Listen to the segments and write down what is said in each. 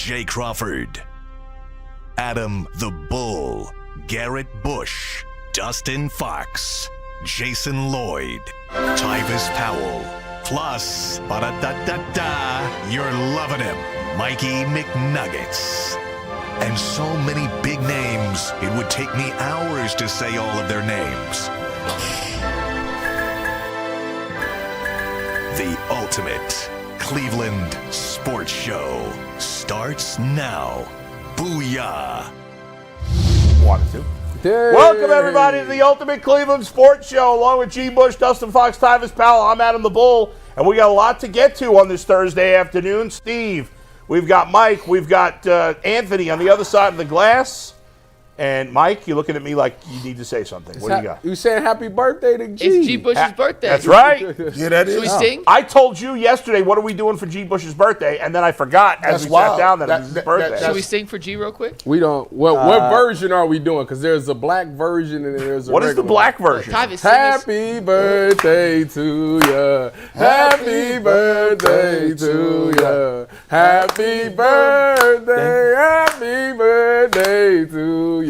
Jay Crawford, Adam the Bull, Garrett Bush, Dustin Fox, Jason Lloyd, Tyvis Powell, plus, ba-da-da-da-da, you're loving him, Mikey McNuggets. And so many big names, it would take me hours to say all of their names. The ultimate Cleveland sports show starts now. Booyah! Wanted to. Welcome, everybody, to the Ultimate Cleveland Sports Show, along with G. Bush, Dustin Fox, Tyvis Powell. I'm Adam the Bull, and we got a lot to get to on this Thursday afternoon. Steve, we've got Mike, we've got Anthony on the other side of the glass. And, Mike, you're looking at me like you need to say something. What do you got? You saying happy birthday to G. It's G. Bush's birthday. That's right. Yeah, that is. Should we sing? I told you yesterday, what are we doing for G. Bush's birthday? And then I forgot as we sat down that it was his birthday. Should we sing for G real quick? We don't. What version are we doing? Because there's a black version and there's a What is the black version? Tyvis, sing us. Happy birthday to ya. Happy birthday to ya. Happy birthday. Happy birthday to ya.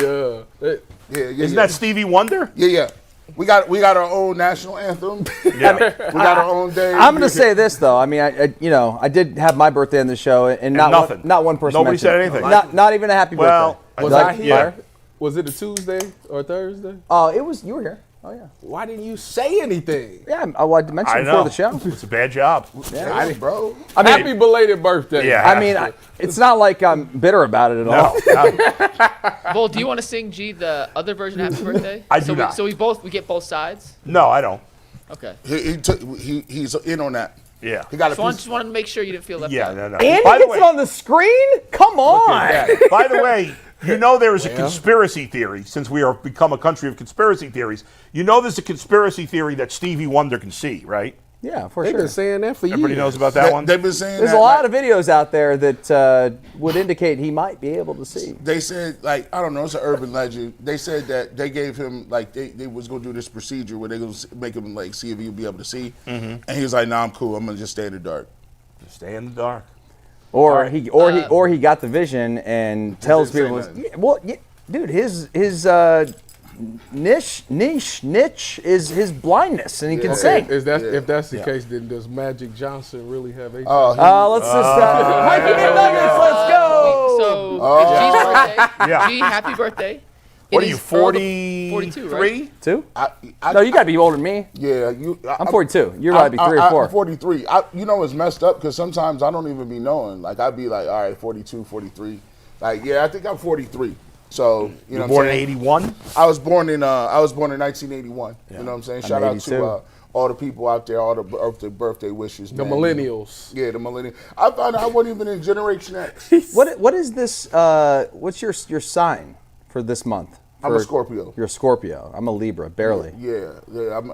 Isn't that Stevie Wonder? Yeah. We got our own national anthem. Yeah. We got our own day. I'm going to say this though. I mean, I did have my birthday on the show, and nothing. Not one person. Nobody mentioned said it. anything. Not even a happy birthday. Was I here? Was it a Tuesday or Thursday? Oh, it was. You were here. Oh yeah. Why didn't you say anything? Yeah, I wanted to mention I it before know. the show. It's a bad job. Yeah, bro. I mean, Happy belated birthday. Yeah. I mean, it's not like I'm bitter about it at all. No. Bull, do you want to sing G the other version of Happy Birthday? I do not. So we get both sides? No, I don't. Okay. He's in on that. Yeah. He got a Just wanted to make sure you didn't feel left Yeah, out. no. And By he the gets way, it on the screen? Come on. by the way, you know there is a conspiracy theory, since we are become a country of conspiracy theories. You know there's a conspiracy theory that Stevie Wonder can see, right? Yeah, for They've sure. been saying that for years. Everybody knows about that one? They've been saying There's that, a lot of videos out there that would indicate he might be able to see. They said, like, I don't know, it's an urban legend. They said that they gave him, like, they was going to do this procedure where they going to make him, like, see if he'll be able to see. And he was like, nah, I'm cool. I'm going to just stay in the dark. Just stay in the dark. Or he got the vision and tells people. Dude, his niche is his blindness, and he can sing. If that's the case, then does Magic Johnson really have HIV? Let's just Mikey McNuggets, let's go. So G's birthday. Yeah. G, happy birthday. What It are you, is 43? 42, right? Two? I No, you got to be older than me. Yeah. I'm 42. You're about to be 3 or 4. I'm 43. You know, it's messed up because sometimes I don't even be knowing. Like, I'd be like, all right, 42, 43. Like, yeah, I think I'm 43. So, you know Born what I'm in saying? 81? I was born in 1981. You know what I'm saying? Shout out 82. to all the people out there, all the birthday wishes. The man. millennials. Yeah, the millennials. I found out I wasn't even in Generation X. What is this? What's your sign for this month? I'm a Scorpio. You're a Scorpio. I'm a Libra, barely. Yeah.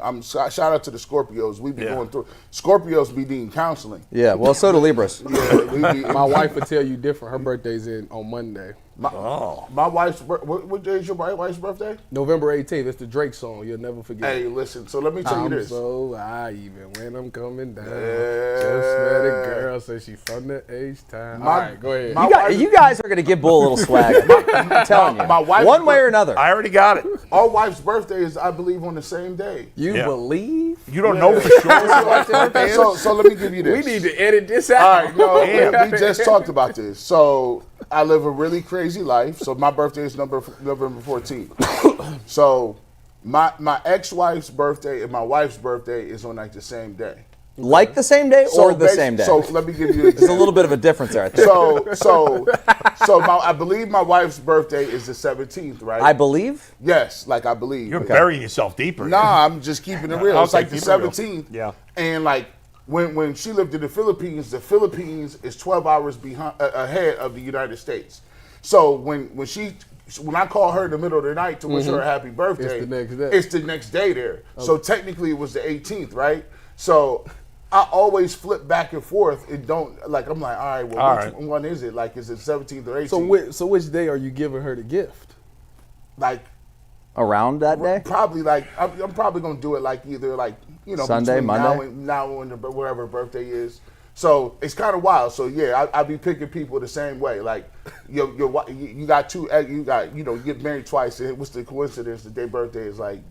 I'm shout out to the Scorpios. We be going through. Scorpios be needing counseling. Yeah, well, so do Libras. My wife would tell you different. Her birthday's on Monday. My wife's what day is your wife's birthday? November 18th. It's the Drake song. You'll never forget. Hey, listen. So let me tell you I'm this. so high even when I'm coming down. Just met a girl, say she from the H-Town. All right, go ahead. You guys are going to give Bull a little swag. I'm telling you. My wife's one way or another. I already got it. Our wife's birthday is, I believe, on the same day. You believe? You don't know for sure. So let me give you this. We need to edit this out. All right, we just talked about this. So I live a really crazy life. So my birthday is November 14th. So my ex-wife's birthday and my wife's birthday is on like the same day. Like the same day or the same day? So let me give you an example. There's a little bit of a difference there, I think. I believe my wife's birthday is the 17th, right? I believe? Yes, like I believe. You're burying yourself deeper. Nah, I'm just keeping it real. It's like the keep it real. 17th. Yeah. And like when she lived in the Philippines is 12 hours ahead of the United States. So when I call her in the middle of the night to wish her a happy birthday, It's the next day. It's the next day there. Okay. So technically it was the 18th, right? So I always flip back and forth and don't, like, I'm like, all right, well, which one is it? Like, is it 17th or 18th? So which day are you giving her the gift? Like, around that day? Probably like, I'm probably going to do it like either like, you know, Sunday, between Monday? now and wherever her birthday is. So it's kind of wild. So yeah, I be picking people the same way. Like you got two, you get married twice. And what's the coincidence? The day birthday is like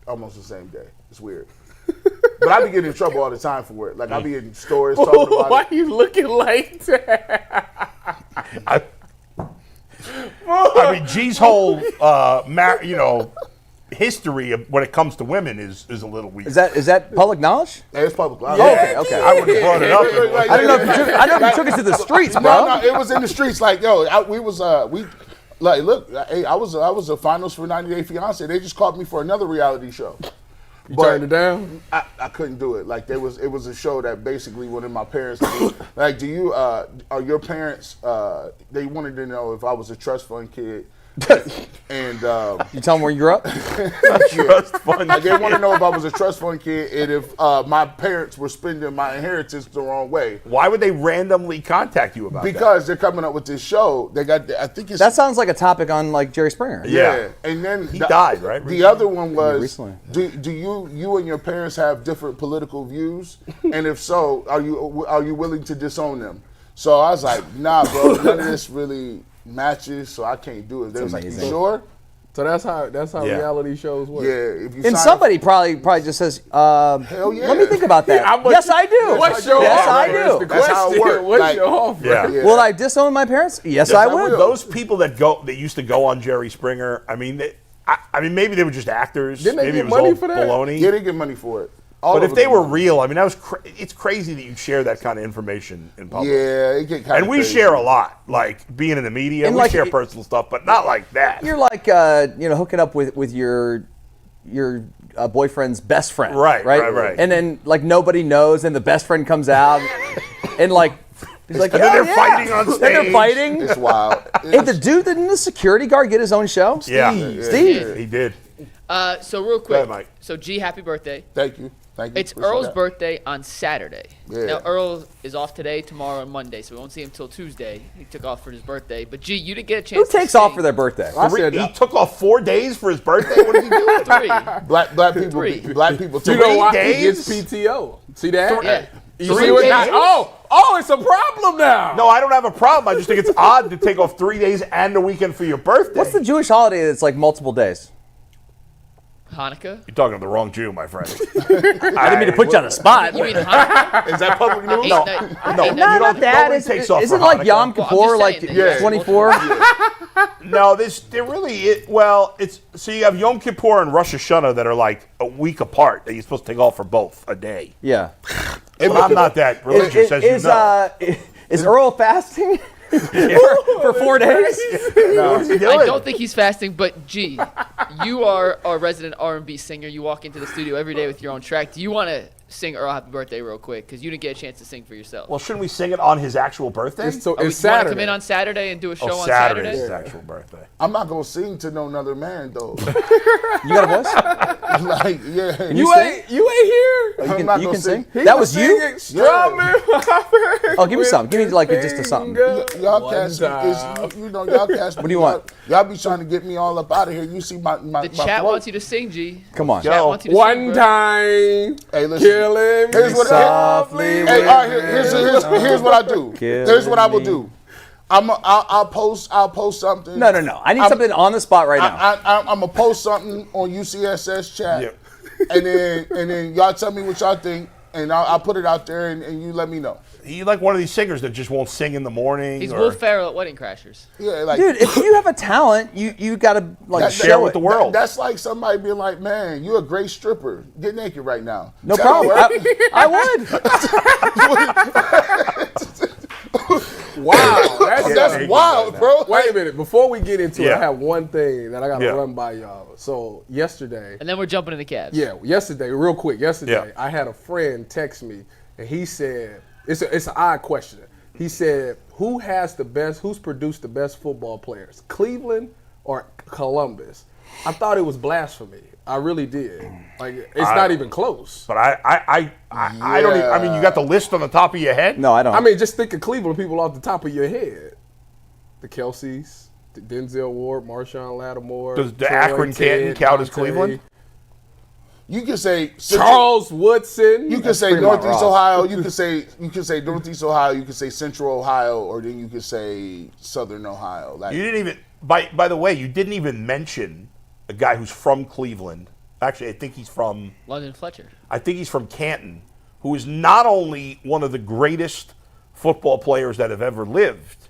almost the same day. It's weird. But I be getting in trouble all the time for it. Like I be in stores talking about Why it. you looking like that? I mean, G's whole, history of when it comes to women is a little weird. Is that public knowledge? Yeah, it's public. Okay. I wouldn't have brought it up. I don't know if you took it to the streets, bro. No, it was in the streets. Like, yo, I was a finals for 90 Day Fiance. They just called me for another reality show. You turned it down? I couldn't do it. Like, it was a show that basically one of my parents, like, are your parents, they wanted to know if I was a trust fund kid. And You tell them where you grew up? Trust fund. like, they want to know if I was a trust fund kid and if my parents were spending my inheritance the wrong way. Why would they randomly contact you about that? Because they're coming up with this show. They got, I think it's That sounds like a topic on like Jerry Springer. yeah. And then He died, right? The other one was, recently. do you and your parents have different political views? And if so, are you willing to disown them? So I was like, nah, bro, none of this really matches, so I can't do it. They was like, you amazing. sure? So that's how reality shows work. Yeah. If you And sign somebody probably just says, hell yeah. let me think about that. How much- Yes, I do. What's your yes, I offer? do. The That's how it question, works. What's Like, your offer? Yeah. Yeah. Will I disown my parents? Yes, I will. Those people that used to go on Jerry Springer, I mean, maybe they were just actors. Didn't they maybe get it was money all for that? baloney. Yeah, they get money for it. All But of if they them were get money. real, I mean, it's crazy that you share that kind of information in public. Yeah, it get kind And of we crazy. share a lot, like being in the media. And We like share it- personal stuff, but not like that. You're like, hooking up with your boyfriend's best friend. Right. And then like nobody knows, and the best friend comes out, and like he's like, And then "Oh, they're yeah." fighting on Then they're stage. fighting. It's wild. Hey, didn't the security guard get his own show? Yeah. Steve. He did. So real quick. ahead, Mike. So G, happy birthday. Thank you. It's Appreciate Earl's that. birthday on Saturday. Yeah. Now Earl is off today, tomorrow, and Monday, so we won't see him until Tuesday. He took off for his birthday. But G, you didn't get a chance. Who takes off for their birthday? I said, He took off 4 days for his birthday. What is he doing? Three. Black people. Three. Black people. you know why days? he gets PTO? See that? Yeah. You Three see what days? now? Oh, it's a problem now. No, I don't have a problem. I just think it's odd to take off 3 days and a weekend for your birthday. What's the Jewish holiday that's like multiple days? Hanukkah. You're talking to the wrong Jew, my friend. I didn't mean to put you on the spot. You mean Hanukkah? Is that public news? No. No, Ain't you Not don't- that. nobody takes off Isn't for like Hanukkah. Yom Well, I'm Kippur just like saying that, yeah. 24? No, there really is. Well, it's so you have Yom Kippur and Rosh Hashanah that are like a week apart that you're supposed to take off for both a day. Yeah. But I'm not that religious, as you know. Is Earl fasting for 4 days? I don't think he's fasting, but G, you are a resident R&B singer. You walk into the studio every day with your own track. Do you want to sing Earl Happy Birthday real quick? Because you didn't get a chance to sing for yourself. Well, shouldn't we sing it on his actual birthday? It's, so, you it's want to Saturday. come in on Saturday and do a show on Saturday is Saturday? his actual birthday. I'm not gonna sing to no another man though. You got a voice? Like, yeah. You ain't here. I'm You not can gonna sing? He That was you? singing Strawberry. Oh, give me some. Give me like just a something. Y'all cats, y'all cats. What do you want? Y'all be trying to get me all up out of here. You see my The chat throat? wants you to sing, G. Come on. Chat wants you to sing, One bro. time, Hey, listen. killing me Here's what- softly. Hey, all right, here's what I do. Here's what I will do. I'll post something. No. I need something on the spot right now. I'm gonna post something on UCSS chat, Yeah. and then y'all tell me what y'all think, and I'll put it out there, and you let me know. You like one of these singers that just won't sing in the morning? He's or Will Ferrell at Wedding Crashers. Yeah, like Dude, if you have a talent, you gotta like share show with it. the world. That's like somebody being like, "Man, you're a great stripper. Get naked right now." No Tell problem. her. I would. Wow, That's wild, bro. Wait a minute. Before we get into it, Yeah. I have one thing that I got to Yeah. run by y'all. So yesterday, And then we're jumping in the cabs. yesterday, real quick, Yeah. I had a friend text me, and he said, it's an odd question. He said, who's produced the best football players, Cleveland or Columbus? I thought it was blasphemy. I really did. Like, it's not even close. But I don't even, I mean, you got the list on the top of your head? No, I don't. I mean, just think of Cleveland people off the top of your head. The Kelseys, the Denzel Ward, Marshawn Lattimore. Does the Troy, Akron Canton Ted, count as Dante. Cleveland? You can say Charles Woodson. You can say Northeast Ohio. You can say Northeast Ohio. You can say Central Ohio, or then you can say Southern Ohio. You didn't even. By the way, you didn't even mention a guy who's from Cleveland. Actually, I think he's from London Fletcher. I think he's from Canton, who is not only one of the greatest football players that have ever lived,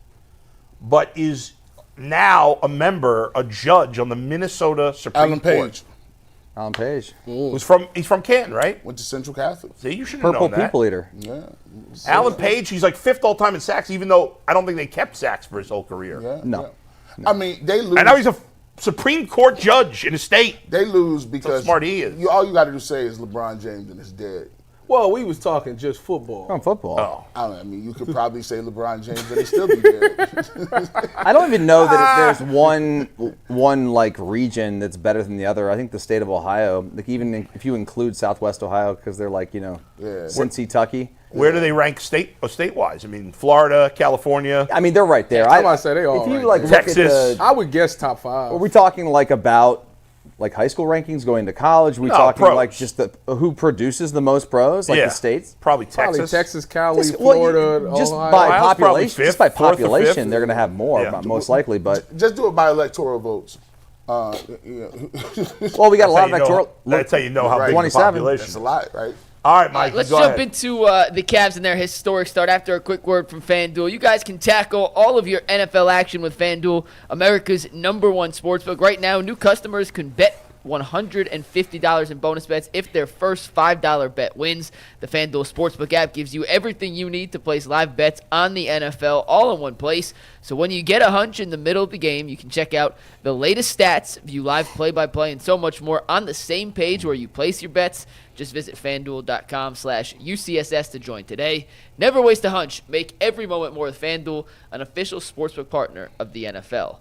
but is now a judge on the Minnesota Supreme Court. Alan Page. He's from Canton, right? Went to Central Catholic. See, you should have known Purple that. people eater. Yeah. Alan Page, he's like 5th all time in sacks, even though I don't think they kept sacks for his whole career. Yeah, No. I mean, they lose. And now he's a Supreme Court judge in a state. They lose because how smart he is. All you got to say is LeBron James and it's dead. Well, we was talking just football. On football. Oh. I mean, you could probably say LeBron James and he still be dead. I don't even know that there's one like region that's better than the other. I think the state of Ohio, like even if you include Southwest Ohio, because they're like Cincy, Tucky. Where do they rank state-wise? I mean, Florida, California. I mean, they're right there. I might say they all. If you right like there. look at Texas. I would guess top 5. are we talking like about like high school rankings going to college? Are we No, talking pros. like just who produces the most pros, like the states? Probably Texas. Probably Texas, Cali, Just- well, Florida, just Ohio. by Ohio's probably population, just by fifth, fourth or population, fifth. they're going to have more, Yeah. most likely. But Just do it by electoral votes. well, we got a lot of electoral. That's how you know how big the 27. population That's is. a lot, right? All right, Mike, Let's go jump ahead. into the Cavs and their historic start after a quick word from FanDuel. You guys can tackle all of your NFL action with FanDuel, America's #1 sportsbook. Right now, new customers can bet $150 in bonus bets if their first $5 bet wins. The FanDuel Sportsbook app gives you everything you need to place live bets on the NFL all in one place. So when you get a hunch in the middle of the game, you can check out the latest stats, view live play-by-play, and so much more on the same page where you place your bets. Just visit FanDuel.com/UCSS to join today. Never waste a hunch. Make every moment more with FanDuel, an official sportsbook partner of the NFL.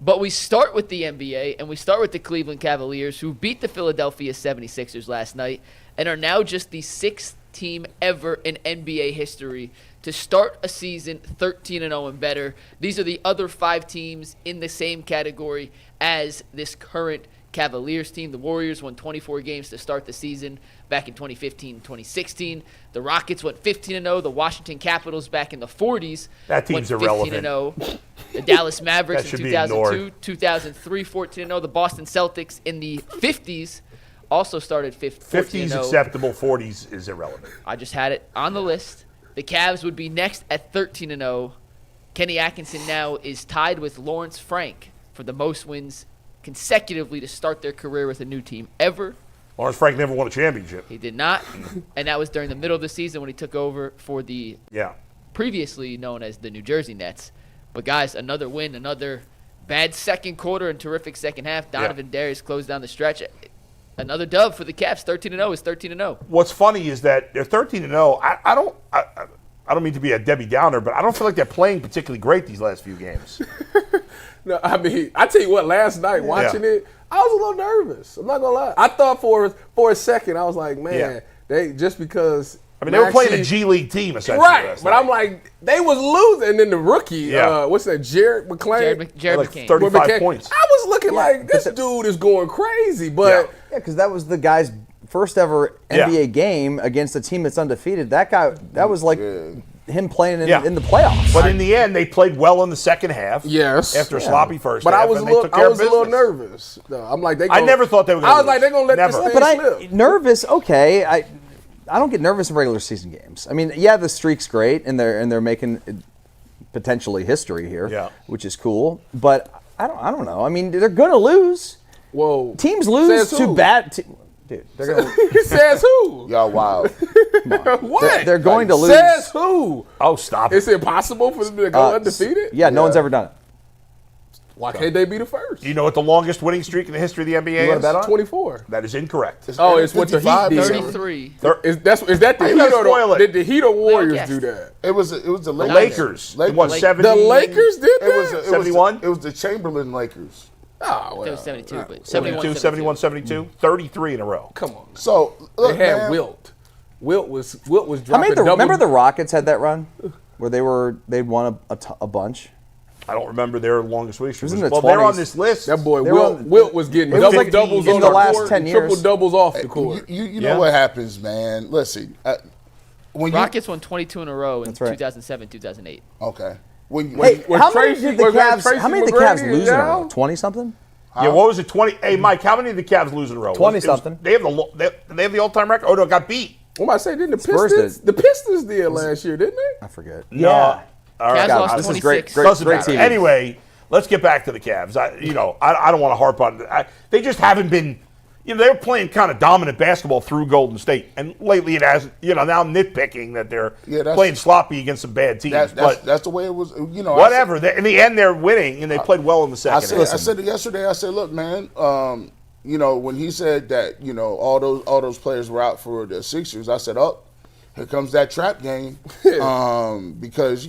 But we start with the NBA, and we start with the Cleveland Cavaliers, who beat the Philadelphia 76ers last night and are now just the 6th team ever in NBA history to start a season 13-0 and better. These are the other 5 teams in the same category as this current Cavaliers team. The Warriors won 24 games to start the season back in 2015 and 2016. The Rockets went 15-0. The Washington Capitals back in the 40s That team's went irrelevant. 15-0. The Dallas Mavericks That in should be 2002, ignored. 2003, 14-0. The Boston Celtics in the 50s also started 50s 14-0. acceptable, 40s is irrelevant. I just had it on the list. The Cavs would be next at 13-0. Kenny Atkinson now is tied with Lawrence Frank for the most wins consecutively to start their career with a new team ever. Lawrence Frank never won a championship. He did not, and that was during the middle of the season when he took over for the Yeah. previously known as the New Jersey Nets. But guys, another win, another bad second quarter and terrific second half. Donovan Darius closed down the stretch. Another dub for the Cavs. 13-0 is 13-0. What's funny is that they're 13-0. I don't mean to be a Debbie Downer, but I don't feel like they're playing particularly great these last few games. No, I mean, I tell you what, last night watching it, I was a little nervous. I'm not gonna lie. I thought for a second, I was like, man, they just because. I mean, they were playing a G League team essentially. Right, last but night. I'm like, they was losing, and then the rookie, what's that, Jared McClain? Jared Like McCain. 35 points. I was looking like, this dude is going crazy, but yeah, because that was the guy's first ever NBA game against a team that's undefeated. That guy, that was like him playing in the playoffs. But in the end, they played well in the second half. Yes. After a sloppy first But half, I was a and they took care of little business. nervous. No, I'm like, I never thought they were gonna I was lose. like, they're going to let Never. this thing But slip. nervous, okay. I don't get nervous in regular season games. I mean, yeah, the streak's great, and they're making potentially history here, which is cool. But I don't know. I mean, they're gonna lose. Whoa. Teams lose Says to who? bad. Dude, they're gonna. Says who? Y'all wild. What? They're going to lose. Says who? Oh, stop It's it. impossible for them to go undefeated? Yeah, no one's ever done it. Why can't they be the first? Do you know what the longest winning streak in the history of the NBA You want is? to bet on it? 24. That is incorrect. Oh, it's what the Heat 55, did. 33. Is that the How you Heat gonna or spoil it? did the Heat or Warriors guessed. do that? It was the The Lakers. Lakers. It was Lakers. 70. The Lakers did that? It was 71? It was the Chamberlain Lakers. Oh, well. It was 72, but 72, 71, 72. 33 in a row. Come on. So look, They had man, Wilt. Wilt was I dropping mean, double. remember the Rockets had that run where they'd won a bunch. I don't remember their longest winning streak. was in the Well, they're 20s. on this list. That boy, They were on- Wilt was getting It was like doubles in on the the last court, 10 and years. triple doubles off the court. You know what happens, man. Listen, when Rockets won 22 in a row in That's right. 2007, 2008. okay. When Hey, Was how many Tracy- did the was that Cavs? Tracy How many did the Cavs McGrady lose in a now? row? 20-something. Yeah, what was it? 20? Hey, Mike, how many did the Cavs lose in a row? 20-something. They have the all-time record. Oh no, it got beat. What am I saying? Didn't the Spurs Pistons? did. The Pistons did last year, didn't they? I forget. No. All right, Cavs lost this is 26. great Doesn't matter. TV. Anyway, let's get back to the Cavs. I don't want to harp on. They just haven't been. They were playing kind of dominant basketball through Golden State, and lately it hasn't. Now I'm nitpicking that they're playing sloppy against some bad teams. But that's the way it was. whatever. In the end, they're winning, and they played well in the second. I said it yesterday. I said, look, man. When he said that, all those players were out for the Sixers, I said, oh, here comes that trap game. Because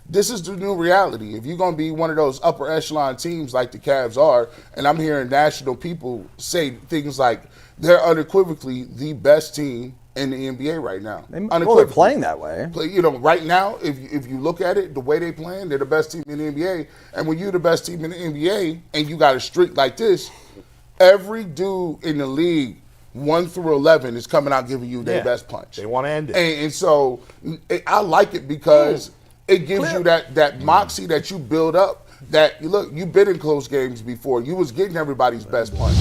this is the new reality. If you're gonna be one of those upper echelon teams like the Cavs are, and I'm hearing national people say things like they're unequivocally the best team in the NBA right now. Well, they're playing that way. Right now, if you look at it, the way they playing, they're the best team in the NBA. And when you're the best team in the NBA and you got a streak like this, every dude in the league, 1 through 11, is coming out giving you their best punch. They want to end it. And so I like it because it gives you that moxie that you build up. That you've been in close games before. You was getting everybody's best punch.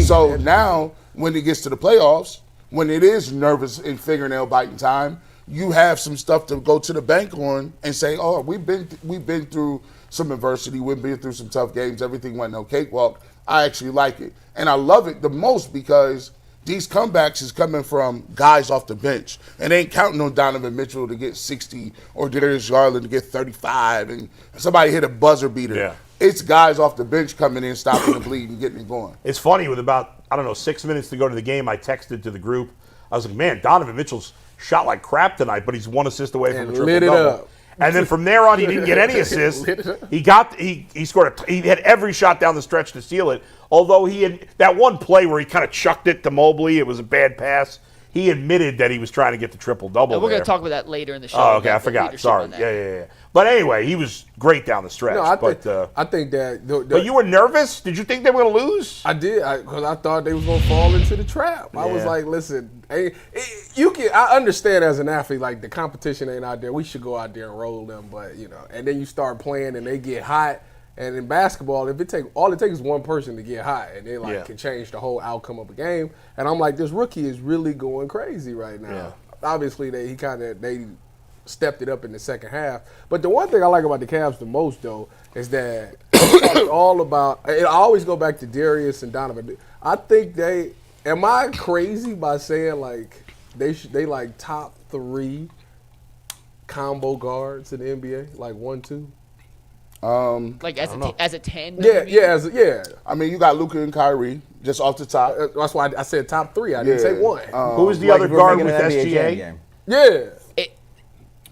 So now, when it gets to the playoffs, when it is nervous and fingernail biting time, you have some stuff to go to the bank on and say, "Oh, we've been through some adversity. We've been through some tough games. Everything went no cakewalk." I actually like it, and I love it the most because these comebacks is coming from guys off the bench, and they ain't counting on Donovan Mitchell to get 60 or Darius Garland to get 35, and somebody hit a buzzer beater. Yeah. It's guys off the bench coming in, stopping the bleed, and getting it going. It's funny, with about, 6 minutes to go to the game, I texted to the group. I was like, man, Donovan Mitchell's shot like crap tonight, but he's 1 assist away from a lit it triple-double. up. And then from there on, he didn't get any assists. He scored. He had every shot down the stretch to steal it. Although he had that one play where he kind of chucked it to Mobley, it was a bad pass. He admitted that he was trying to get the triple-double. And we're there. going to talk about that later in the show. Oh, okay, I about the forgot. leadership Sorry. on that. Yeah. But anyway, he was great down the stretch. No, I think that. But you were nervous? Did you think they were going to lose? I did, because I thought they was gonna fall into the trap. I was Yeah. like, listen, I understand as an athlete, like the competition ain't out there. We should go out there and roll them, but and then you start playing and they get hot. And in basketball, all it takes is one person to get hot, and they can change the whole outcome of a game. And I'm like, this rookie is really going crazy right now. Yeah. Obviously, they stepped it up in the second half. But the one thing I like about the Cavs the most, though, is that it's all about. I always go back to Darius and Donovan. I think am I crazy by saying like they like top 3 combo guards in the NBA, like 1, 2. Like as a tandem? Yeah. I mean, you got Luka and Kyrie just off the top. That's why I said top 3. I didn't say 1. Who was the other Like, we're guard with making an NBA Jam SGA? game. Yeah.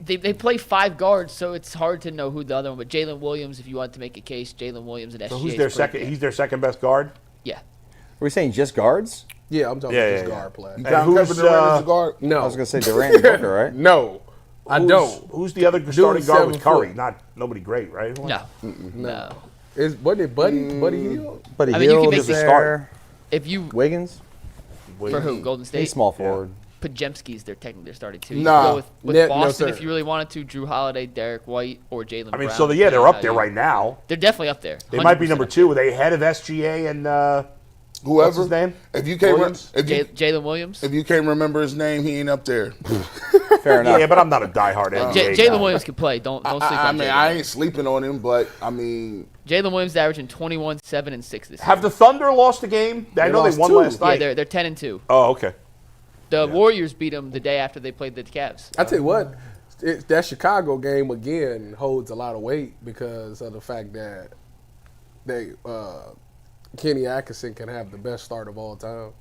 They play 5 guards, so it's hard to know who the other one. But Jalen Williams, if you want to make a case, Jalen Williams and SGA. So who's their second? He's their second best guard. Yeah. Are we saying just guards? Yeah, I'm talking about this guard play. You count who's, Kevin Durant as a guard? No. I was going to say Durant and Booker, right? No. I don't. Who's the other starting guard with 7 Curry? foot. Nobody great, right? No. Wasn't it Buddy Hield? Buddy I mean, you can Hield make is the there. If you Wiggins? for who? Golden State. He's small forward. Pajemski's they're technically starting too. You Nah. can go with No, Boston sir. if you really wanted to. Drew Holiday, Derek White, or Jaylen I mean, Brown. so they're up there right now. They're definitely up there. They might be 100% number up 2. Are they ahead of SGA and Whoever. what's his name? If you can't, Williams? Jalen Williams. if you can't remember his name, he ain't up there. Fair enough. Yeah, but I'm not a diehard NBA Jalen guy. Williams can play. Don't sleep I on mean, Jalen. I ain't sleeping on him, but I mean, Jalen Williams averaging 21, 7, and 6 this year. Have the Thunder lost a game? I know they lost won 2. last night. Yeah, they're 10-2. Oh, okay. The Warriors beat them the day after they played the Cavs. I tell you what, that Chicago game again holds a lot of weight because of the fact that Kenny Atkinson can have the best start of all time,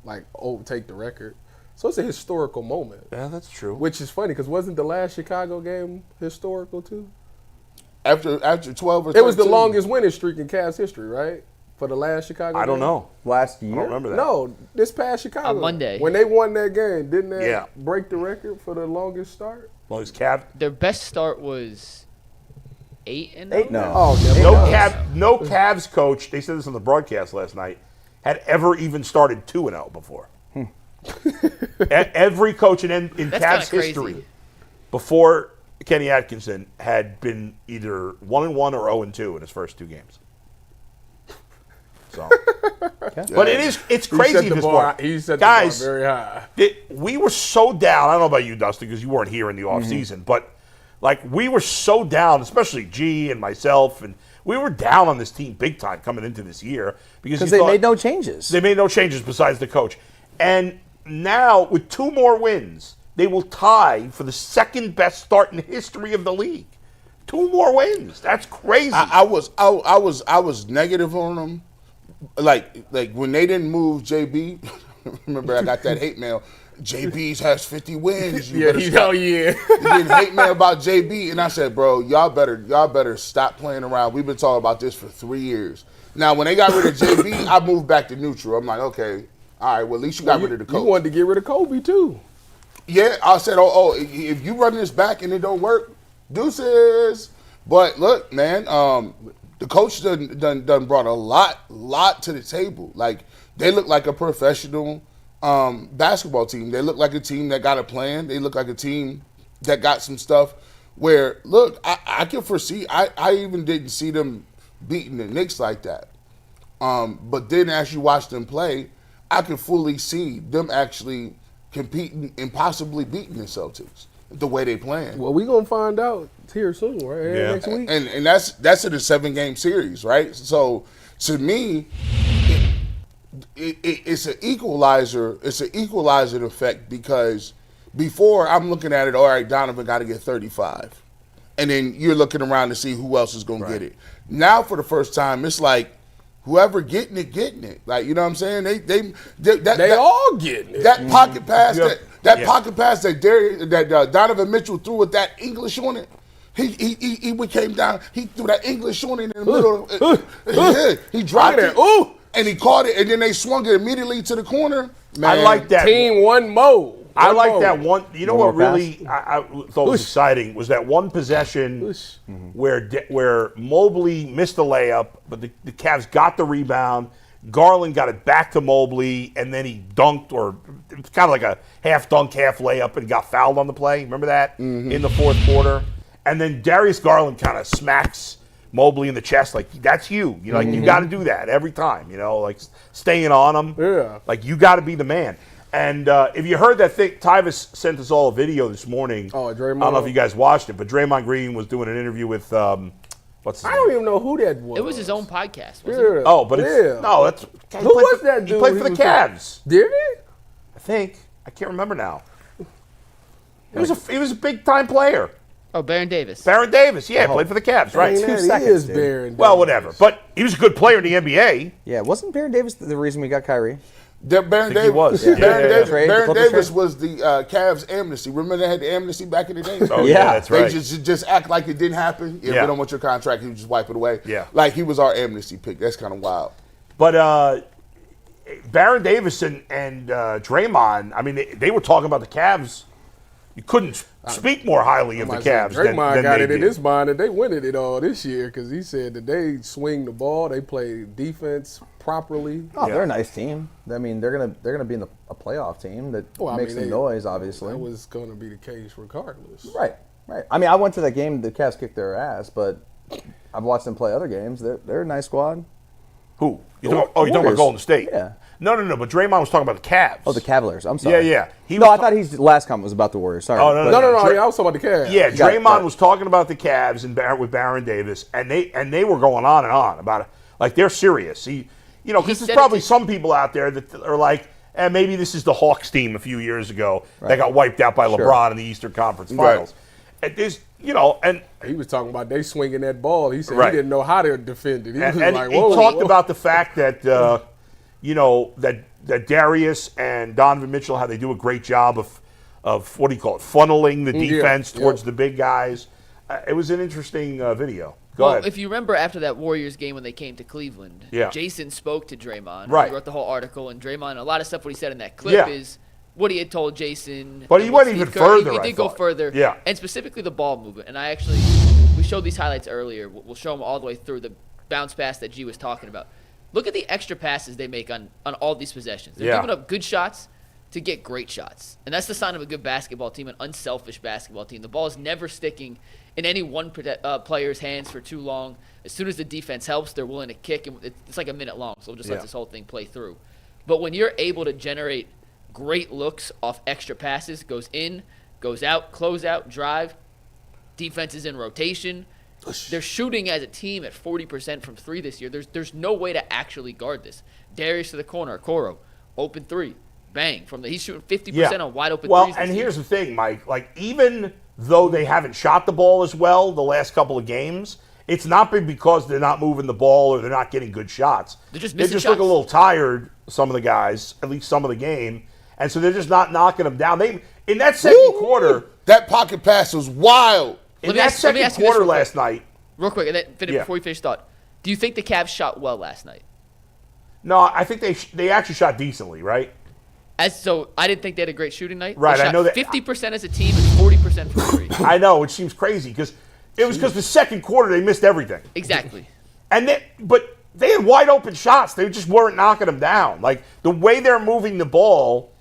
like overtake the record. So it's a historical moment. Yeah, that's true. Which is funny because wasn't the last Chicago game historical too? after 12 or 13. It was the longest winning streak in Cavs history, right? For the last Chicago game? I don't know. Last I year? don't remember that. No, this past Chicago. On Monday. When they won that game, didn't they break the record for the longest start? Well, he's Cav. Their best start was 8-0? 8-0. Oh, No Cavs coach, they said this on the broadcast last night, had ever even started 2-0 before. Every coach in Cavs history before Kenny Atkinson had been either 1-1 or 0-2 in his first 2 games. So, but it's crazy at this point. He set the Guys, bar very high. We were so down. I don't know about you, Dustin, because you weren't here in the offseason, but like we were so down, especially G and myself, and we were down on this team big time coming into this year because they made no changes. They made no changes besides the coach. And now with 2 more wins, they will tie for the second best start in the history of the league. 2 more wins. That's crazy. I was negative on them. Like when they didn't move JB, remember I got that hate mail. JB's has 50 wins. Yeah. You getting hate mail about JB, and I said, bro, y'all better stop playing around. We've been talking about this for 3 years. Now, when they got rid of JB, I moved back to neutral. I'm like, okay, all right. Well, at least you got rid of the coach. You wanted to get rid of Kobe too. Yeah, I said, if you run this back and it don't work, deuces. But look, man, the coach done brought a lot to the table. Like, they look like a professional basketball team. They look like a team that got a plan. They look like a team that got some stuff where, look, I can foresee, I even didn't see them beating the Knicks like that. But then as you watch them play, I could fully see them actually competing and possibly beating the Celtics the way they playing. Well, we gonna find out here soon, right? Next week. And that's in a 7-game series, right? So to me, it's an equalizer. It's an equalizer effect because before I'm looking at it, all right, Donovan got to get 35, and then you're looking around to see who else is gonna get it. Now for the first time, it's like whoever getting it. Like, you know what I'm saying? They all getting it. That pocket pass pocket pass that Donovan Mitchell threw with that English on it. He came down. He threw that English on it in the middle. He dropped it. Ooh, and he caught it, and then they swung it immediately to the corner. Man, I like that. Team one mode. I like that one. You know what really I thought was exciting was that one possession where Mobley missed the layup, but the Cavs got the rebound. Garland got it back to Mobley, and then he dunked, or it's kind of like a half dunk, half layup, and got fouled on the play. Remember that in the fourth quarter? And then Darius Garland kind of smacks Mobley in the chest, like, that's you. You know, like, you got to do that every time, you know, like staying on him. Yeah. Like, you got to be the man. And if you heard that thing, Tyvis sent us all a video this morning. Oh, Draymond. I don't know if you guys watched it, but Draymond Green was doing an interview with, what's his name? I don't even know who that was. It was his own podcast, wasn't it? Oh, but it's, no, that's. Who was that dude? He played for the Cavs. Did he? I think. I can't remember now. He was a big-time player. Oh, Baron Davis. Baron Davis, yeah, played for the Cavs, right? 2 seconds, he is dude. Baron Davis. Well, whatever. But he was a good player in the NBA. Yeah, wasn't Baron Davis the reason we got Kyrie? Baron Davis He was. Baron Davis was the Cavs amnesty. Remember they had the amnesty back in the day? Oh, yeah, that's right. They just act like it didn't happen. If we don't want your contract, you just wipe it away. Yeah. Like he was our amnesty pick. That's kind of wild. But Baron Davis and Draymond, I mean, they were talking about the Cavs. You couldn't speak more highly of the Cavs Draymond than got they it in did. his mind that they winning it all this year because he said that they swing the ball, they play defense properly. Oh, they're a nice team. I mean, they're gonna be in a playoff team that makes some noise, obviously. That was going to be the case regardless. Right. I mean, I went to that game. The Cavs kicked their ass, but I've watched them play other games. They're a nice squad. Who? You're talking about Golden State? Yeah. No, but Draymond was talking about the Cavs. Oh, the Cavaliers. I'm sorry. Yeah. I thought his last comment was about the Warriors. Sorry. Oh, no. I was talking about the Cavs. Yeah, Draymond was talking about the Cavs and with Baron Davis, and they were going on and on about it. Like, they're serious. Because there's probably some people out there that are like, maybe this is the Hawks team a few years ago that got wiped out by LeBron in the Eastern Conference Finals. And there's, and he was talking about they swinging that ball. He said he Right. didn't know how to defend it. He was and like, he whoa. talked about the fact that that Darius and Donovan Mitchell, how they do a great job of what do you call it, funneling the defense towards the big guys. It was an interesting video. Go ahead. If you remember after that Warriors game when they came to Cleveland, Jason spoke to Draymond. Right. He wrote the whole article, and Draymond, a lot of stuff what he said in that clip is what he had told Jason. But he went even further, He I did go thought. further. Yeah. And specifically the ball movement. And I actually, we showed these highlights earlier. We'll show them all the way through the bounce pass that G was talking about. Look at the extra passes they make on all these possessions. They're giving up good shots to get great shots. And that's the sign of a good basketball team, an unselfish basketball team. The ball is never sticking in any one player's hands for too long. As soon as the defense helps, they're willing to kick. And it's like a minute long, so we'll just let this whole thing play through. But when you're able to generate great looks off extra passes, goes in, goes out, close out, drive, defense is in rotation. They're shooting as a team at 40% from three this year. There's no way to actually guard this. Darius to the corner, Okoro, open three. Bang. He's shooting 50% on wide open threes. Well, and here's the thing, Mike. Like, even though they haven't shot the ball as well the last couple of games, it's not been because they're not moving the ball or they're not getting good shots. They're just missing shots. Look a little tired, some of the guys, at least some of the game, and so they're just not knocking them down. In that second quarter, that pocket pass was wild. In that second quarter last night. Real quick, and then before you finish thought, do you think the Cavs shot well last night? No, I think they actually shot decently, right? So I didn't think they had a great shooting night. Right, I know that 50% as a team and 40% from three. I know, which seems crazy because the second quarter they missed everything. Exactly. But they had wide open shots. They just weren't knocking them down. Like, the way they're moving the ball,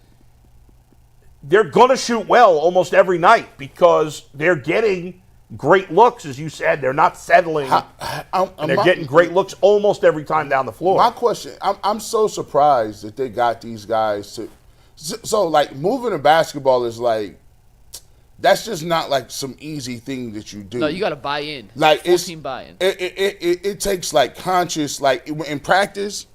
they're going to shoot well almost every night because they're getting great looks, as you said. They're not settling. And they're getting great looks almost every time down the floor. My question, I'm so surprised that they got these guys to. So, like, moving a basketball is like, that's just not like some easy thing that you do. No, you got to buy in. Like, it's team buy-in. It takes like conscious, like in practice,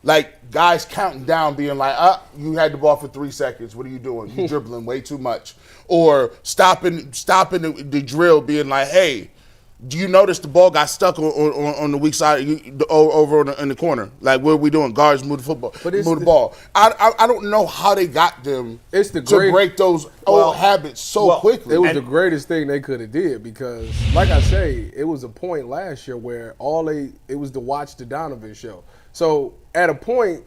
like guys counting down, being like, you had the ball for 3 seconds. What are you doing? You dribbling way too much. Or stopping the drill, being like, hey, do you notice the ball got stuck on the weak side over in the corner? Like, what are we doing? Guards move the football, move the ball. I don't know how they got them to break those old habits so quickly. It was the greatest thing they could have did because, like I say, it was a point last year where it was to watch the Donovan show. So at a point,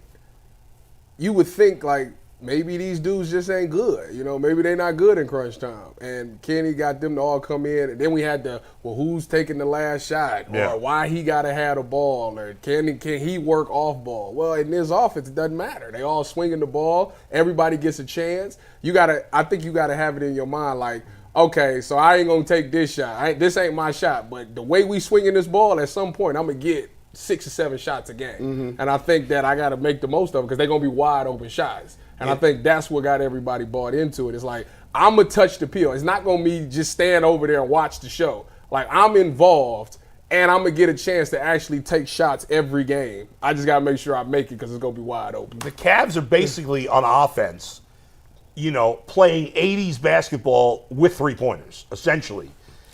you would think like, maybe these dudes just ain't good. You know, maybe they're not good in crunch time. And Kenny got them to all come in. And then we had who's taking the last shot? Or why he got to have the ball? Or can he work off ball? Well, in this offense, it doesn't matter. They all swinging the ball. Everybody gets a chance. I think you got to have it in your mind like, okay, so I ain't going to take this shot. This ain't my shot. But the way we swinging this ball, at some point, I'm going to get 6 or 7 shots a game. Mm-hmm. And I think that I got to make the most of them because they're going to be wide open shots. And I think that's what got everybody bought into it. It's like, I'm going to touch the peel. It's not going to be just stand over there and watch the show. Like, I'm involved, and I'm going to get a chance to actually take shots every game. I just got to make sure I make it because it's going to be wide open. The Cavs are basically on offense, playing 80s basketball with three-pointers, essentially.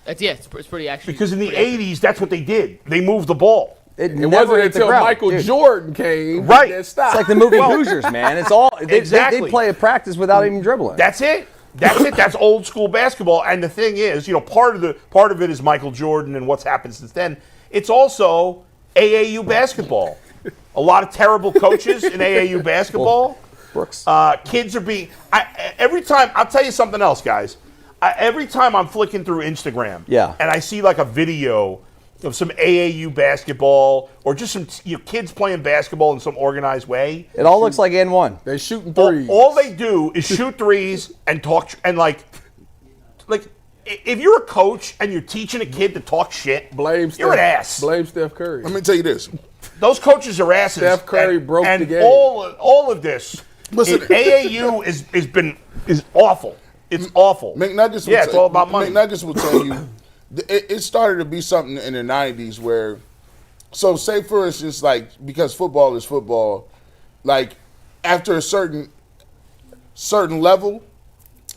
It's pretty actually. Because in the 80s, that's what they did. They moved the ball. It wasn't until Michael Jordan came that stopped. It's like the movie Hoosiers, man. It's all they play a practice without even dribbling. That's it. That's old school basketball. And the thing is, part of it is Michael Jordan and what's happened since then. It's also AAU basketball. A lot of terrible coaches in AAU basketball. Brooks. Kids are being. Every time, I'll tell you something else, guys. Every time I'm flicking through Instagram, and I see like a video of some AAU basketball or just some kids playing basketball in some organized way. It all looks like N1. They're shooting threes. All they do is shoot threes and talk and like if you're a coach and you're teaching a kid to talk shit, you're an ass. Blame Steph Curry. Let me tell you this. Those coaches are asses. Steph Curry broke the game. All of this. Listen, AAU is awful. It's awful. McNuggets it's all about money. McNuggets will tell you. It started to be something in the 90s where, so say for instance, like, because football is football, like after a certain level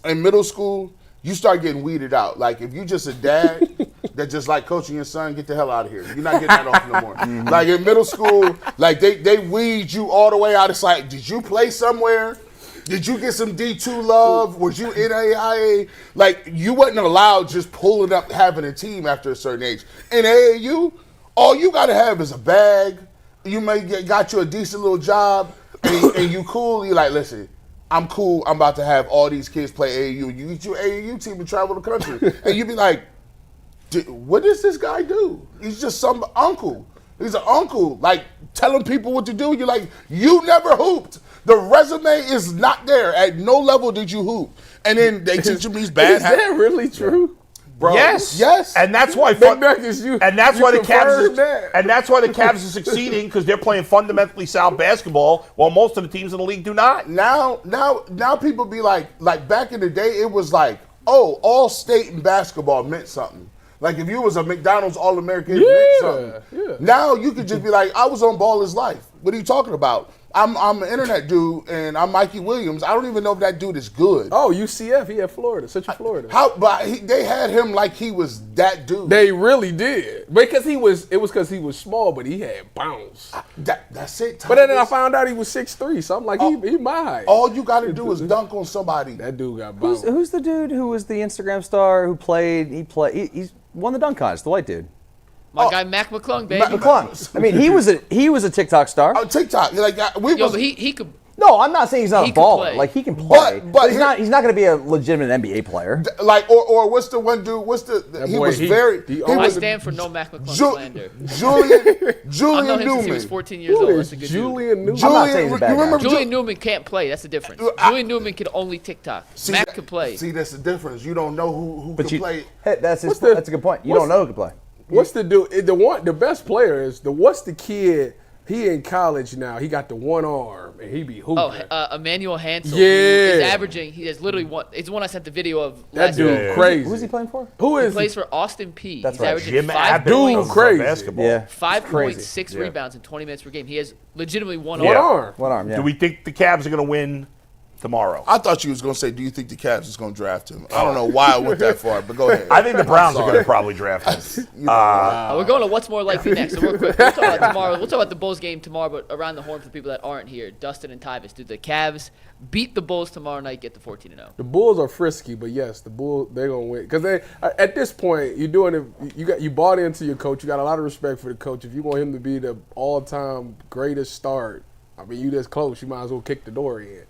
in middle school, you start getting weeded out. Like if you just a dad that just like coaching your son, get the hell out of here. You're not getting that off no more. Mm-hmm. Like in middle school, like they weed you all the way out. It's like, did you play somewhere? Did you get some D2 love? Was you NAIA? Like, you wasn't allowed just pulling up having a team after a certain age. In AAU, all you got to have is a bag. You got you a decent little job, and you cool. You're like, listen, I'm cool. I'm about to have all these kids play AAU. You get your AAU team and travel the country. And you be like, what does this guy do? He's just some uncle. He's an uncle, like telling people what to do. You're like, you never hooped. The resume is not there. At no level did you hoop. And then they teach him these bad habits. Is that really true? Bro, yes, and that's why the Cavs are succeeding because they're playing fundamentally sound basketball, while most of the teams in the league do not. Now people be like back in the day, it was like, oh, all state in basketball meant something. Like if you was a McDonald's All-American, it meant something. Yeah. Now you could just be like, I was on Ball Is Life. What are you talking about? I'm an internet dude, and I'm Mikey Williams. I don't even know if that dude is good. Oh, UCF. He had Florida, Central Florida. They had him like he was that dude. They really did. Because it was because he was small, but he had bounce. That's it. But then I found out he was 6'3", so I'm like, he my height. All you got to do is dunk on somebody. That dude got bounce. Who's the dude who was the Instagram star who played? He's won the dunk contest. The white dude. My guy Mac McClung, baby. McClung. I mean, he was a TikTok star. TikTok. Like but he could. No, I'm not saying he's not a baller. Like he can play, but he's not going to be a legitimate NBA player. Like or what's the one dude? I stand for no Mac McClung slander. Julian Newman. Since he was 14 years old. That's a good Julian Newman. I'm not saying he's a bad guy. Julian Newman can't play. That's the difference. Julian Newman can only TikTok. Mac can play. See, that's the difference. You don't know who can play. Hey, that's a good point. You don't know who can play. What's the dude? The best player is what's the kid? He in college now. He got the one arm and he be hooping. Emmanuel Hansel. Yeah. Who is averaging. He has literally one. It's the one I sent the video of. That dude crazy. Who's he playing for? Who is he? Plays for Austin P. That's He's right. averaging Jim 5 Abbott points. Dude, crazy. Basketball. Yeah. 5 points, 6 Yeah. rebounds in 20 minutes per game. He has legitimately one one arm. arm? One arm. Yeah. Do we think the Cavs are going to win tomorrow? I thought you was going to say, do you think the Cavs is going to draft him? I don't know why I went that far, but go ahead. I think the Browns are going to probably draft him. We're going to what's more likely next. So real quick, we'll talk about tomorrow. We'll talk about the Bulls game tomorrow, but around the horn for the people that aren't here, Dustin and Tyvis. Do the Cavs beat the Bulls tomorrow night, get the 14-0? The Bulls are frisky, but yes, the Bulls they're gonna win because they at this point you're doing it. You bought into your coach. You got a lot of respect for the coach. If you want him to be the all-time greatest start, I mean you this close, you might as well kick the door in.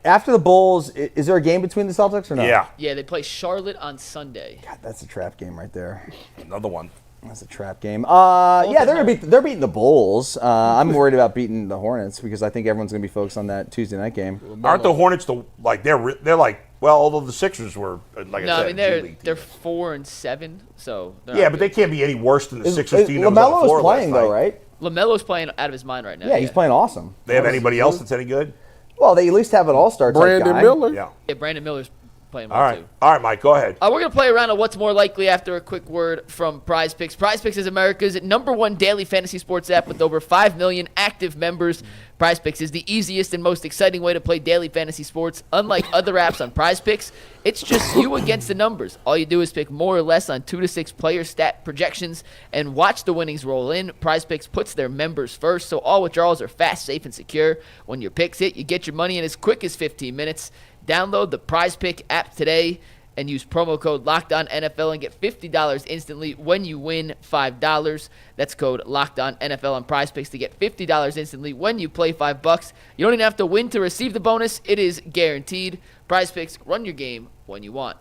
After the Bulls, is there a game between the Celtics or no? Yeah. They play Charlotte on Sunday. God, that's a trap game right there. Another one. That's a trap game. Yeah, they're beating the Bulls. I'm worried about beating the Hornets because I think everyone's gonna be focused on that Tuesday night game. Aren't the Hornets they're like, well, although the Sixers were like No, I I said, mean they're 4-7, so but they can't be any worse than the Sixers team. that was on the LaMelo's floor playing last though, night. right? LaMelo's playing out of his mind right now. Yeah, he's playing awesome. They have anybody else that's any good? Well, they at least have an all-star type Brandon guy. Miller. Yeah, Brandon Miller's playing well All right. too. All right, Mike, go ahead. We're going to play around on what's more likely after a quick word from Prize Picks. Prize Picks is America's #1 daily fantasy sports app with over 5 million active members. Prize Picks is the easiest and most exciting way to play daily fantasy sports. Unlike other apps on Prize Picks, it's just you against the numbers. All you do is pick more or less on 2 to 6 player stat projections and watch the winnings roll in. Prize Picks puts their members first, so all withdrawals are fast, safe, and secure. When your picks hit, you get your money in as quick as 15 minutes. Download the Prize Pick app today and use promo code LOCKEDONNFL and get $50 instantly when you win $5. That's code LOCKEDONNFL on Prize Picks to get $50 instantly when you play $5. You don't even have to win to receive the bonus. It is guaranteed. Prize Picks, run your game when you want.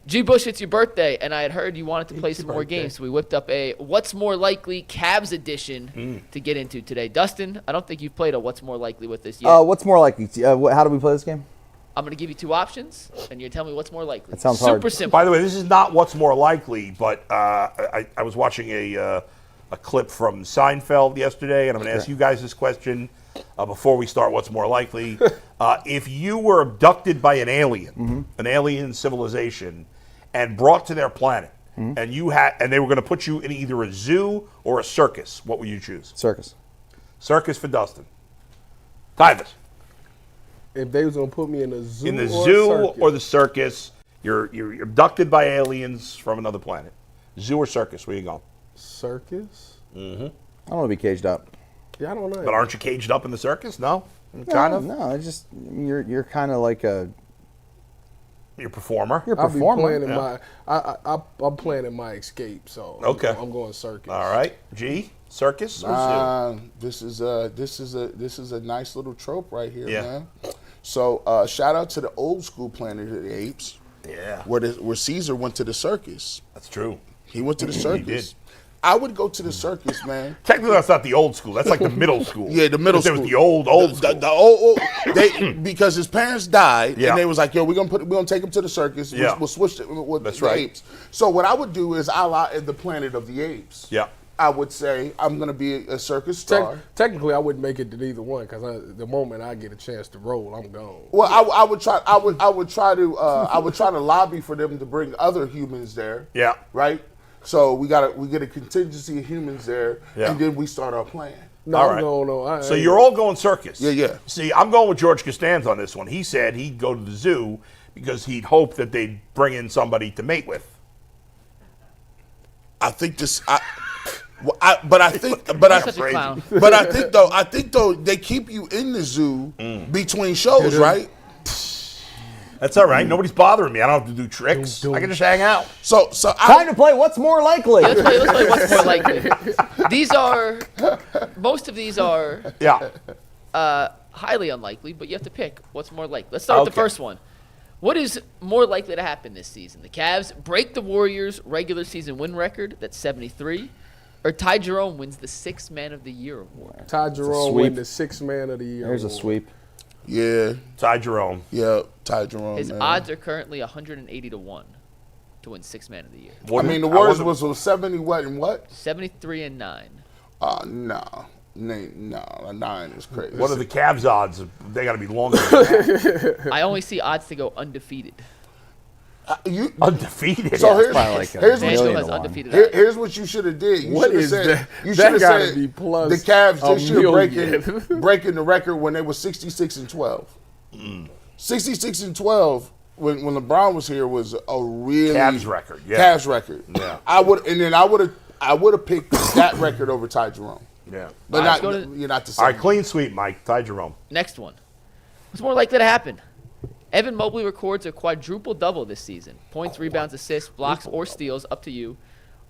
G. Bush, it's your birthday, and I had heard you wanted to play some more games, so we whipped up a What's More Likely Cavs edition to get into today. Dustin, I don't think you've played a What's More Likely with this yet. What's more likely? How do we play this game? I'm going to give you 2 options, and you're telling me what's more likely. That sounds Super hard. simple. By the way, this is not what's more likely, but I was watching a clip from Seinfeld yesterday, and I'm going to ask you guys this question before we start what's more likely. If you were abducted by an alien civilization, and brought to their planet, and they were going to put you in either a zoo or a circus, what would you choose? Circus. Circus for Dustin. Tyvis. If they was gonna put me in a zoo, Or the circus, you're abducted by aliens from another planet. Zoo or circus? Where you going? Circus. I don't want to be caged up. Yeah, I don't know. But aren't you caged up in the circus? No, kind of. No, it's just you're kind of like a. You're a performer. You're a I'll be performer. planning I'm planning my escape, so Okay. I'm going circus. All right, G, circus or zoo? This is a nice little trope right here, Yeah. man. So shout out to the old school Planet of the Apes. Yeah. Where Caesar went to the circus. That's true. He went to the circus. He did. I would go to the circus, man. Technically, that's not the old school. That's like the middle school. Yeah, the middle school. It was the old school. The old because his parents died, Yeah. and they was like, "Yo, we're gonna take him to the circus. Yeah. We'll switch it with That's the right. apes." So what I would do is, a la the Planet of the Apes. Yeah. I would say I'm gonna be a circus star. Technically, I wouldn't make it to either one because the moment I get a chance to roll, I'm gone. Well, I would try. I would try to lobby for them to bring other humans there. Yeah. Right. So we get a contingency of humans there, Yeah. and then we start our plan. No, All I'm right. going on. So you're all going circus. Yeah. See, I'm going with George Costanza on this one. He said he'd go to the zoo because he'd hope that they'd bring in somebody to mate with. I think this. You're such a clown. But I think though they keep you in the zoo between shows, right? That's all right. Nobody's bothering me. I don't have to do tricks. I can just hang out. So Time to play What's More Likely. Let's play what's more likely. Most of these are Yeah. highly unlikely, but you have to pick what's more likely. Let's start with the Okay. first one. What is more likely to happen this season? The Cavs break the Warriors' regular season win record, that's 73, or Ty Jerome wins the Sixth Man of the Year award? Ty Jerome sweep. win the Sixth Man of the Year. There's a award. sweep. yeah, Ty Jerome. Ty Jerome. His man. odds are currently 180 to 1 to win Sixth Man of the Year. I mean, the Warriors was 70 what and what? 73 and 9. No, 9 is crazy. What are the Cavs odds? They got to be longer than that. I only see odds to go undefeated. Undefeated. So here's probably like a here's Nashville what million has to one. undefeated odds. here's what you should have did. You What should have is said that? you That should have gotta said be plus the Cavs a this year million. breaking the record when they were 66 and 12. 66 and 12 when LeBron was here was a really Cavs record, yeah. Cavs record. Yeah. I would have picked that record over Ty Jerome. Yeah. But All right, not let's go to- you're not the All same. right, clean sweep, Mike. Ty Jerome. Next one. What's more likely to happen? Evan Mobley records a quadruple double this season. Points, rebounds, assists, blocks, or steals, up to you.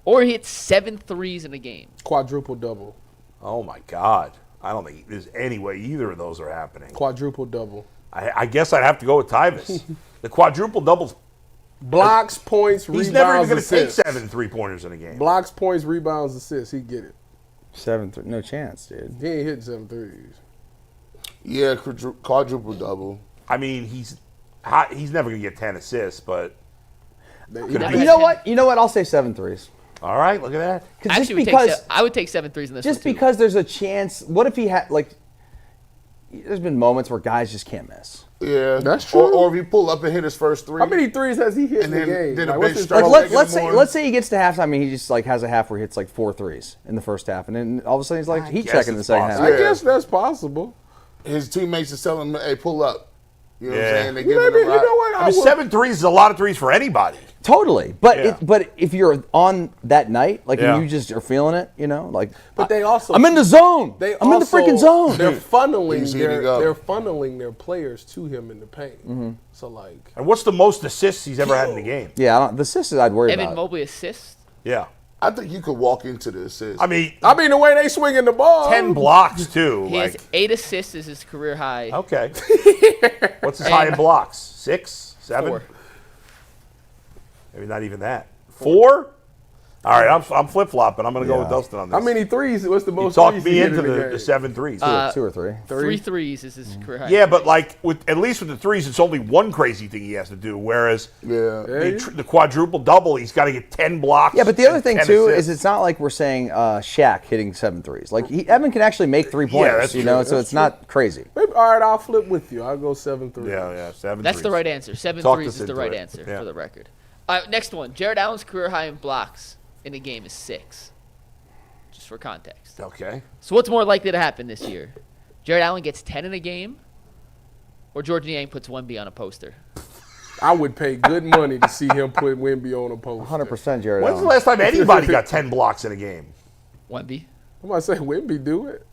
Or he hits 7 threes in a game. Quadruple double. Oh, my God. I don't think there's any way either of those are happening. Quadruple double. I guess I'd have to go with Tyvus. The quadruple doubles. Blocks, points, He's never even rebounds, going to take assists. 7 3-pointers in a game. Blocks, points, rebounds, assists. He get it. 7-3. No chance, dude. He ain't hitting 7 threes. Yeah, quadruple double. I mean, he's never going to get 10 assists, but He- Never You know what? You know what? I'll say 7 threes. all right, look at that. Actually, I would take 7 threes in this just one, too. because there's a chance. What if he had there's been moments where guys just can't miss. Yeah, That's true. Or if he pull up and hit his first three. How many threes has he hit in And the then- game? then a what's bench his start total? Like, let's say he gets to halftime and he just has a half where he hits 4 threes in the first half, and then all of a sudden he's heat guess checking in the it's second possible. half. I guess that's possible. His teammates is telling him, "Hey, pull up." You know what Yeah. I'm saying? They Maybe, give him you a ride. know what? I mean, 7 threes is a lot of threes for anybody. Totally, but Yeah. but if you're on that night, Yeah. and you just are feeling it, But they also I'm in the zone. I'm in the freaking zone. They're funneling He's heating up. they're funneling their players to him in the paint. So And what's the most assists he's ever had in the game? Yeah, the assists I'd worry Evan about. Mobley assists. Yeah. I think you could walk into the assist. I mean, the way they swinging the ball. 10 blocks, too. He has 8 assists as his career high. Okay. What's his high in blocks? 6? 7? 4. Maybe not even that. 4? All right, I'm flip-flopping. I'm going to go with Dustin on this. How many threes? What's the You most talked threes me he hit into in the the game? 7 threes. 2 or 3. 3 threes is his career high. Yeah, but at least with the threes, it's only one crazy thing he has to do. Whereas the quadruple double, he's got to get 10 blocks. Yeah, but the other and thing 10 too assists. is it's not like we're saying Shaq hitting 7 threes. Evan can actually make 3-pointers, that's true. so That's it's not crazy. Maybe, all right, I'll flip with you. I'll go 7 threes. Yeah, 7 That's threes. the right answer. 7 Talk threes us is the into right it. answer Yeah. for the record. All right, next one. Jared Allen's career high in blocks in a game is 6. Just for context. Okay. So what's more likely to happen this year? Jared Allen gets 10 in a game, or George Niang puts Wemby on a poster? I would pay good money to see him put Wemby on a poster. 100% Jared When's the Allen. last time anybody got 10 blocks in a game? Wemby? I'm about to say Wemby do it.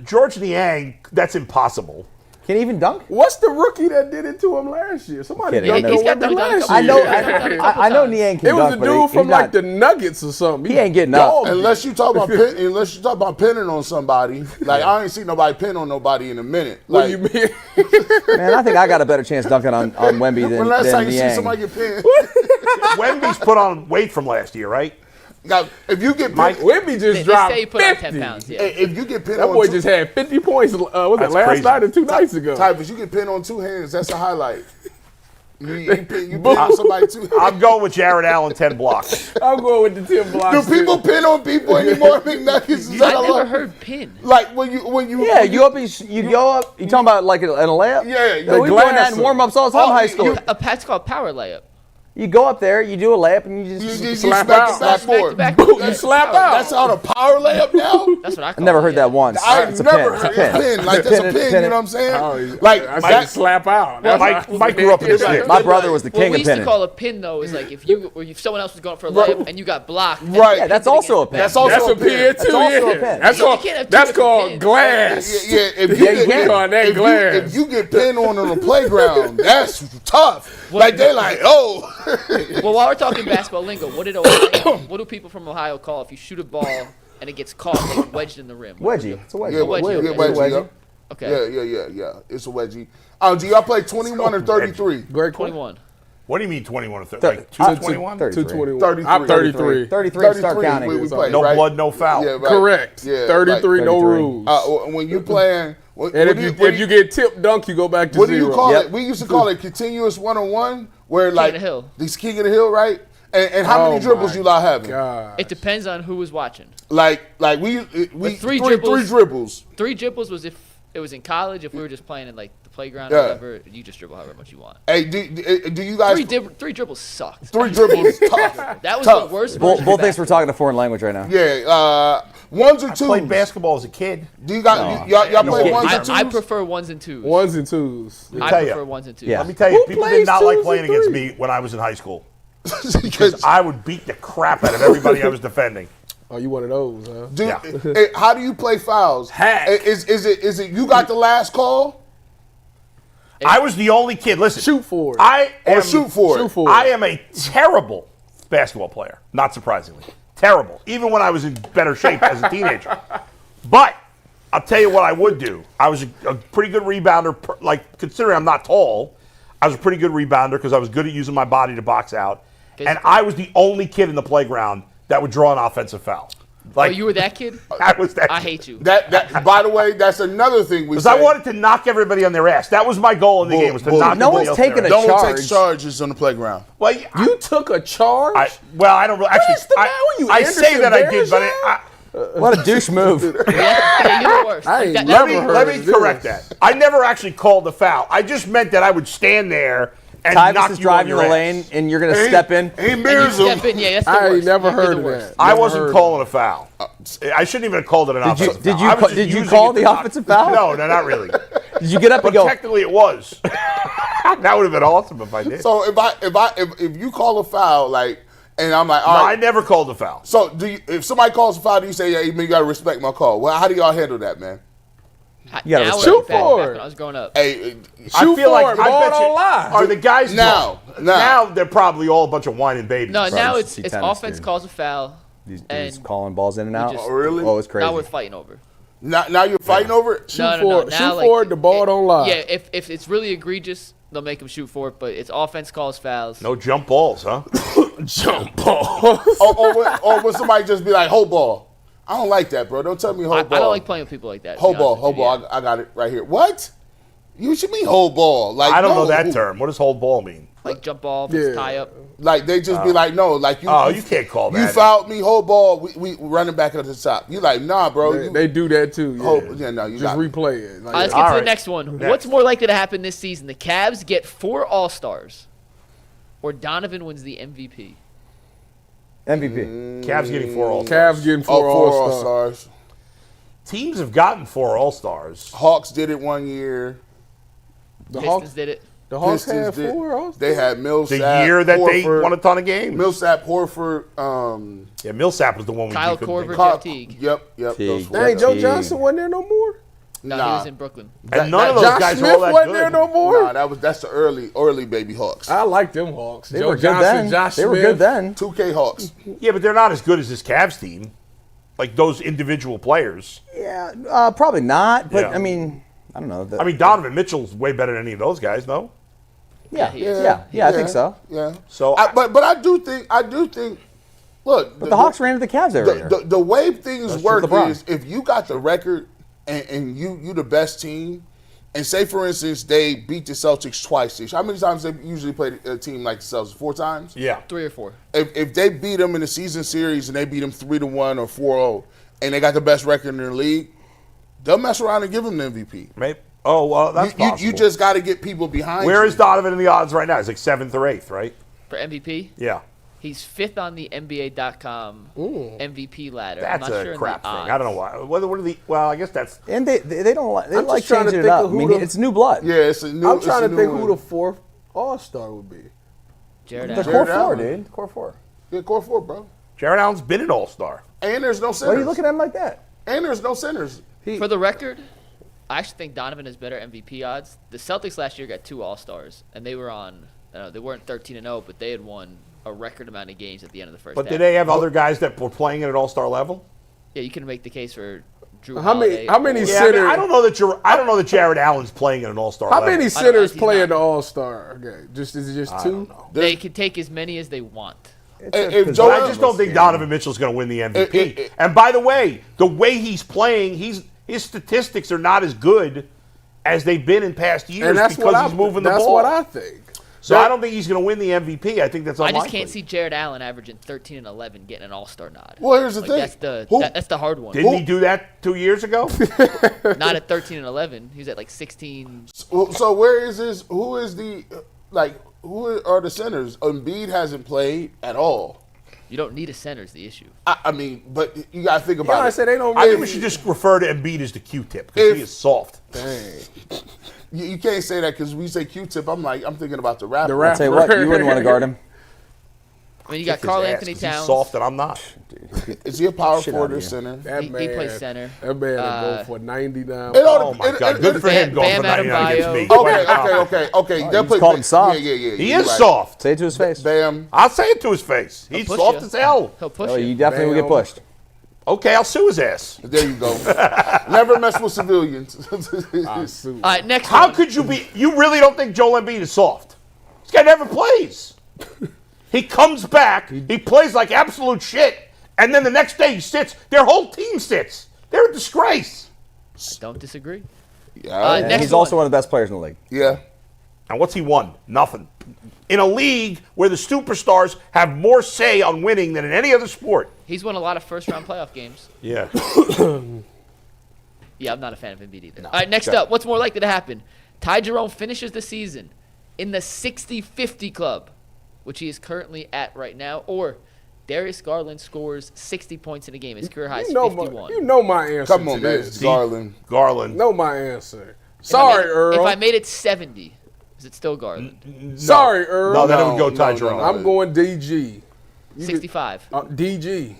George Niang, that's impossible. Can't even dunk. What's the rookie that did it to him last year? Somebody Kidding. dunked He's on got Wemby dunked on a last couple year. I know Niang can It was dunk, a but dude from he's like not- the Nuggets or something. He ain't getting up. dogged Unless you talk about pinning on somebody. Like I ain't seen nobody pin on nobody in a minute. What Like, do you mean? Man, I think I got a better chance dunking on Wemby when last time than you see Niang. somebody get pinned? Wemby's put on weight from last year, right? Now, if you get pinned, Wemby just They dropped say he put on 50. 10 pounds. Yeah. if you get pinned That on boy two, just had 50 points. Was it That's last crazy. night or 2 nights ago? Tyvus, you get pinned on two hands. That's a highlight. You pin on somebody two hands. I'm going with Jared Allen, 10 blocks. I'm going with the 10 blocks. Do people pin on people anymore? McNuggets is that I a never lot? heard pin. Like when you Yeah, you go up. You talking about like in a layup? Yeah, we the doing that in glass- warm ups all the time in high school. That's called power layup. You go up there, you do a layup, and you you just. slap out. out backboard. Back Boom, you slap out. That's on a power layup now. That's what I call I never it, heard yeah. that once. I've It's a never pin. heard It's a a pin. Like that's a Pin it, pin. pin You it. know what I'm saying? Oh, Like I that- said slap out. Mike grew up in this shit. My brother was the What king we of used to pinning. call a pin, though, is like if someone else was going for a Right. layup and you got blocked. and Right. you Yeah, that's pinned it also a again. pin. That's also That's a a pin. pin too. That's also a Yeah. pin. That's You called can't have two that's different called pins. glass. Yeah, if you Yeah, you get can. On that if glass. if you get pinned on the playground, that's tough. Like they're like, oh, Well, while we're talking basketball lingo, what do people from Ohio call if you shoot a ball and it gets caught like wedged in the rim? Wedgie. It's a wedgie. yeah, wedgie, yeah, okay. wedgie, Wedgie. yep. Okay. Yeah. It's a wedgie. Do y'all play 21 or 33? Great 21. What do you mean 21 or 30? Thirty. Like 221? 221. 33. I'm 33. 33, start counting. We play, No right? blood, no foul. Yeah, right. Correct. Yeah, 33, no 33. rules. When you playing, And if you get tipped dunk, you go back to what do zero. you call Yep. it? We used to call it continuous one-on-one, where like of the hill. this king of the hill, right? And how many dribbles my you lot having? God. It depends on who was watching. Like we three three dribbles. dribbles. 3 dribbles was if it was in college. If we were just playing in like the playground Yeah. or whatever, you just dribble however much you want. Hey, do you guys Three dribbles sucked. three dribbles tough? That was Tough. the worst. Bull version of thinks we're talking a foreign language right now. Yeah, ones or I twos. played basketball as a kid. Do you got y'all play No. ones or twos? I prefer ones and twos. Ones and twos. I tell ya. prefer ones and twos. Yeah. Let me tell you, Who people plays did not like twos playing and against threes? me when I was in high school. Because I would beat the crap out of everybody I was defending. Oh, you one of those, huh? Yeah. how do you play fouls? Hack. Is it you got the last call? I was the only kid. Listen, Shoot for it. I am, Shoot for it. Shoot for it. I am a terrible basketball player, not surprisingly. Terrible. Even when I was in better shape as a teenager. But I'll tell you what I would do. I was a pretty good rebounder. Like, considering I'm not tall, I was a pretty good rebounder because I was good at using my body to box out. And Physical. I was the only kid in the playground that would draw an offensive foul. Like, Oh, you were that kid? I was that I kid. hate you. That by the way, that's another thing we Because say. I wanted to knock everybody on their ass. That was my goal in the Bull- game, was to bull. knock No everybody one's else on taking their a ass. no one charge. takes charges on the playground. Well, You took a charge? well, I don't really actually. What's the matter with you, I say Anderson that I did, but Varejao? What a douche move. Yeah, you're the worst. I ain't That- never that- heard let of me this. correct that. I never actually called the foul. I just meant that I would stand there and knock Tyvus is you driving on the your lane, ass. and you're going to step in. He and you mirrors him. step in, yeah, that's the I ain't worst. never You're heard the of worst. that. I Never wasn't heard calling a foul. I shouldn't even have called it an offensive foul. did you I was call- just did you using call it the to knock- offensive foul? No, not really. Did you get up But and go? technically it was. That would have been awesome if I did. So if you call a foul, like, and I'm like, No, all I right. never called a foul. So if somebody calls a foul, do you say, yeah, you gotta respect my call? Well, how do y'all handle that, man? You gotta Now shoot it's back for when it. I was growing up. Hey, I Shoot feel for like it, I ball bet don't you, lie. are the guys Now. they're probably all a bunch of whining babies. No, now you it's see it's tennis, offense dude. calls a foul. These And dudes calling balls in and out. just- Oh, really? Oh, it's crazy. Now we're fighting over. now you're fighting over it? Shoot No. for it. Now, Shoot like, for it. The ball don't lie. Yeah, if it's really egregious, they'll make them shoot for it. But it's offense calls fouls. No jump balls, huh? Jump ball. or would somebody just be like, hold ball? I don't like that, bro. Don't tell me hold I ball. don't like playing with people like that. to Hold be honest ball, with you, hold ball. I got it right here. What? You should mean hold ball. Like I don't know no. that term. What does hold ball mean? yeah. Like jump ball, Yeah. tie up. Like they just be like, no, like you. Oh, you can't call You that. fouled me, hold ball. We running back at the top. You like, nah, bro. They do that too. Yeah, Hold- yeah, no, you just got me. replay it. Like, Let's All get to the right. next one. Next. What's more likely to happen this season? The Cavs get 4 All-Stars, or Donovan wins the MVP? MVP. Cavs getting 4 All-Stars. Cavs getting Oh, 4 four All-Stars. All-Stars. Teams have gotten 4 All-Stars. Hawks did it one year. The Pistons Hawks, did it. the Hawks Pistons had did. 4 All-Stars. They had Millsap. The year that they Horford, won a ton of games. Millsap, Horford. Yeah, Millsap was the one we Kyle couldn't think Korver, of. Kyle- Jeff Teague. Yep. Those Teague. four. Dang, Joe Teague. Johnson wasn't there no more? No, he Nah. was in Brooklyn. And none of those Josh guys Smith are all that wasn't good. there no more. Nah, that's the early baby Hawks. I like them Hawks. They Joe were good Johnson, then. Josh They were Smith. good then. 2K Hawks. Yeah, but they're not as good as this Cavs team. Like those individual players. Yeah, probably not. But Yeah. I mean, I don't know. I mean, Donovan Mitchell's way better than any of those guys, no? yeah, he is. yeah, I think so. Yeah. So but I do think. Look, But the Hawks ran into the Cavs every year. The way things That's work just LeBron. is if you got the record and you the best team, and say for instance they beat the Celtics twice this year. How many times they usually play a team like the Celtics? 4 times. yeah. 3 or 4. If they beat them in the season series and they beat them 3-1 or 4-0, and they got the best record in their league, they'll mess around and give them the MVP. Maybe. Oh, well, that's possible. You just got to get people behind you. Where is Donovan in the odds right now? He's like 7th or 8th, right? For MVP, Yeah. he's 5th on the NBA.com MVP ladder. That's I'm not a sure in crap the thing. odds. I don't know why. What are the? Well, I guess that's. And they don't like they I'm like just trying to changing it think up. of I mean, who the- it's new blood. Yeah, it's a new. I'm trying to think one. who the 4th All-Star would be. Jared The Allen. core Jared four, Allen. dude. Core four. Yeah, core 4, bro. Jared Allen's been an All-Star. And there's no centers. Why are you looking at him like that? And there's no centers. For the record, I actually think Donovan has better MVP odds. The Celtics last year got 2 All-Stars, and they were on. They weren't 13-0, but they had won a record amount of games at the end of the first But half. did they have other guys that were playing at an All-Star level? Yeah, you can make the case for Drew How Holiday. many or- Yeah, I, mean, Center- I don't know that Jared Allen's playing at an All-Star How level. many know, centers he's play not. in the All-Star game? Is it just 2? They can take as many as they want. If But Joel, I just don't think Donovan Mitchell's going to win the MVP. And by the way he's playing, his statistics are not as good as they've been in past years And that's because what he's moving the That's ball. what I think. So I don't think he's going to win the MVP. I think that's I unlikely. just can't see Jared Allen averaging 13 and 11 getting an All-Star nod. Well, here's the Like, thing. That's the Who- that's the hard one. Didn't he do that 2 years ago? Not at 13 and 11. He was at like 16. So where is his? Who is the Who are the centers? Embiid hasn't played at all. You don't need a center is the issue. I mean, but you got to think Yeah, about I it. said they don't I really. think we should just refer to Embiid as the Q-tip because he If- is soft. Dang. You can't say that because we say Q-tip. I'm thinking about the rapper. The rapper. I'll tell you what, you wouldn't want to guard him. I mean, you got Kick his Karl ass Anthony 'cause Towns. He's soft and I'm not. Is he a power Shit forward outta or here. center? That He man, plays center. That man will Uh, go for 99. Oh my God! Good for him Bam- going for Bam 99 against me. Okay. They'll just put called him soft. Yeah. He you're is right. soft. Say it to his face. Bam. I'll say it to his face. He's push soft you. as hell. He'll push Oh, you. you definitely will get Bam. pushed. Okay, I'll sue his ass. There you go. Never mess with civilians. I sue. All right, next How one. could you be? You really don't think Joel Embiid is soft? This guy never plays. He comes back, he plays like absolute shit, and then the next day he sits. Their whole team sits. They're a disgrace. Don't disagree. Yeah. Next He's one. also one of the best players in the league. Yeah. And what's he won? Nothing. In a league where the superstars have more say on winning than in any other sport. He's won a lot of first-round playoff games. Yeah. Yeah, I'm not a fan of Embiid either. All right, next up, what's more likely to happen? Ty Jerome finishes the season in the 60-50 club, which he is currently at right now, or Darius Garland scores 60 points in a game. His career high is 51. You know my answer Come to on, man. this. It's Garland. Garland. Know my answer. Sorry, Earl. If I made it 70, is it still Garland? Sorry, Earl. No, then it would go No, Ty no, Jerome. no. I'm going DG. 65. DG.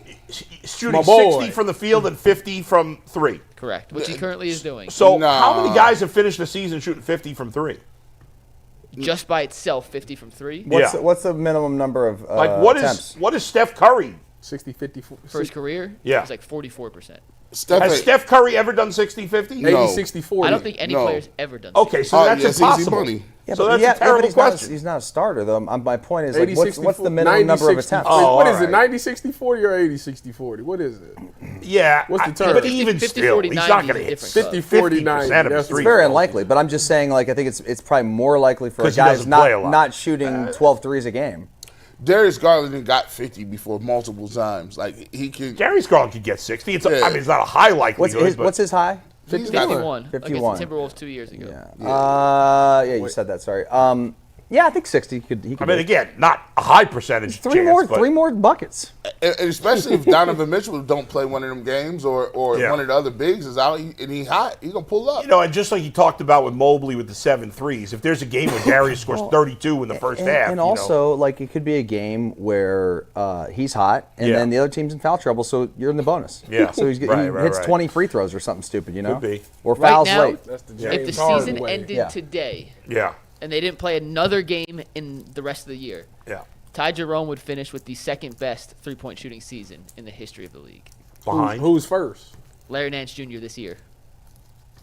Shooting my boy. 60 from the field and 50 from three. Correct, which he currently is doing. So Nah. how many guys have finished the season shooting 50 from three? Just by itself, 50 from 3. What's the minimum number of Like what attempts? is Steph Curry? 60, 50, For his career, Yeah. it's like 44%. Has Steph Curry ever done 60-50? 80, No. 60, 40. I don't think any No. player's ever done Okay, so Oh, that's yes, easy impossible. money. Yeah, So but that's yeah, a terrible but he's not- question. he's not a starter, though. My point is, like, 80, what's 60, the minimum 90, number of 60. attempts? Oh, What is alright. it, 90, 60, 40 or 80, 60, 40? What is it? Yeah. What's the term? But even 50, still, 40, he's not 90 going to is hit different stuff. 50, 40, 90. 50% of his That's three It's very throws. unlikely, but I'm just saying, like, I think it's probably more likely for a 'Cause he guy doesn't who's play a lot. not shooting 12 threes a game. Darius Garland got 50 before multiple times. Like he can. Darius Garland could get 60. I Yeah. mean, it's not a high likelihood. What's his high? He's got 51, 51. against the Timberwolves 2 years ago. Yeah, you said that. Sorry. Yeah, I think 60. He could. I mean, again, not a high percentage. Three more buckets. And especially if Donovan Mitchell don't play one of them games or Yeah. one of the other bigs is out and he hot, he gonna pull up. You know, and just like you talked about with Mobley with the 7 threes, if there's a game where Darius scores 32 in the first half. And also, like, it could be a game where he's hot and then the other team's in foul trouble, so you're in the bonus. Yeah. So he hits 20 free throws or something stupid, you know? Could be. Or Right fouls now, late. That's the if James the Harden season way. ended today Yeah. and they didn't play another game in the rest of the year, Yeah. Ty Jerome would finish with the second best three-point shooting season in the history of the league. Behind. Who's first? Larry Nance Jr. this year.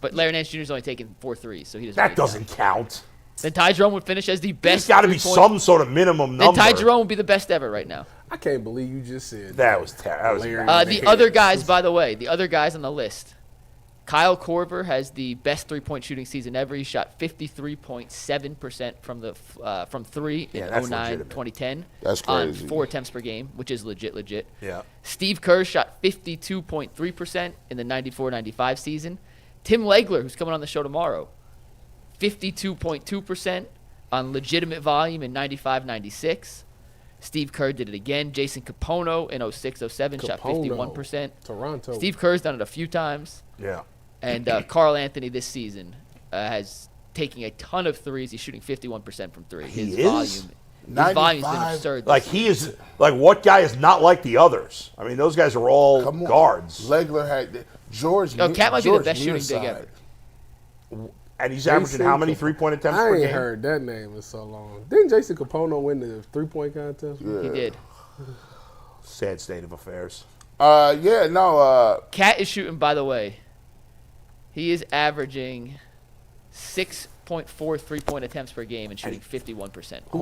But Larry Nance Jr.'s only taken 4 threes, so he doesn't That really doesn't count. Then Ty Jerome would finish as the best. There's got to be three-point- some sort of minimum Then number. Ty Jerome would be the best ever right now. I can't believe you just said That was terrible. Larry The Nance. other guys, by the way, the other guys on the list. Kyle Korver has the best three-point shooting season ever. He shot 53.7% from three in that's 09, legitimate. 2010. That's On crazy. 4 attempts per game, which is legit. Yeah. Steve Kerr shot 52.3% in the 94-95 season. Tim Legler, who's coming on the show tomorrow, 52.2% on legitimate volume in 95-96. Steve Kerr did it again. Jason Capono in 06-07 shot 51%. Toronto. Steve Kerr's done it a few times. Yeah. And Carl Anthony this season has taking a ton of threes. He's shooting 51% from three. His is? volume's been 95. absurd. Like, he is, like, what guy is not like the others? I mean, those guys are all Come on. guards. Legler had George. No, Cat might be the George best shooting big Muirside. ever. And he's averaging how many three-point attempts I per ain't game? heard that name in so long. Didn't Jason Capono win the 3-point contest? He did. Sad state of affairs. Cat is shooting, by the way. He is averaging 6.4 three-point attempts per game and shooting 51%. Who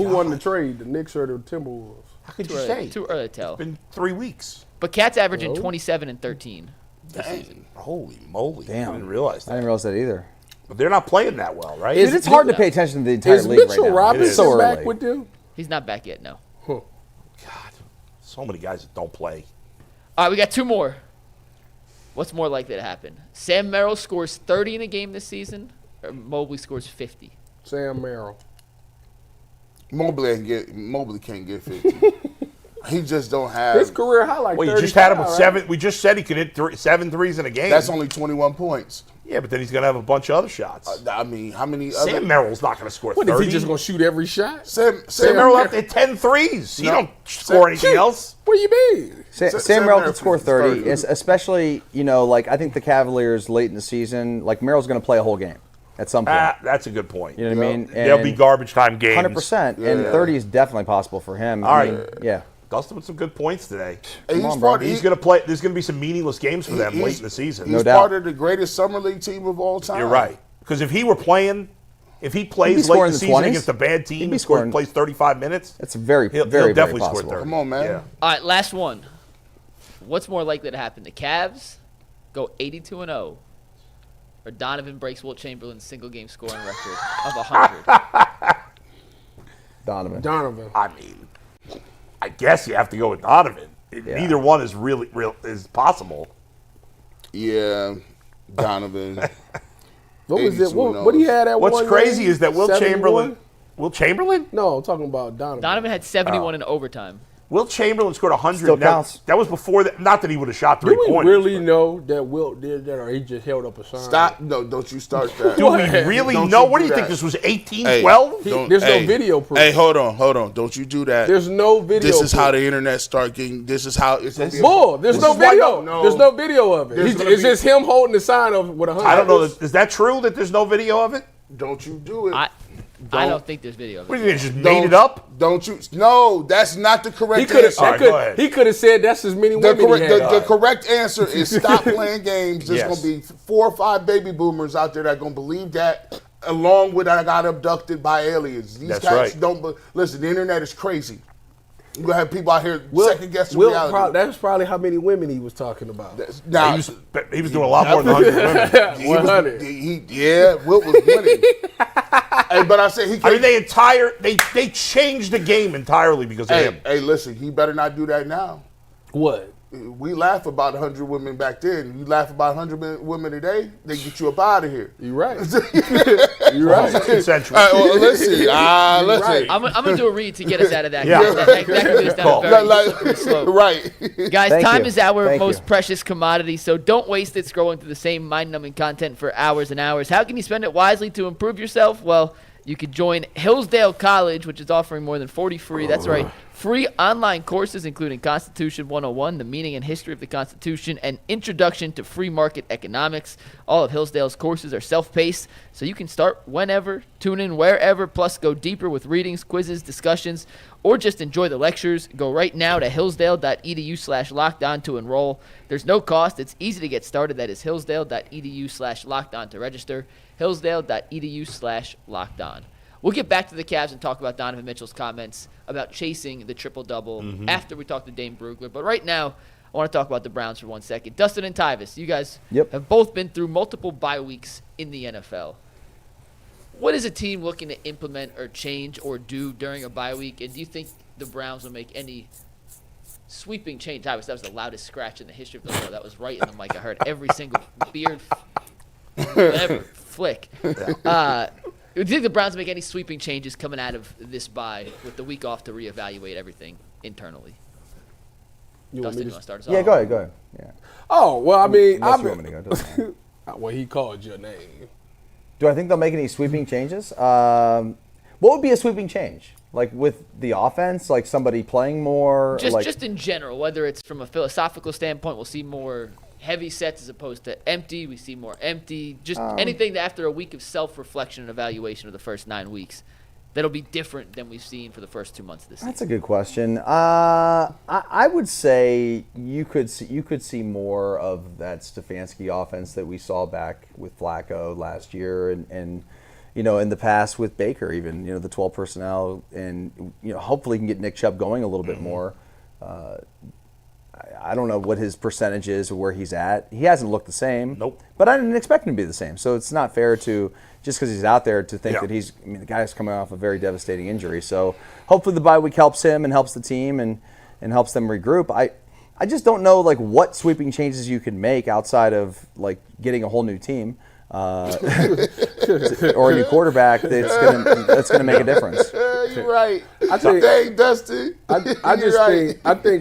won the trade? The Knicks or the Timberwolves? How could Too you early, say? too early to tell. It's been 3 weeks. But Cat's averaging No. 27 and 13. Dang. Holy moly. Damn. I didn't realize I that. didn't realize that either. But they're not playing that well, right? Dude, it's hard to pay attention to the entire Is league Mitchell right now. Robinson It is. So back early. with them? He's not back yet, no. God, so many guys that don't play. All right, we got 2 more. What's more likely to happen? Sam Merrill scores 30 in a game this season, or Mobley scores 50? Sam Merrill. Mobley can't get 50. He just don't have. His career high like Well, you 35, just had him with right? 7. We just said he could hit 7 threes in a game. That's only 21 points. Yeah, but then he's going to have a bunch of other shots. I mean, how many Sam other? Merrill's not going to score What, 30. is he just going to shoot every shot? Sam Merrill Merrill have to hit 10 threes. He No. don't score anything else. What do you mean? Sam Merrill Merrill can score is 30, 30. especially, like, I think the Cavaliers late in the season, like, Merrill's going to play a whole game at some point. That's a good point. You know what I mean? There'll be garbage time games. 100%. And 30 is definitely possible for him. All right. Yeah. Dustin with some good points today. He's on, part, bro. He's going to play. There's going to be some meaningless games for them he's- late in the season. He's No doubt. part of the greatest summer league team of all time. You're right. Because if he were playing, if he He'd be plays late in scoring the the season 20s. against a bad He'd team be and scoring- plays 35 minutes, That's very, he'll very, very definitely possible. score 30. Come on, man. Yeah. All right, last one. What's more likely to happen? The Cavs go 82-0, or Donovan breaks Wilt Chamberlain's single-game scoring record of 100? Donovan. Donovan. I mean, I guess you have to go with Donovan. Neither one is really is possible. Yeah, Donovan. What was it? 82 What he had at What's one crazy game? is that Will 71? Chamberlain. Will Chamberlain? No, I'm talking about Donovan. Donovan had 71 in overtime. Will Chamberlain scored 100. Still Now, counts. that was before that. Not that he would have shot Do 3 we points. really know that Wilt did that, or he just held up a sign? Stop. No, don't you start that. Do we really Don't know? you What do do you think that. this was? 18, Hey, 12? There's no video proof. Hey, hold on. Don't you do that. There's no video. This is how proof. the internet start getting. This is how it's. Bull. There's This no is why- video. no. There's no video of it. There's gonna It's be- just him holding the sign of with 100. I don't know. Is that true that there's no video of it? Don't you do it. I don't think there's video of What do it. you think? Just made it up? Don't you? No, that's not the correct He could answer. All right, go ahead. have said that's as many The women correct, he had. the correct answer is stop playing games. There's Yes. going to be 4 or 5 baby boomers out there that are going to believe that, along with I got abducted by aliens. These That's cats right. don't. Listen, the internet is crazy. You're going to have people out here Wilt- second guessing Wilt reality. that's probably how many women he was talking about. Now, He was doing a lot more than 100 women. he was- 100. Wilt was winning. Hey, but I said he I mean, can't. they changed the game entirely because of him. Hey, listen, he better not do that now. What? we laugh about 100 women back then. You laugh about 100 women today, they get you up out of here. You're right. You're right. Consensual. Listen. Right. I'm gonna do a read to get us out of that. Yeah. That could get us down a very slippery slope. Right. Guys, Thank time you. is our Thank most you. precious commodity, so don't waste it scrolling through the same mind-numbing content for hours and hours. How can you spend it wisely to improve yourself? Well, you could join Hillsdale College, which is offering more than 40 free, that's right, free online courses including Constitution 101, the meaning and history of the Constitution, and Introduction to Free Market Economics. All of Hillsdale's courses are self-paced, so you can start whenever, tune in wherever, plus go deeper with readings, quizzes, discussions, or just enjoy the lectures. Go right now to hillsdale.edu/lockedon to enroll. There's no cost. It's easy to get started. That is hillsdale.edu/lockedon to register. hillsdale.edu/lockedon. We'll get back to the Cavs and talk about Donovan Mitchell's comments about chasing the triple-double after we talk to Dane Brugler. But right now, I want to talk about the Browns for 1 second. Dustin and Tyvis, you guys have both been through multiple bye weeks in the NFL. What is a team looking to implement or change or do during a bye week? And do you think the Browns will make any sweeping change? Tyvis, that was the loudest scratch in the history of the world. That was right in the mic. I heard every single beard, whatever, flick. Do you think the Browns make any sweeping changes coming out of this bye with the week off to reevaluate everything internally? Dustin, you want to start us off? Yeah, go ahead. Yeah. Oh, well, I mean, Unless you want me to go, doesn't matter. well, he called your name. Do I think they'll make any sweeping changes? What would be a sweeping change? Like with the offense, like somebody playing more? Just in general, whether it's from a philosophical standpoint, we'll see more heavy sets as opposed to empty. We see more empty. Just anything that after a week of self-reflection and evaluation of the first 9 weeks, that'll be different than we've seen for the first 2 months of this season. That's a good question. I would say you could see more of that Stefanski offense that we saw back with Flacco last year, and in the past with Baker, even the 12 personnel, and hopefully you can get Nick Chubb going a little bit more. I don't know what his percentage is or where he's at. He hasn't looked the same. Nope. But I didn't expect him to be the same. So it's not fair to, just because he's out there, to think that the guy's coming off a very devastating injury. So hopefully the bye week helps him and helps the team and helps them regroup. I just don't know what sweeping changes you can make outside of getting a whole new team. Or a new quarterback that's gonna make a difference. You're right. Dang, Dusty. I think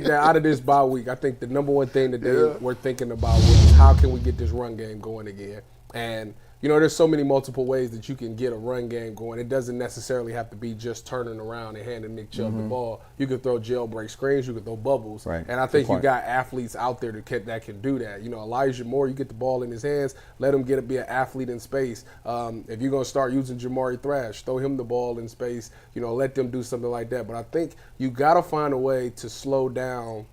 that out of this bye week, I think the number one thing that they were thinking about was how can we get this run game going again. And there's so many multiple ways that you can get a run game going. It doesn't necessarily have to be just turning around and handing Nick Chubb the ball. You can throw jailbreak screens. You can throw bubbles. Right. And I think you got athletes out there that can do that. Elijah Moore, you get the ball in his hands, let him be an athlete in space. If you're going to start using Jamari Thrash, throw him the ball in space. Let them do something like that. But I think you got to find a way to slow down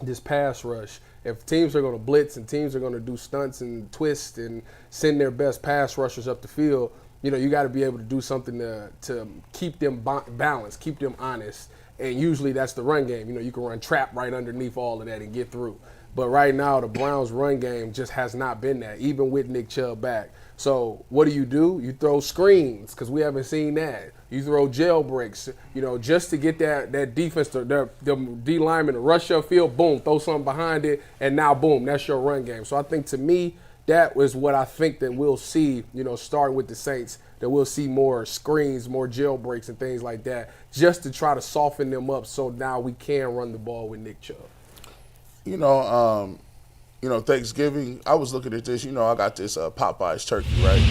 this pass rush. If teams are going to blitz and teams are going to do stunts and twists and send their best pass rushers up the field, you got to be able to do something to keep them balanced, keep them honest. And usually that's the run game. You can run trap right underneath all of that and get through. But right now the Browns' run game just has not been that, even with Nick Chubb back. So what do? You throw screens because we haven't seen that. You throw jailbreaks, just to get that defense, the D lineman to rush your field, boom, throw something behind it, and now, boom, that's your run game. So I think, to me, that was what I think that we'll see, starting with the Saints, that we'll see more screens, more jailbreaks and things like that, just to try to soften them up so now we can run the ball with Nick Chubb. Thanksgiving, I was looking at this, I got this Popeyes turkey, right?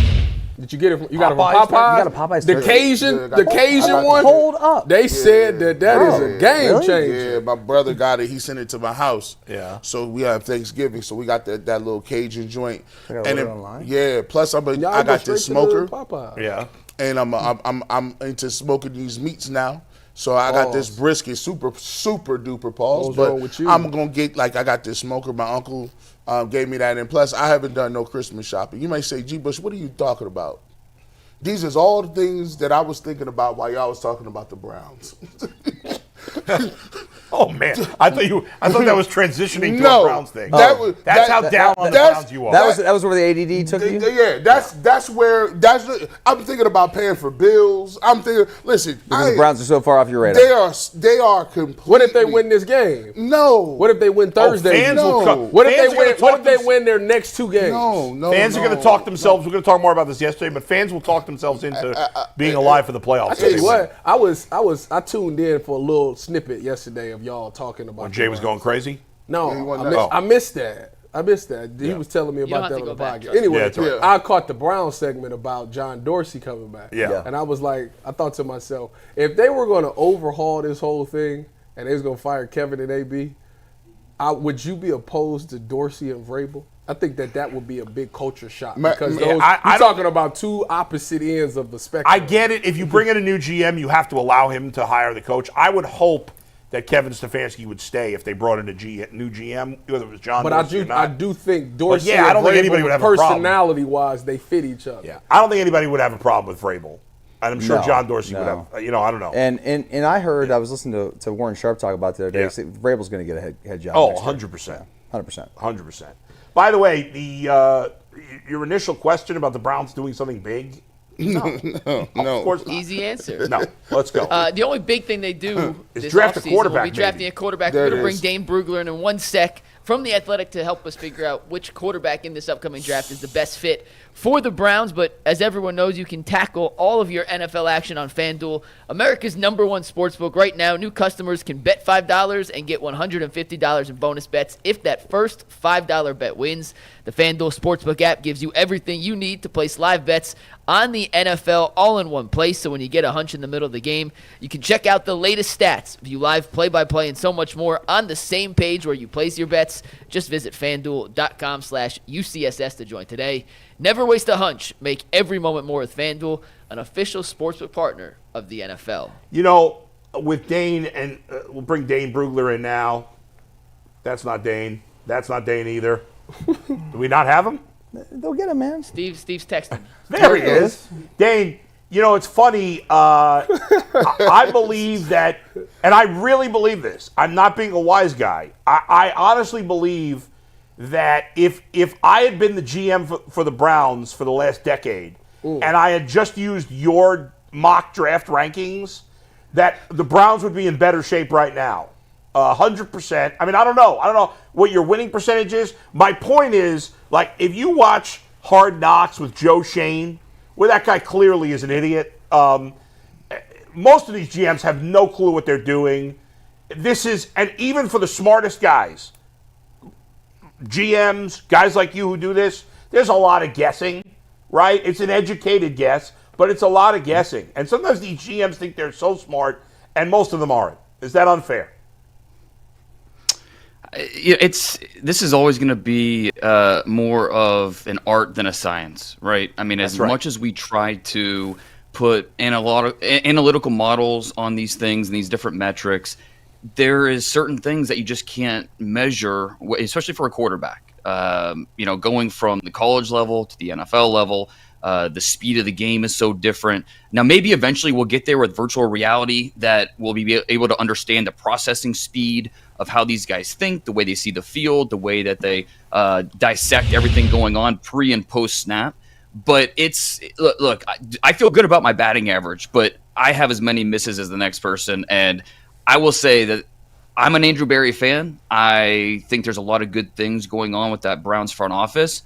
Did you get it from? You got it from Popeyes? You got a Popeyes The turkey? Cajun one. Hold up. They said that is a game Really? changer. Yeah, my brother got it. He sent it to my house. Yeah. So we have Thanksgiving. So we got that little Cajun joint. I gotta order it online? Yeah. Plus, I Y'all got go this straight to the smoker, Popeyes. Yeah. and I'm into smoking these meats now. So I got this brisket, super duper pause. What's But wrong with you? I'm gonna get I got this smoker. My uncle gave me that, and plus I haven't done no Christmas shopping. You may say, G. Bush, what are you talking about? These is all the things that I was thinking about while y'all was talking about the Browns. Oh man, I thought that was transitioning to No, a Browns thing. that's how down on the Browns you are. That was where the ADD took you? Yeah, I'm thinking about paying for bills. I'm thinking, listen, Because the Browns are so far off your radar. They are completely. What if they win this game? No. What if they win Thursday? fans will come. What if Fans they are gonna win? talk What if they them- win their next 2 games? No. Fans are going to talk themselves. We're going to talk more about this yesterday, but fans will talk themselves into being alive for the playoffs. I tell you what, I tuned in for a little snippet yesterday of y'all talking about When Jay was going crazy. No, he won I, that. I missed that. He was telling me don't about have that to on go the back, podcast. trust me. Anyway, Yeah, that's right. I caught the Browns segment about John Dorsey coming back. Yeah. And I was like, I thought to myself, if they were going to overhaul this whole thing and they was going to fire Kevin and AB, would you be opposed to Dorsey and Vrabel? I think that would be a big culture shock because you're you're talking about 2 opposite ends of the spectrum. I get it. If you bring in a new GM, you have to allow him to hire the coach. I would hope that Kevin Stefanski would stay if they brought in a new GM, whether it was John But Dorsey or not. I do think Dorsey yeah, I don't and think Vrabel, anybody would have a problem. personality-wise, they fit each other. Yeah, I don't think anybody would have a problem with Vrabel. And I'm sure No, John Dorsey would no. have. I don't know. And I heard, I was listening to Warren Sharp talk about the other day, Yeah. Vrabel's going to get a head job. Oh, next year. 100%. 100%. 100%. By the way, your initial question about the Browns doing something big? No. Of course not. Easy answer. No, let's go. The only big thing they do Is this draft a offseason quarterback, will be drafting maybe. a quarterback. There We're going it to bring is. Dane Brugler in 1 sec from The Athletic to help us figure out which quarterback in this upcoming draft is the best fit for the Browns. But as everyone knows, you can tackle all of your NFL action on FanDuel, America's #1 sportsbook. Right now, new customers can bet $5 and get $150 in bonus bets if that first $5 bet wins. The FanDuel Sportsbook app gives you everything you need to place live bets on the NFL all in one place. So when you get a hunch in the middle of the game, you can check out the latest stats, view live play-by-play, and so much more on the same page where you place your bets. Just visit FanDuel.com/UCSS to join today. Never waste a hunch. Make every moment more with FanDuel, an official sportsbook partner of the NFL. With Dane, and we'll bring Dane Brugler in now. That's not Dane. That's not Dane either. Do we not have him? They'll get him, man. Steve's texting. There he is. Dane, it's funny. I believe that, and I really believe this. I'm not being a wise guy. I honestly believe that if I had been the GM for the Browns for the last decade, and I had just used your mock draft rankings, that the Browns would be in better shape right now. 100%. I mean, I don't know what your winning percentage is. My point is, if you watch Hard Knocks with Joe Shane, where that guy clearly is an idiot, most of these GMs have no clue what they're doing. And even for the smartest guys, GMs, guys like you who do this, there's a lot of guessing, right? It's an educated guess, but it's a lot of guessing. And sometimes these GMs think they're so smart, and most of them aren't. Is that unfair? This is always going to be more of an art than a science, right? I mean, as much as we try to put analytical models on these things and these different metrics, there is certain things that you just can't measure, especially for a quarterback. Going from the college level to the NFL level, the speed of the game is so different. Now, maybe eventually we'll get there with virtual reality that we'll be able to understand the processing speed of how these guys think, the way they see the field, the way that they dissect everything going on pre and post snap. But look, I feel good about my batting average, but I have as many misses as the next person. And I will say that I'm an Andrew Berry fan. I think there's a lot of good things going on with that Browns front office.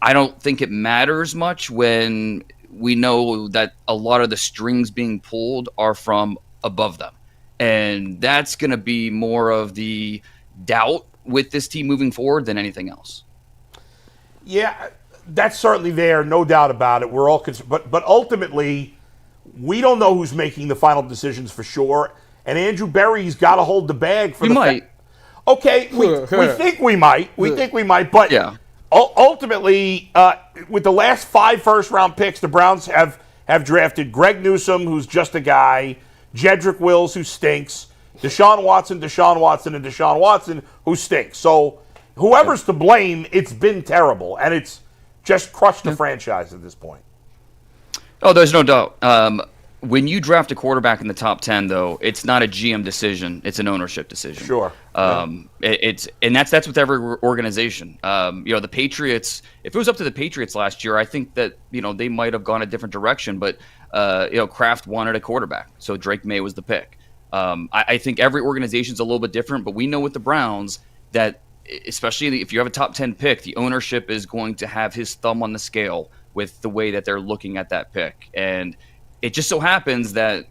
I don't think it matters much when we know that a lot of the strings being pulled are from above them. And that's going to be more of the doubt with this team moving forward than anything else. Yeah, that's certainly there, no doubt about it. We're all concerned. But ultimately, we don't know who's making the final decisions for sure. And Andrew Berry's got to hold the bag for Okay, we think we might. We think we might. But yeah. Ultimately, with the last 5 first-round picks, the Browns have drafted Greg Newsome, who's just a guy, Jedrick Wills, who stinks, Deshaun Watson, and Deshaun Watson, who stinks. So whoever's to blame, it's been terrible, and it's just crushed the franchise at this point. Oh, there's no doubt. when you draft a quarterback in the top 10, though, it's not a GM decision; it's an ownership decision. Sure. That's with every organization. The Patriots. If it was up to the Patriots last year, I think that they might have gone a different direction. But Kraft wanted a quarterback, so Drake May was the pick. I think every organization's a little bit different, but we know with the Browns that, especially if you have a top 10 pick, the ownership is going to have his thumb on the scale with the way that they're looking at that pick. And it just so happens that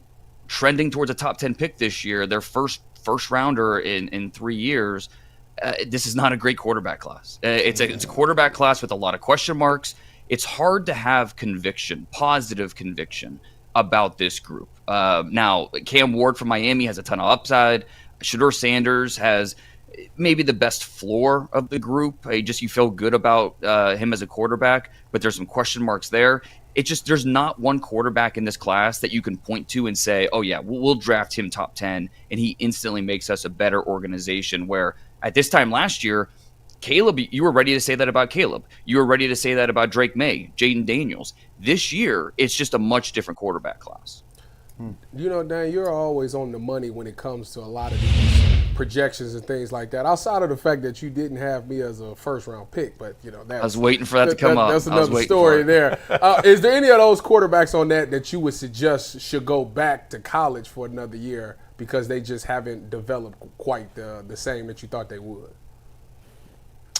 trending towards a top 10 pick this year, their first rounder in 3 years, this is not a great quarterback class. It's a quarterback class with a lot of question marks. It's hard to have conviction, positive conviction about this group. Now, Cam Ward from Miami has a ton of upside. Shedeur Sanders has maybe the best floor of the group. You feel good about him as a quarterback, but there's some question marks there. There's not one quarterback in this class that you can point to and say, oh yeah, we'll draft him top 10 and he instantly makes us a better organization. Where at this time last year, Caleb, you were ready to say that about Caleb. You were ready to say that about Drake May, Jaden Daniels. This year, it's just a much different quarterback class. Dan, you're always on the money when it comes to a lot of these projections and things like that. Outside of the fact that you didn't have me as a first-round pick, but I was waiting for that to come up. That's another story there. Is there any of those quarterbacks on that you would suggest should go back to college for another year because they just haven't developed quite the same that you thought they would?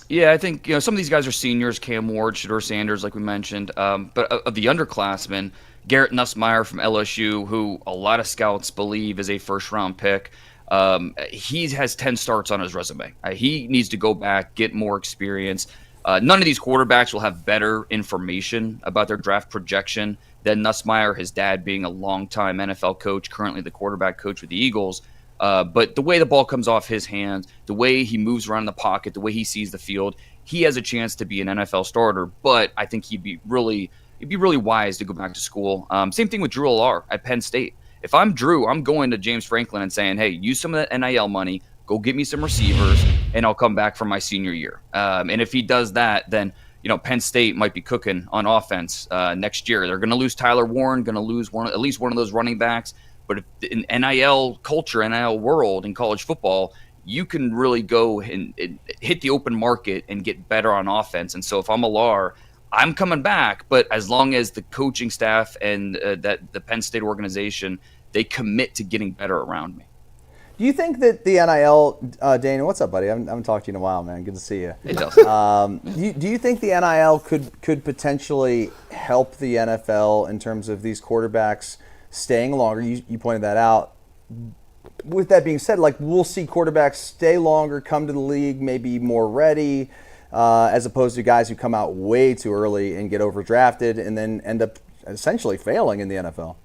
Yeah, I think some of these guys are seniors, Cam Ward, Shedeur Sanders, like we mentioned. But of the underclassmen, Garrett Nussmeier from LSU, who a lot of scouts believe is a first-round pick, he has 10 starts on his resume. He needs to go back, get more experience. None of these quarterbacks will have better information about their draft projection than Nussmeier, his dad being a longtime NFL coach, currently the quarterback coach with the Eagles. But the way the ball comes off his hands, the way he moves around in the pocket, the way he sees the field, he has a chance to be an NFL starter. But I think he'd be really wise to go back to school. Same thing with Drew Allar at Penn State. If I'm Drew, I'm going to James Franklin and saying, hey, use some of that NIL money, go get me some receivers, and I'll come back for my senior year. And if he does that, then Penn State might be cooking on offense next year. They're going to lose Tyler Warren, going to lose at least one of those running backs. But if in NIL culture, NIL world, in college football, you can really go and hit the open market and get better on offense. And so if I'm Allar, I'm coming back. But as long as the coaching staff and that the Penn State organization, they commit to getting better around me. Do you think that the NIL, Dane, what's up, buddy? I haven't talked to you in a while, man. Good to see you. It does. Do you think the NIL could potentially help the NFL in terms of these quarterbacks staying longer? You pointed that out. With that being said, we'll see quarterbacks stay longer, come to the league, maybe more ready, as opposed to guys who come out way too early and get overdrafted and then end up essentially failing in the NFL.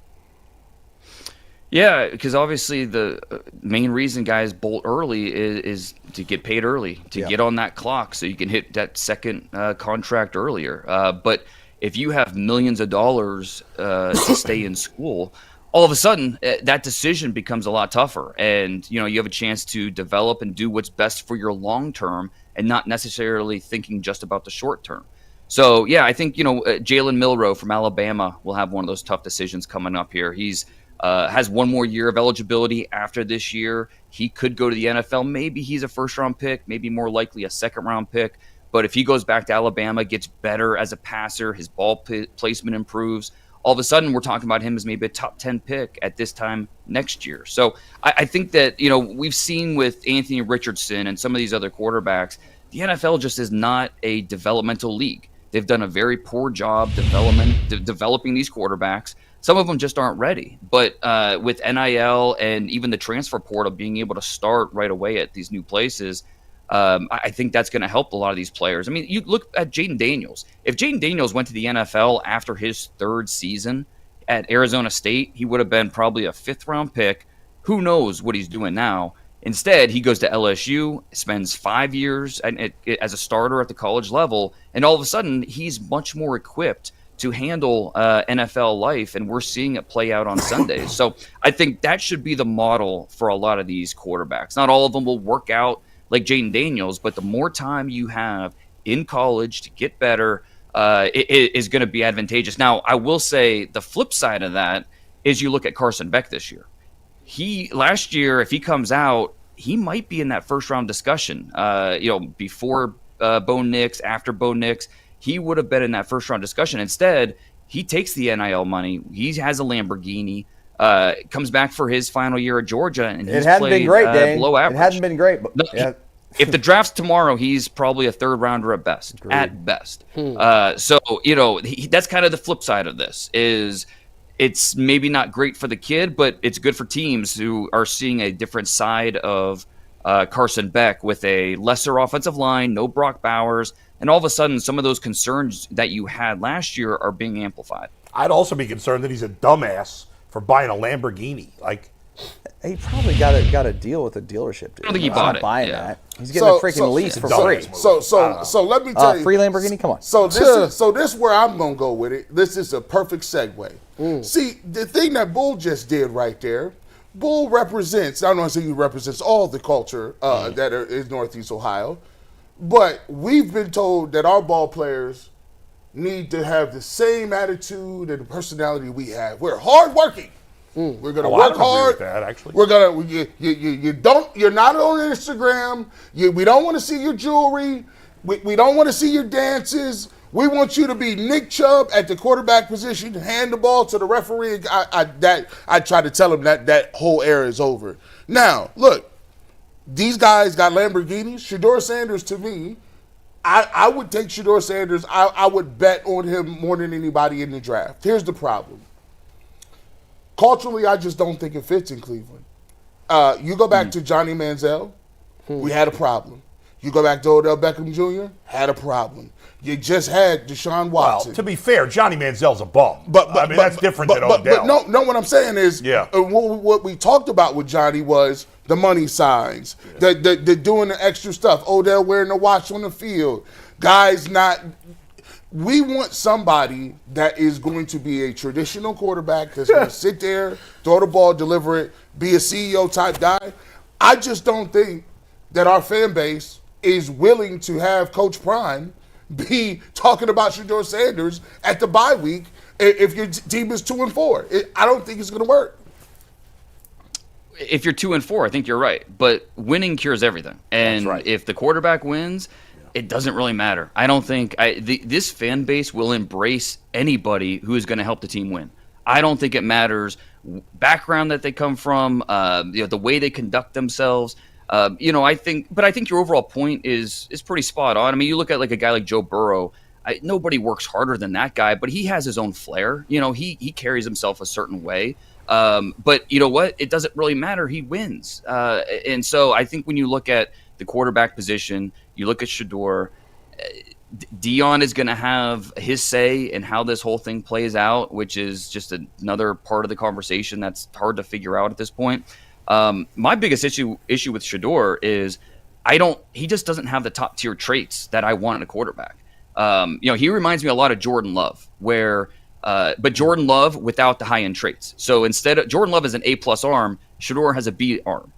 Yeah, because obviously the main reason guys bolt early is to get paid early, to get on that clock so you can hit that second contract earlier. But if you have millions of dollars to stay in school, all of a sudden that decision becomes a lot tougher. And, you have a chance to develop and do what's best for your long term and not necessarily thinking just about the short term. So, yeah, I think, Jalen Milroe from Alabama will have one of those tough decisions coming up here. He's has one more year of eligibility after this year. He could go to the NFL. Maybe he's a first-round pick, maybe more likely a second-round pick. But if he goes back to Alabama, gets better as a passer, his ball placement improves, all of a sudden we're talking about him as maybe a top 10 pick at this time next year. So I think that, we've seen with Anthony Richardson and some of these other quarterbacks, the NFL just is not a developmental league. They've done a very poor job developing these quarterbacks. Some of them just aren't ready. But with NIL and even the transfer portal being able to start right away at these new places, I think that's going to help a lot of these players. I mean, you look at Jaden Daniels. If Jaden Daniels went to the NFL after his third season at Arizona State, he would have been probably a fifth-round pick. Who knows what he's doing now? Instead, he goes to LSU, spends 5 years as a starter at the college level, and all of a sudden, he's much more equipped to handle NFL life, and we're seeing it play out on Sundays. So I think that should be the model for a lot of these quarterbacks. Not all of them will work out like Jaden Daniels, but the more time you have in college to get better, it is going to be advantageous. Now, I will say the flip side of that is you look at Carson Beck this year. Last year, if he comes out, he might be in that first round discussion. Before Bo Nix, after Bo Nix, he would have been in that first round discussion. Instead, he takes the NIL money. He has a Lamborghini. Comes back for his final year at Georgia, and he's played below average. It hadn't been great. But, if the draft's tomorrow, he's probably a third rounder at best. Agreed. At best. That's kind of the flip side of this. Is it's maybe not great for the kid, but it's good for teams who are seeing a different side of Carson Beck with a lesser offensive line, no Brock Bowers, and all of a sudden some of those concerns that you had last year are being amplified. I'd also be concerned that he's a dumbass for buying a Lamborghini. Like, he probably got a deal with a dealership. Dude. I don't think he bought it. Buying that. He's getting a freaking lease for free. So let me tell you. Free Lamborghini? Come on. So this is where I'm going to go with it. This is a perfect segue. See, the thing that Bull just did right there, Bull represents, I don't want to say he represents all the culture that is Northeast Ohio, but we've been told that our ball players need to have the same attitude and personality we have. We're hardworking. We're gonna work hard. That, actually. We're gonna you're not on Instagram. We don't want to see your jewelry. We don't want to see your dances. We want you to be Nick Chubb at the quarterback position, hand the ball to the referee. I try to tell him that whole era is over. Now, look, these guys got Lamborghinis. Shedeur Sanders, to me, I would take Shedeur Sanders. I would bet on him more than anybody in the draft. Here's the problem. Culturally, I just don't think it fits in Cleveland. You go back to Johnny Manziel, we had a problem. You go back to Odell Beckham Jr., had a problem. You just had Deshaun Watson. Well, to be fair, Johnny Manziel's a bum. But that's different than Odell. But no, what I'm saying is, what we talked about with Johnny was the money signs, the doing the extra stuff. Odell wearing the watch on the field. Guys not. We want somebody that is going to be a traditional quarterback that's going to sit there, throw the ball, deliver it, be a CEO type guy. I just don't think that our fan base is willing to have Coach Prime be talking about Shedeur Sanders at the bye week if your team is 2-4. I don't think it's going to work. If you're 2-4, I think you're right. But winning cures everything. And if the quarterback wins, it doesn't really matter. I don't think this fan base will embrace anybody who is going to help the team win. I don't think it matters background that they come from, the way they conduct themselves. I think your overall point is pretty spot on. I mean, you look at like a guy like Joe Burrow. Nobody works harder than that guy, but he has his own flair. He carries himself a certain way. But you know what? It doesn't really matter. He wins. And so I think when you look at the quarterback position, you look at Shedeur, Dion is going to have his say in how this whole thing plays out, which is just another part of the conversation that's hard to figure out at this point. My biggest issue with Shedeur is he just doesn't have the top tier traits that I want in a quarterback. He reminds me a lot of Jordan Love, but Jordan Love without the high end traits. So instead of Jordan Love is an A+ arm, Shedeur has a B arm.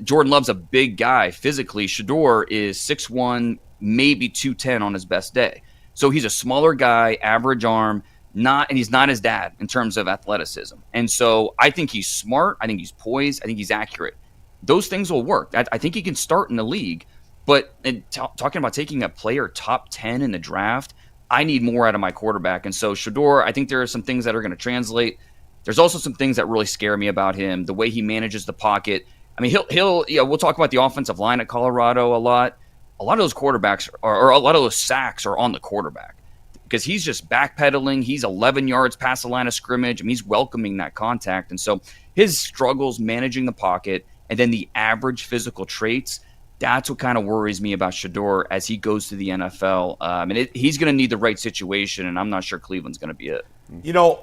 Jordan Love's a big guy physically. Shedeur is 6'1", maybe 210 on his best day. So he's a smaller guy, average arm, and he's not his dad in terms of athleticism. And so I think he's smart. I think he's poised. I think he's accurate. Those things will work. I think he can start in the league. But talking about taking a player top 10 in the draft, I need more out of my quarterback. And so Shedeur, I think there are some things that are going to translate. There's also some things that really scare me about him, the way he manages the pocket. I mean, we'll talk about the offensive line at Colorado a lot. A lot of those quarterbacks or a lot of those sacks are on the quarterback because he's just backpedaling. He's 11 yards past the line of scrimmage. I mean, he's welcoming that contact. And so his struggles managing the pocket and then the average physical traits, that's what kind of worries me about Shedeur as he goes to the NFL. He's going to need the right situation, and I'm not sure Cleveland's going to be it.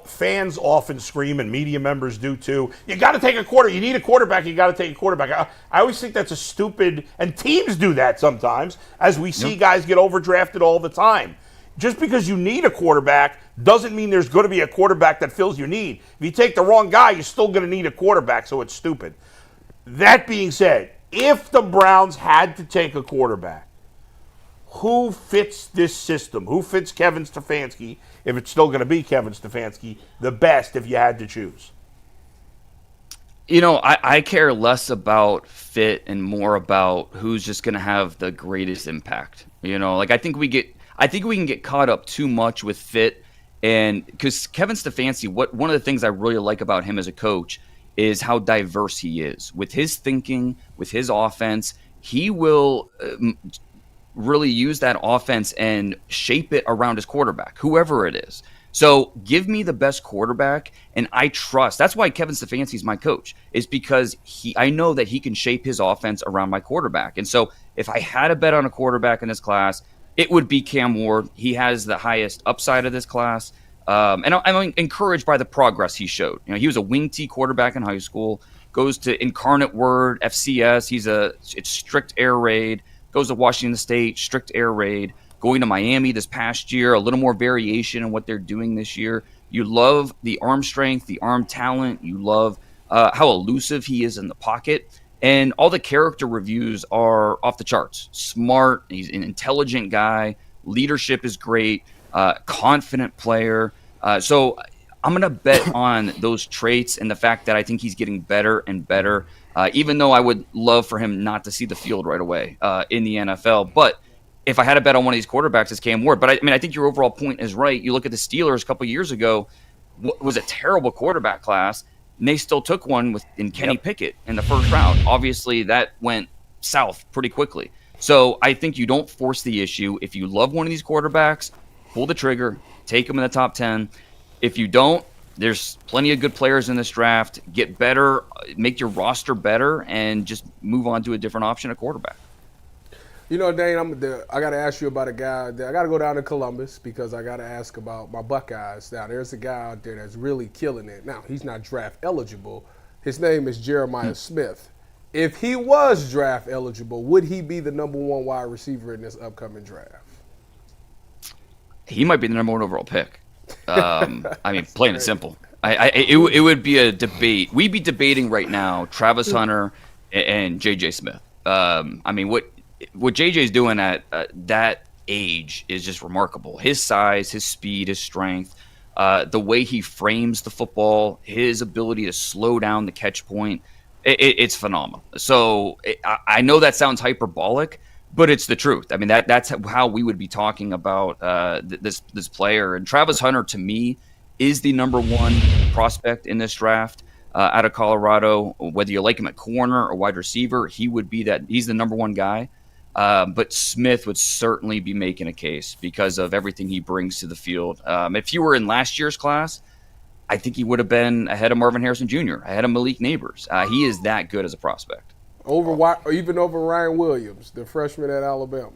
Fans often scream, and media members do too. You got to take a quarter. You need a quarterback. You got to take a quarterback. I always think that's a stupid, and teams do that sometimes, as we see guys get overdrafted all the time. Just because you need a quarterback doesn't mean there's going to be a quarterback that fills your need. If you take the wrong guy, you're still going to need a quarterback, so it's stupid. That being said, if the Browns had to take a quarterback, who fits this system? Who fits Kevin Stefanski, if it's still going to be Kevin Stefanski, the best if you had to choose? I care less about fit and more about who's just going to have the greatest impact. I think we can get caught up too much with fit, and because Kevin Stefanski, one of the things I really like about him as a coach is how diverse he is with his thinking, with his offense. He will really use that offense and shape it around his quarterback, whoever it is. So give me the best quarterback, and I trust. That's why Kevin Stefanski is my coach, is because I know that he can shape his offense around my quarterback. And so if I had to bet on a quarterback in this class, it would be Cam Ward. He has the highest upside of this class. And I'm encouraged by the progress he showed. He was a wing T quarterback in high school, goes to Incarnate Word, FCS. It's strict air raid, goes to Washington State, strict air raid. Going to Miami this past year, a little more variation in what they're doing this year. You love the arm strength, the arm talent. You love how elusive he is in the pocket. And all the character reviews are off the charts. Smart, he's an intelligent guy. Leadership is great. Confident player. So I'm going to bet on those traits and the fact that I think he's getting better and better, even though I would love for him not to see the field right away in the NFL. But if I had to bet on one of these quarterbacks, it's Cam Ward. But I think your overall point is right. You look at the Steelers a couple years ago, was a terrible quarterback class, and they still took one in Kenny Pickett in the first round. Obviously, that went south pretty quickly. So I think you don't force the issue. If you love one of these quarterbacks, pull the trigger, take them in the top 10. If you don't, there's plenty of good players in this draft. Get better, make your roster better, and just move on to a different option at quarterback. Dane, I got to ask you about a guy. I got to go down to Columbus because I got to ask about my Buckeyes. Now, there's a guy out there that's really killing it. Now, he's not draft eligible. His name is Jeremiah Smith. If he was draft eligible, would he be the number one wide receiver in this upcoming draft? He might be the number one overall pick. Plain and simple. It would be a debate. We'd be debating right now Travis Hunter and J.J. Smith. What JJ's doing at that age is just remarkable. His size, his speed, his strength, the way he frames the football, his ability to slow down the catch point, it's phenomenal. So I know that sounds hyperbolic, but it's the truth. That's how we would be talking about this player. And Travis Hunter, to me, is the number one prospect in this draft. Out of Colorado, whether you like him at corner or wide receiver, he would be that. He's the number one guy. But Smith would certainly be making a case because of everything he brings to the field. If you were in last year's class, I think he would have been ahead of Marvin Harrison Jr., ahead of Malik Neighbors. He is that good as a prospect. Even over Ryan Williams, the freshman at Alabama.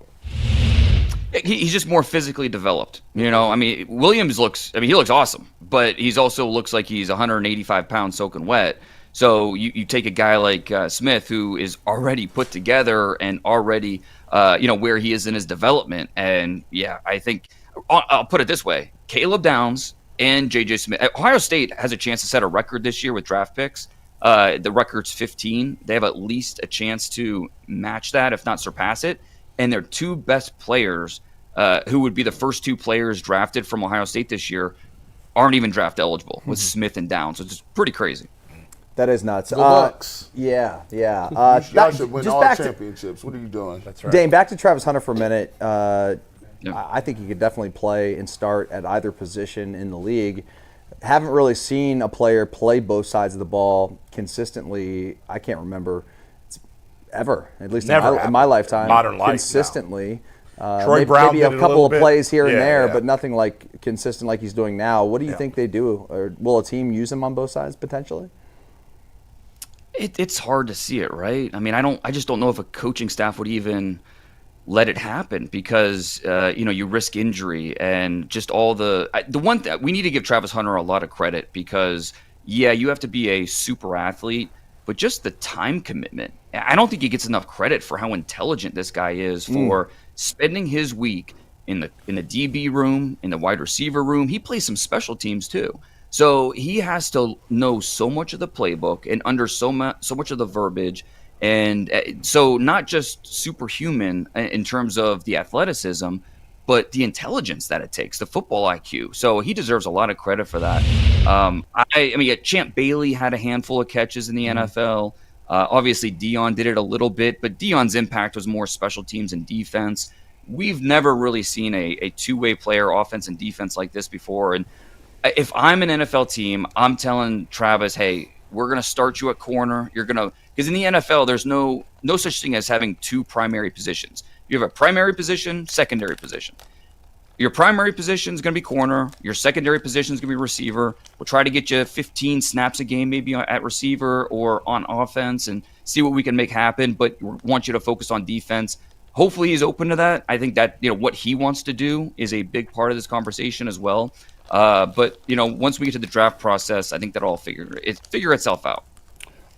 He's just more physically developed. Williams looks awesome, but he's also looks like he's 185 pounds soaking wet. So you take a guy like Smith, who is already put together and already, where he is in his development. And, I think I'll put it this way. Caleb Downs and J.J. Smith. Ohio State has a chance to set a record this year with draft picks. The record's 15. They have at least a chance to match that, if not surpass it. And their two best players, who would be the first two players drafted from Ohio State this year, aren't even draft eligible with Smith and Downs. So it's pretty crazy. That is nuts. The Bucks. Yeah. Y'all should win all championships. What are you doing? That's right. Dane, back to Travis Hunter for a minute. I think he could definitely play and start at either position in the league. Haven't really seen a player play both sides of the ball consistently. I can't remember ever, at least in my lifetime. Modern life, consistently. Troy Brown maybe a couple of plays here and there, yeah. but nothing like consistent like he's doing now. What do you think they do? Or will a team use him on both sides potentially? It's hard to see it, right? I just don't know if a coaching staff would even let it happen because, you risk injury and just all the one thing we need to give Travis Hunter a lot of credit because, you have to be a super athlete, but just the time commitment. I don't think he gets enough credit for how intelligent this guy is for spending his week in the DB room, in the wide receiver room. He plays some special teams too. So he has to know so much of the playbook and under so much of the verbiage And so not just superhuman in terms of the athleticism, but the intelligence that it takes, the football IQ. So he deserves a lot of credit for that. I mean, Champ Bailey had a handful of catches in the NFL. Obviously, Dion did it a little bit, but Dion's impact was more special teams and defense. We've never really seen a two-way player, offense and defense, like this before. And if I'm an NFL team, I'm telling Travis, hey, we're going to start you at corner. You're going to – because in the NFL, there's no such thing as having two primary positions. You have a primary position, secondary position. Your primary position is going to be corner. Your secondary position is going to be receiver. We'll try to get you 15 snaps a game maybe at receiver or on offense and see what we can make happen, but we want you to focus on defense. Hopefully he's open to that. I think that, what he wants to do is a big part of this conversation as well. But, once we get to the draft process, I think that'll figure itself out.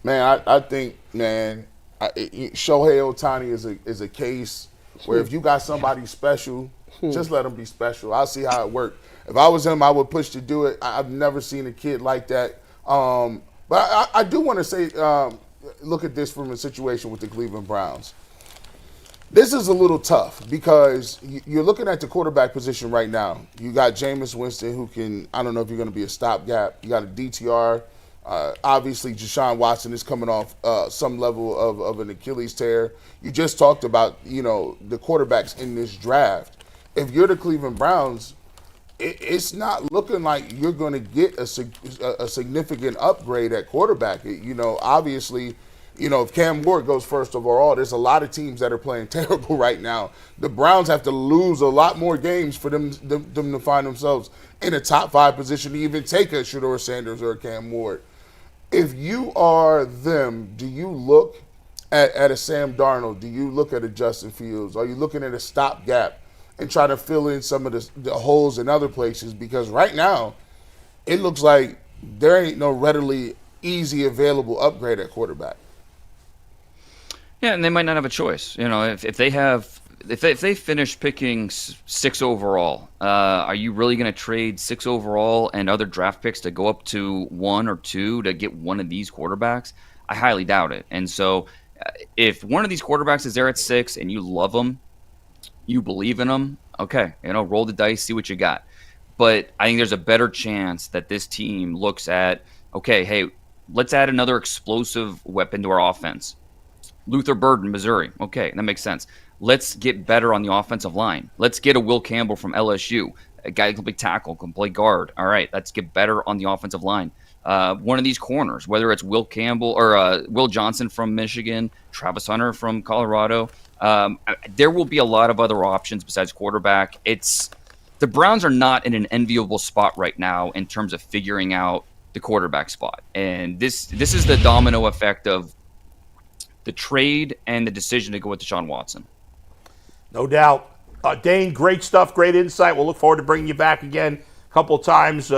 Man, I think, Shohei Ohtani is a case where if you got somebody special, just let him be special. I'll see how it works. If I was him, I would push to do it. I've never seen a kid like that. But I do want to say, look at this from a situation with the Cleveland Browns. This is a little tough because you're looking at the quarterback position right now. You got Jameis Winston who can, I don't know if you're going to be a stopgap. You got a DTR. Obviously, Deshaun Watson is coming off some level of an Achilles tear. You just talked about, the quarterbacks in this draft. If you're the Cleveland Browns, it's not looking like you're going to get a significant upgrade at quarterback. Obviously, if Cam Ward goes first overall, there's a lot of teams that are playing terrible right now. The Browns have to lose a lot more games for them to find themselves in a top 5 position to even take a Shedeur Sanders or a Cam Ward. If you are them, do you look at a Sam Darnold? Do you look at a Justin Fields? Are you looking at a stopgap and try to fill in some of the holes in other places? Because right now, it looks like there ain't no readily easy available upgrade at quarterback. Yeah, and they might not have a choice. If they finish picking 6 overall, are you really going to trade 6 overall and other draft picks to go up to 1 or 2 to get one of these quarterbacks? I highly doubt it. And so if one of these quarterbacks is there at 6 and you love them, you believe in them, okay, roll the dice, see what you got. But I think there's a better chance that this team looks at, okay, hey, let's add another explosive weapon to our offense. Luther Burden, Missouri. Okay, that makes sense. Let's get better on the offensive line. Let's get a Will Campbell from LSU. A guy who can play tackle, can play guard. All right, let's get better on the offensive line. One of these corners, whether it's Will Campbell or Will Johnson from Michigan, Travis Hunter from Colorado, there will be a lot of other options besides quarterback. The Browns are not in an enviable spot right now in terms of figuring out the quarterback spot. And this is the domino effect of the trade and the decision to go with Deshaun Watson. No doubt. Dane, great stuff, great insight. We'll look forward to bringing you back again a couple of times.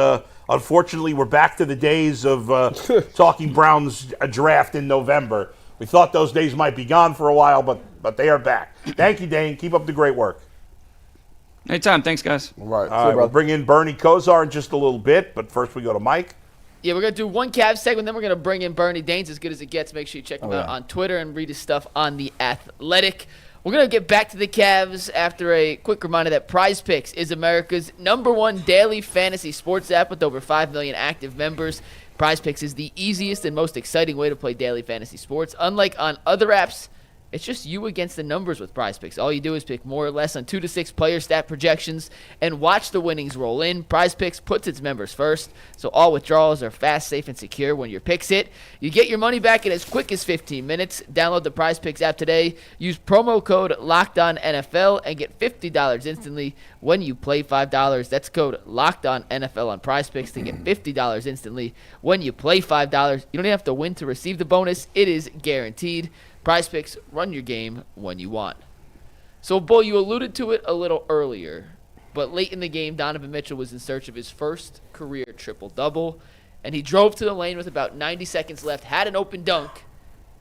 Unfortunately, we're back to the days of talking Browns draft in November. We thought those days might be gone for a while, but they are back. Thank you, Dane. Keep up the great work. Anytime. Thanks, guys. All right. We'll bring in Bernie Kosar in just a little bit, but first we go to Mike. Yeah, we're going to do one Cavs segment, then we're going to bring in Bernie. Dane's as good as it gets. Make sure you check him out on Twitter and read his stuff on The Athletic. We're going to get back to the Cavs after a quick reminder that Prize Picks is America's #1 daily fantasy sports app with over 5 million active members. Prize Picks is the easiest and most exciting way to play daily fantasy sports. Unlike on other apps, it's just you against the numbers with Prize Picks. All you do is pick more or less on 2 to 6 player stat projections and watch the winnings roll in. Prize Picks puts its members first, so all withdrawals are fast, safe, and secure when your picks hit. You get your money back in as quick as 15 minutes. Download the Prize Picks app today. Use promo code LOCKEDONNFL and get $50 instantly when you play $5. That's code LOCKEDONNFL on Prize Picks to get $50 instantly when you play $5. You don't even have to win to receive the bonus. It is guaranteed. Prize Picks, run your game when you want. So, Bull, you alluded to it a little earlier, but late in the game, Donovan Mitchell was in search of his first career triple-double, and he drove to the lane with about 90 seconds left, had an open dunk,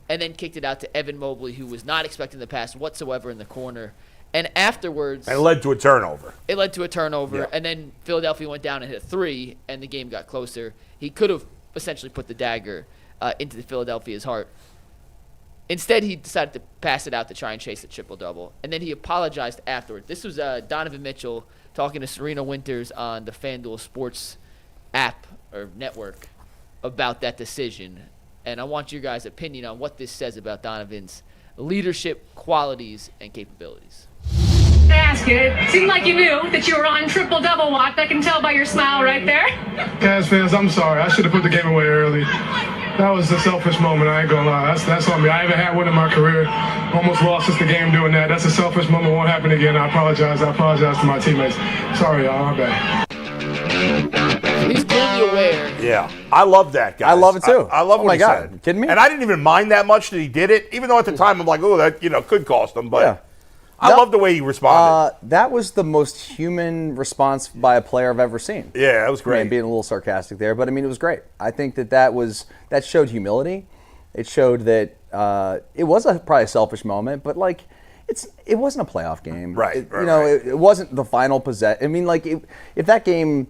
and then kicked it out to Evan Mobley, who was not expecting the pass whatsoever in the corner. And afterwards... It led to a turnover. Yeah. And then Philadelphia went down and hit a 3, and the game got closer. He could have essentially put the dagger into Philadelphia's heart. Instead, he decided to pass it out to try and chase a triple-double, and then he apologized afterward. This was Donovan Mitchell talking to Serena Winters on the FanDuel Sports app or network about that decision, and I want your guys' opinion on what this says about Donovan's leadership qualities and capabilities. I ask you, it seemed like you knew that you were on triple-double watch. I can tell by your smile right there. Cavs fans, I'm sorry. I should have put the game away early. That was a selfish moment, I ain't gonna lie. That's on me. I haven't had one in my career. Almost lost just the game doing that. That's a selfish moment. Won't happen again. I apologize. I apologize to my teammates. Sorry, y'all. My bad. He's clearly aware. Yeah, I love that guy. I love it too. I love oh what my he God. said. You kidding me? And I didn't even mind that much that he did it, even though at the time I'm like, oh, that could cost him. But I love the way he responded. That was the most human response by a player I've ever seen. Yeah, that was great. I mean, being a little sarcastic there, but I mean, it was great. I think that showed humility. It showed that it was probably a selfish moment, but like it wasn't a playoff game. Right. It wasn't the final possession. I mean, like if that game,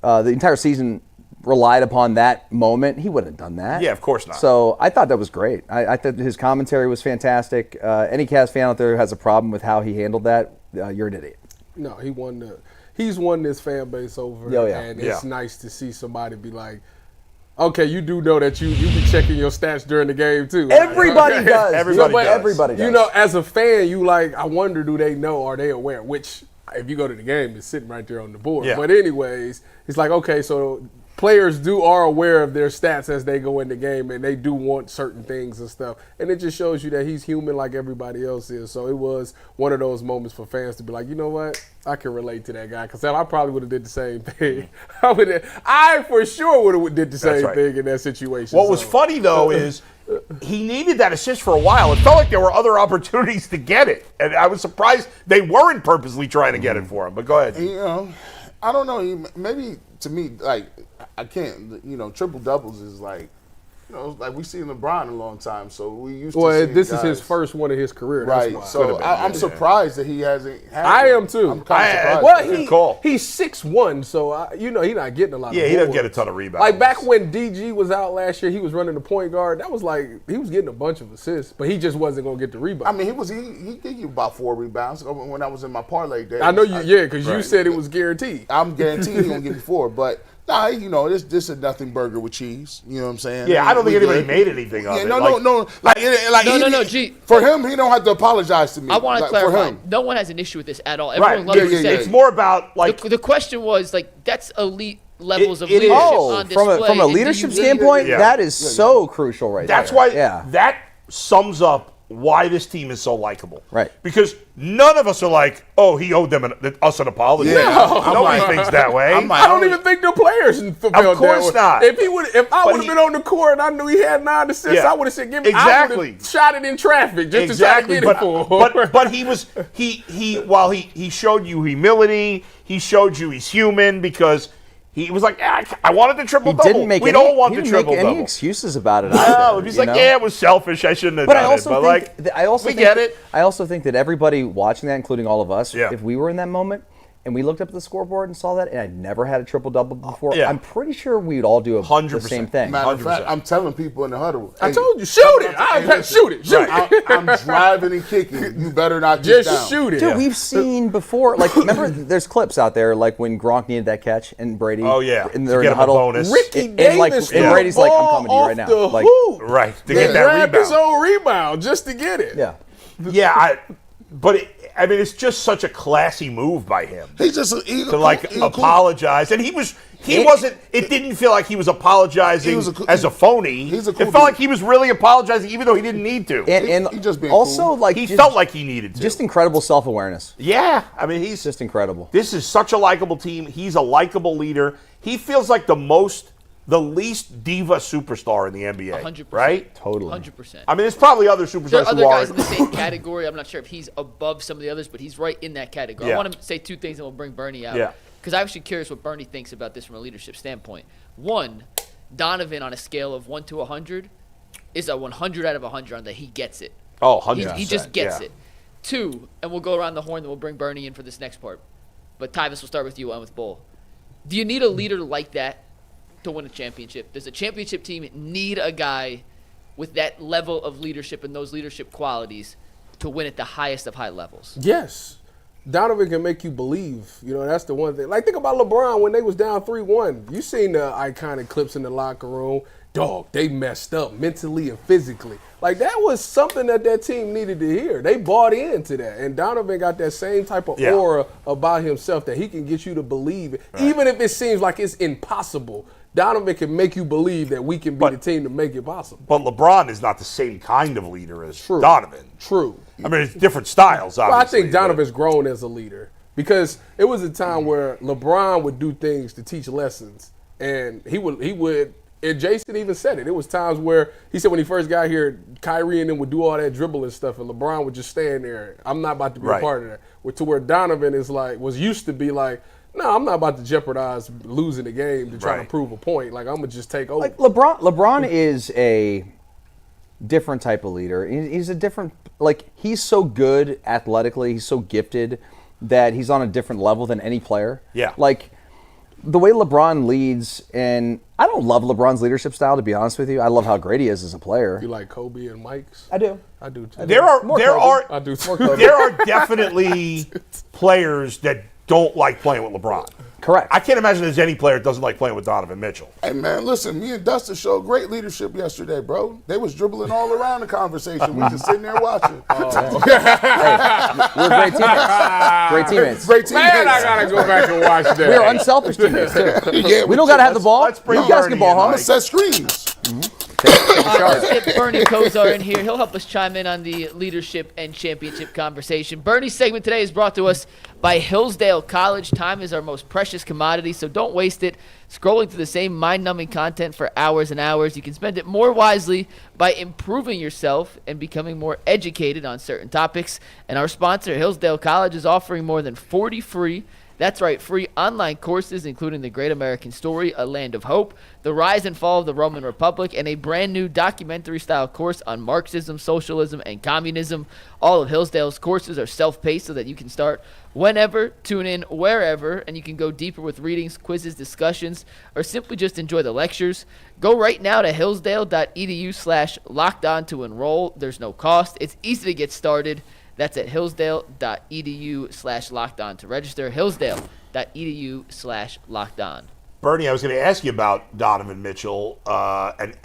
the entire season relied upon that moment, he wouldn't have done that. Yeah, of course not. So I thought that was great. I thought his commentary was fantastic. Any Cavs fan out there who has a problem with how he handled that, you're an idiot. No, he's won this fan base over, and it's nice to see somebody be like, okay, you do know that you be checking your stats during the game too. Everybody does. Everybody does. As a fan, you like, I wonder, do they know? Are they aware? Which, if you go to the game, it's sitting right there on the board. Yeah. But anyways, it's like, okay, so players are aware of their stats as they go in the game, and they do want certain things and stuff. And it just shows you that he's human like everybody else is. So it was one of those moments for fans to be like, you know what? I can relate to that guy, because I probably would have did the same thing. I for sure would have did the same thing in that situation. What was funny, though, is he needed that assist for a while. It felt like there were other opportunities to get it. And I was surprised they weren't purposely trying to get it for him. But go ahead. I don't know. Maybe to me, like, I can't, triple doubles is like, like we seen LeBron in a long time, so we used to. Well, this guys. is his first one in his career, right? That's so I'm surprised that he hasn't. I am too. I'm kind of surprised. Well, he's 6'1", so he's not getting a lot. Yeah, of he doesn't boards. get a ton of rebounds. Like back when DG was out last year, he was running the point guard. That was like he was getting a bunch of assists, but he just wasn't gonna get the rebounds. I mean, he did give about 4 rebounds when I was in my parlay days. I know you, because you said it was guaranteed. I'm guaranteed he's gonna give me 4, but. Nah, this is a nothing burger with cheese. You know what I'm saying? Yeah, I don't think anybody made anything of it. No, G. For him, he don't have to apologize to me. I want to clarify. No one has an issue with this at all. Everyone loves what he said. It's more about like the question was like that's elite levels of leadership on display. From a leadership standpoint, that is so crucial right there. That's why that sums up why this team is so likable. Right. Because none of us are like, oh, he owed us an apology. Yeah. Nobody thinks that way. I don't even think the players felt that way. Of course not. If I would have been on the court and I knew he had 9 assists, I would have said, give me. Exactly. I would have shot it in traffic just to try to get it for him. But while he showed you humility, he showed you he's human because he was like, I wanted the triple-double. We don't want the triple-double. He didn't make any excuses about it. No, he's like, it was selfish. I shouldn't have done it. But I also think that everybody watching that, including all of us, if we were in that moment and we looked up at the scoreboard and saw that, and I'd never had a triple-double before, I'm pretty sure we'd all do the same thing. Matter of fact, I'm telling people in the huddle. I told you, shoot it. Shoot it. I'm driving and kicking. You better not just shoot it. Dude, we've seen before. Like, remember, there's clips out there, like when Gronk needed that catch and Brady. Oh yeah, and they're in the huddle. Bonus. Ricky Davis, and Brady's like, I'm coming to you right now. Like, right to get that rebound. His own rebound just to get it. Yeah. It's just such a classy move by him. He's just apologize, and he wasn't. It didn't feel like he was apologizing as a phony. It felt like he was really apologizing, even though he didn't need to. And he just being also cool. like he felt like he needed to. Just incredible self-awareness. Yeah, he's just incredible. This is such a likable team. He's a likable leader. He feels like the least diva superstar in the NBA. 100%. Right? Totally. 100%. There's probably other superstars there are other who guys are. in the same category. I'm not sure if he's above some of the others, but he's right in that category. Yeah. I want to say 2 things and we'll bring Bernie out. Yeah. Because I'm actually curious what Bernie thinks about this from a leadership standpoint. 1, Donovan on a scale of 1 to 100 is a 100 out of 100 on that he gets it. Oh, 100%. He just gets it. 2, and we'll go around the horn, then we'll bring Bernie in for this next part. But Tyvis, we'll start with you and with Bull. Do you need a leader like that to win a championship? Does a championship team need a guy with that level of leadership and those leadership qualities to win at the highest of high levels. Yes. Donovan can make you believe. You know, that's the one thing. Like, think about LeBron when they was down 3-1. You seen the iconic clips in the locker room. Dog, they messed up mentally and physically. Like, that was something that team needed to hear. They bought into that. And Donovan got that same type of aura about himself that he can get you to believe it. Right. Even if it seems like it's impossible, Donovan can make you believe that we can be the team to make it possible. But LeBron is not the same kind of leader as True. Donovan. True. I mean, it's different styles, obviously. Well, I think Donovan's grown as a leader because it was a time where LeBron would do things to teach lessons, and he would. And Jason even said it. It was times where he said when he first got here, Kyrie and them would do all that dribbling stuff, and LeBron would just stand there. I'm not about to be a part of that. To where Donovan was used to be like, no, I'm not about to jeopardize losing the game to try to prove a point. Like, I'm gonna just take over. Like LeBron is a different type of leader. He's a different, like, he's so good athletically, he's so gifted that he's on a different level than any player. Yeah. Like, the way LeBron leads, and I don't love LeBron's leadership style, to be honest with you. I love how great he is as a player. You like Kobe and Mike's? I do. I do too. There are definitely players that don't like playing with LeBron. Correct. I can't imagine there's any player that doesn't like playing with Donovan Mitchell. Hey, man, listen, me and Dustin showed great leadership yesterday, bro. They was dribbling all around the conversation. We just sitting there watching. Hey, we're great teammates. Great teammates. Great teammates. Man, I got to go back and watch that. We're unselfish teammates, too. Yeah, We don't got to have the ball. Let's bring You guys Bernie can ball in, home. Mike. Set screens. Let's get Bernie Kosar in here. He'll help us chime in on the leadership and championship conversation. Bernie's segment today is brought to us by Hillsdale College. Time is our most precious commodity, so don't waste it scrolling through the same mind-numbing content for hours and hours. You can spend it more wisely by improving yourself and becoming more educated on certain topics. And our sponsor, Hillsdale College, is offering more than 40 free free online courses, including The Great American Story, A Land of Hope, The Rise and Fall of the Roman Republic, and a brand new documentary-style course on Marxism, socialism, and communism. All of Hillsdale's courses are self-paced so that you can start whenever, tune in wherever, and you can go deeper with readings, quizzes, discussions, or simply just enjoy the lectures. Go right now to hillsdale.edu/lockedon to enroll. There's no cost. It's easy to get started. That's at hillsdale.edu/lockedon to register. Hillsdale.edu/lockedon. Bernie, I was going to ask you about Donovan Mitchell and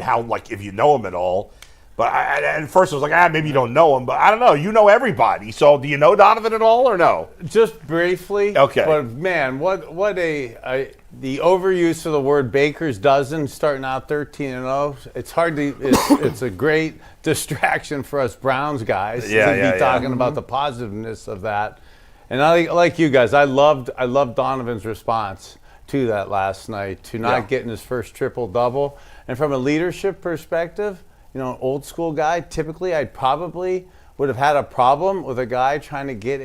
how, like, if you know him at all. But at first I was like, maybe you don't know him. But I don't know. You know everybody. So do you know Donovan at all or no? Just briefly. Okay. But, man, what the overuse of the word baker's dozen starting out 13-0. It's hard to – it's a great distraction for us Browns guys to be talking about the positiveness of that. And I like you guys, I loved Donovan's response to that last night, to not getting his first triple-double. And from a leadership perspective – you know, an old school guy, typically I probably would have had a problem with a guy trying to get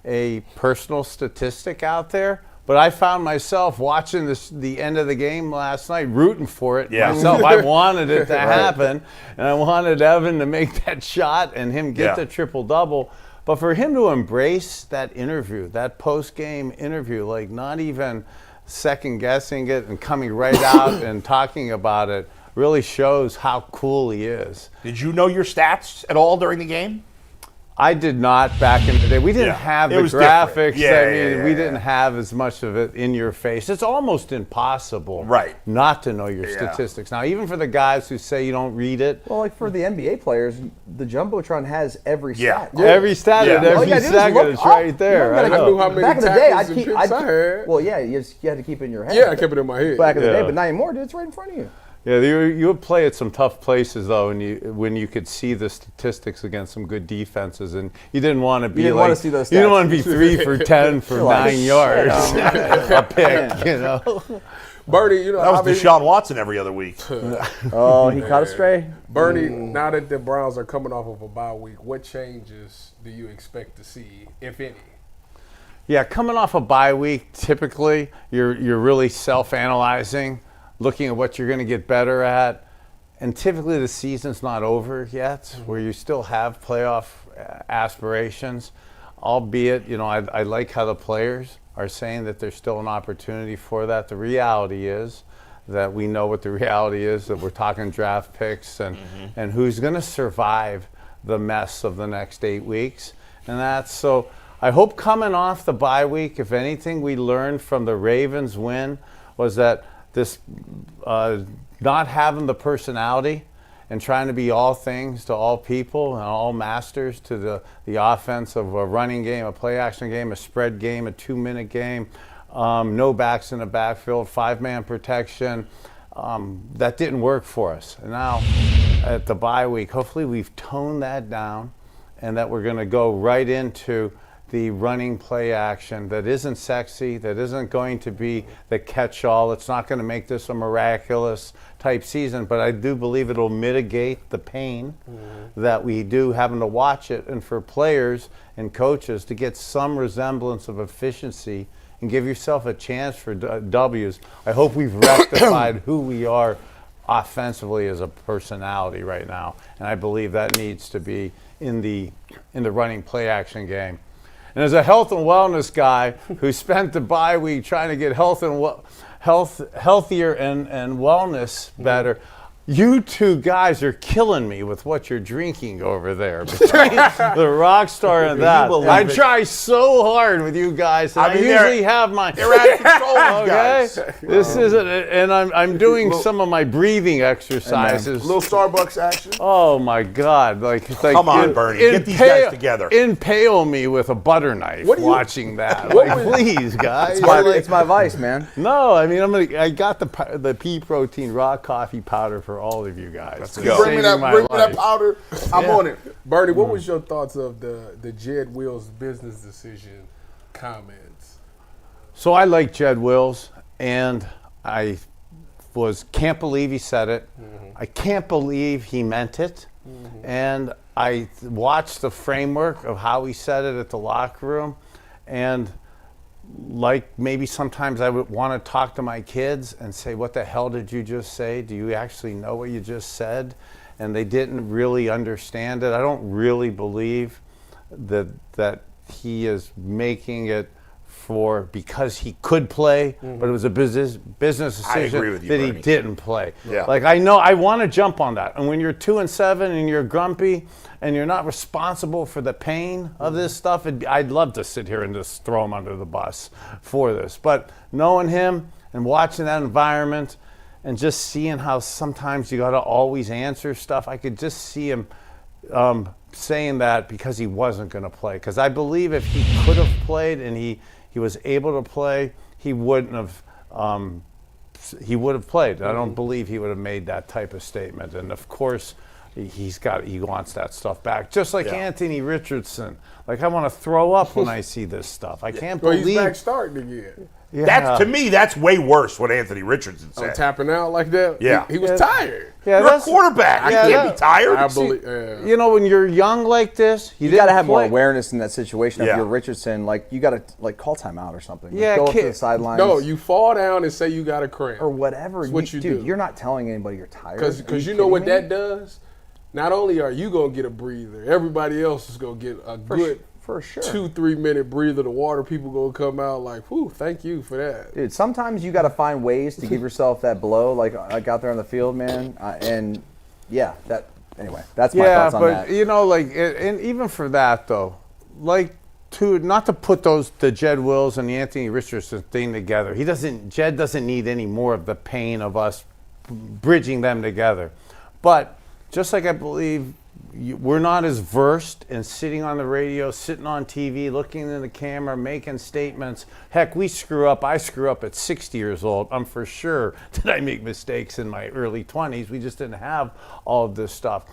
a personal statistic out there. But I found myself watching the end of the game last night, rooting for it myself. I wanted it to happen, and I wanted Evan to make that shot and him get the triple-double. But for him to embrace that interview, that post-game interview, like not even second-guessing it and coming right out and talking about it, really shows how cool he is. Did you know your stats at all during the game? I did not back in the day. We didn't have the graphics. We didn't have as much of it in your face. It's almost impossible not to know your statistics. Now, even for the guys who say you don't read it. Well, like for the NBA players, the Jumbotron has every stat. Every stat at every second is right there. I knew how many back in the day, I'd heard. Well, yeah, you had to keep it in your head. Yeah, I kept it in my head. Back in the day, but not anymore, dude. It's right in front of you. Yeah, you would play at some tough places though, and when you could see the statistics against some good defenses, and you didn't want to be you didn't want to be 3 for 10 for 9 yards, a pick, you know. Bernie, you know that was Deshaun Watson every other week. Oh, he caught a stray. Bernie, now that the Browns are coming off of a bye week, what changes do you expect to see, if any? Yeah, coming off a bye week, typically you're really self-analyzing, looking at what you're going to get better at. And typically the season's not over yet, where you still have playoff aspirations, albeit, you know, I like how the players are saying that there's still an opportunity for that. The reality is that we know what the reality is, that we're talking draft picks and who's going to survive the mess of the next 8 weeks. And that's so I hope coming off the bye week, if anything we learned from the Ravens win was that this not having the personality and trying to be all things to all people and all masters to the offense of a running game, a play action game, a spread game, a 2-minute game, no backs in the backfield, 5-man protection. That didn't work for us. And now at the bye week, hopefully we've toned that down and that we're going to go right into the running play action that isn't sexy, that isn't going to be the catch-all. It's not going to make this a miraculous type season, but I do believe it'll mitigate the pain that we do having to watch it, and for players and coaches to get some resemblance of efficiency and give yourself a chance for W's. I hope we've rectified who we are offensively as a personality right now, and I believe that needs to be in the running play action game. And as a health and wellness guy who spent the bye week trying to get healthier and wellness better, you two guys are killing me with what you're drinking over there. Between the rock star and that, I try so hard with you guys. And I usually have my. They're out of control, guys. This isn't, and I'm doing some of my breathing exercises. Little Starbucks action. Oh my God! Like come on, Bernie, get these guys together. Impale me with a butter knife watching that. Please, guys. It's my vice, man. No, I mean I got the pea protein raw coffee powder for all of you guys. Let's go. Bring me that powder. I'm on it. Bernie, what was your thoughts of the Jed Wills business decision comments? So I like Jed Wills, and I can't believe he said it. I can't believe he meant it. And I watched the framework of how he said it at the locker room, and like maybe sometimes I would want to talk to my kids and say, what the hell did you just say? Do you actually know what you just said? And they didn't really understand it. I don't really believe that he is making it because he could play, but it was a business decision that he didn't play. Yeah. Like I want to jump on that. And when you're 2-7 and you're grumpy and you're not responsible for the pain of this stuff, I'd love to sit here and just throw him under the bus for this. But knowing him and watching that environment and just seeing how sometimes you got to always answer stuff, I could just see him saying that because he wasn't going to play. Because I believe if he could have played and he was able to play, he wouldn't have. He would have played. I don't believe he would have made that type of statement. And of course, he wants that stuff back. Just like Anthony Richardson. Like I want to throw up when I see this stuff. I can't believe he's back starting again. Yeah. To me, that's way worse what Anthony Richardson said. Tapping out like that? Yeah. He was tired. Yeah, you're a quarterback. You can't be tired. I believe, You know, when you're young like this, you got to have more awareness in that situation. If you're Richardson, like you got to call timeout or something. Yeah, go up to the sidelines. No, you fall down and say you got a cramp or whatever. That's what you do. You're not telling anybody you're tired. Because you know what that does. Not only are you gonna get a breather, everybody else is gonna get a good. For sure. 2-3 minute breather. The water people gonna come out like, whew, thank you for that. Dude, sometimes you got to find ways to give yourself that blow, like out there on the field, man. And yeah, anyway, that's my thoughts on that. Yeah, but you know, like, and even for that though, like, not to put the Jed Wills and the Anthony Richardson thing together. Jed doesn't need any more of the pain of us bridging them together. But just like I believe. We're not as versed in sitting on the radio, sitting on TV, looking in the camera, making statements. Heck, we screw up. I screw up at 60 years old. I'm for sure that I make mistakes in my early 20s. We just didn't have all of this stuff.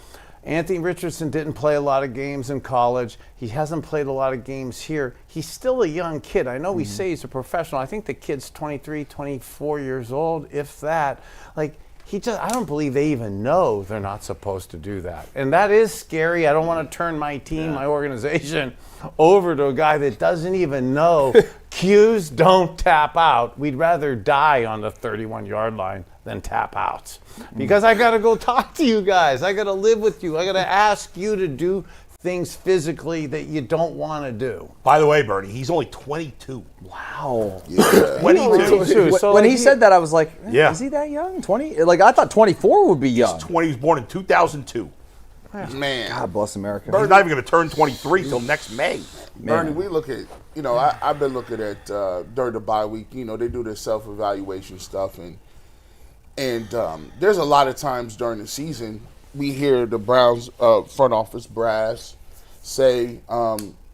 Anthony Richardson didn't play a lot of games in college. He hasn't played a lot of games here. He's still a young kid. I know we say he's a professional. I think the kid's 23, 24 years old, if that. Like, I don't believe they even know they're not supposed to do that. And that is scary. I don't want to turn my team, my organization, over to a guy that doesn't even know cues don't tap out. We'd rather die on the 31-yard line than tap outs. Because I got to go talk to you guys. I got to live with you. I got to ask you to do things physically that you don't want to do. By the way, Bernie, he's only 22. Wow. Yeah. 22. So when like he said that, I was like, Yeah. is he that young? 20? Like, I thought 24 would be young. 20. He was born in 2002. Man. God bless America. He's not even going to turn 23 till next May. Bernie, we look at, I've been looking at during the bye week, they do their self-evaluation stuff. And there's a lot of times during the season we hear the Browns front office brass say,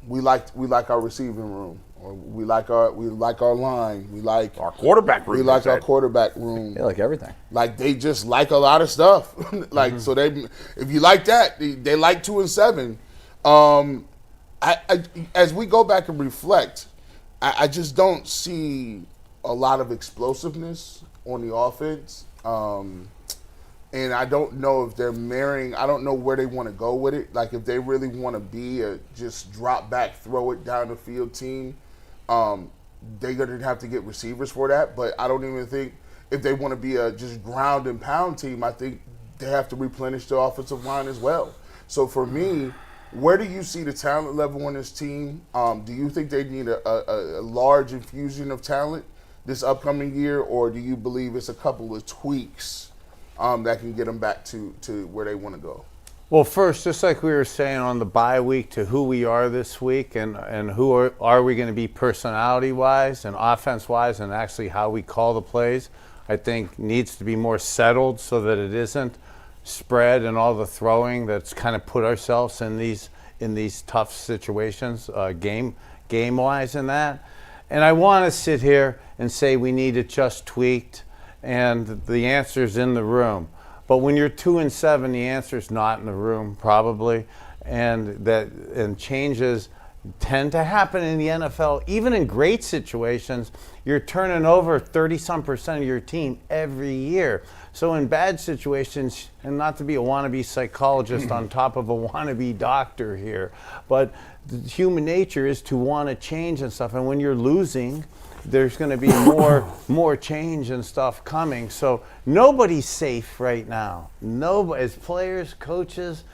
we like our receiving room, or we like our line, we like Our quarterback room. we like our quarterback room. They like everything. Like they just like a lot of stuff. So if you like that, they like 2 and 7. As we go back and reflect, I just don't see a lot of explosiveness on the offense. And I don't know if they're marrying. I don't know where they want to go with it. Like if they really want to be a just drop back, throw it down the field team, they're going to have to get receivers for that. But I don't even think if they want to be a just ground and pound team, I think they have to replenish the offensive line as well. So for me, where do you see the talent level on this team? Do you think they need a large infusion of talent this upcoming year, or do you believe it's a couple of tweaks that can get them back to where they want to go? Well, first, just like we were saying on the bye week, to who we are this week and who are we going to be personality-wise and offense-wise, and actually how we call the plays, I think needs to be more settled so that it isn't spread and all the throwing that's kind of put ourselves in these tough situations, game-wise in that. And I want to sit here and say we need it just tweaked, and the answer's in the room. But when you're 2 and 7, the answer's not in the room probably, and changes tend to happen in the NFL. Even in great situations, you're turning over 30-some% of your team every year. So in bad situations, and not to be a wannabe psychologist on top of a wannabe doctor here, but human nature is to want to change and stuff. And when you're losing, there's going to be more change and stuff coming. So nobody's safe right now. Nobody, as players, coaches,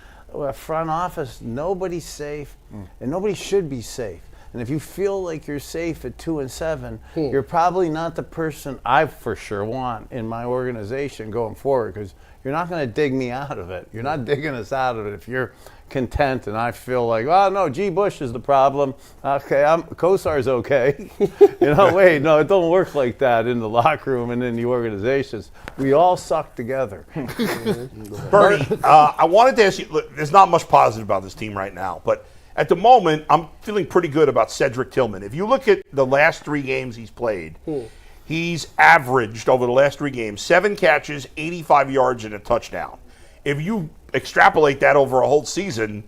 front office, nobody's safe, and nobody should be safe. And if you feel like you're safe at 2 and 7, you're probably not the person I for sure want in my organization going forward, because you're not going to dig me out of it. You're not digging us out of it if you're content and I feel like, oh no, G. Bush is the problem. Okay, Kosar's okay. Wait, no, it don't work like that in the locker room and in the organizations. We all suck together. Bernie, I wanted to ask you, look, there's not much positive about this team right now, but at the moment, I'm feeling pretty good about Cedric Tillman. If you look at the last 3 games he's played, he's averaged over the last 3 games 7 catches, 85 yards, and a touchdown. If you extrapolate that over a whole season,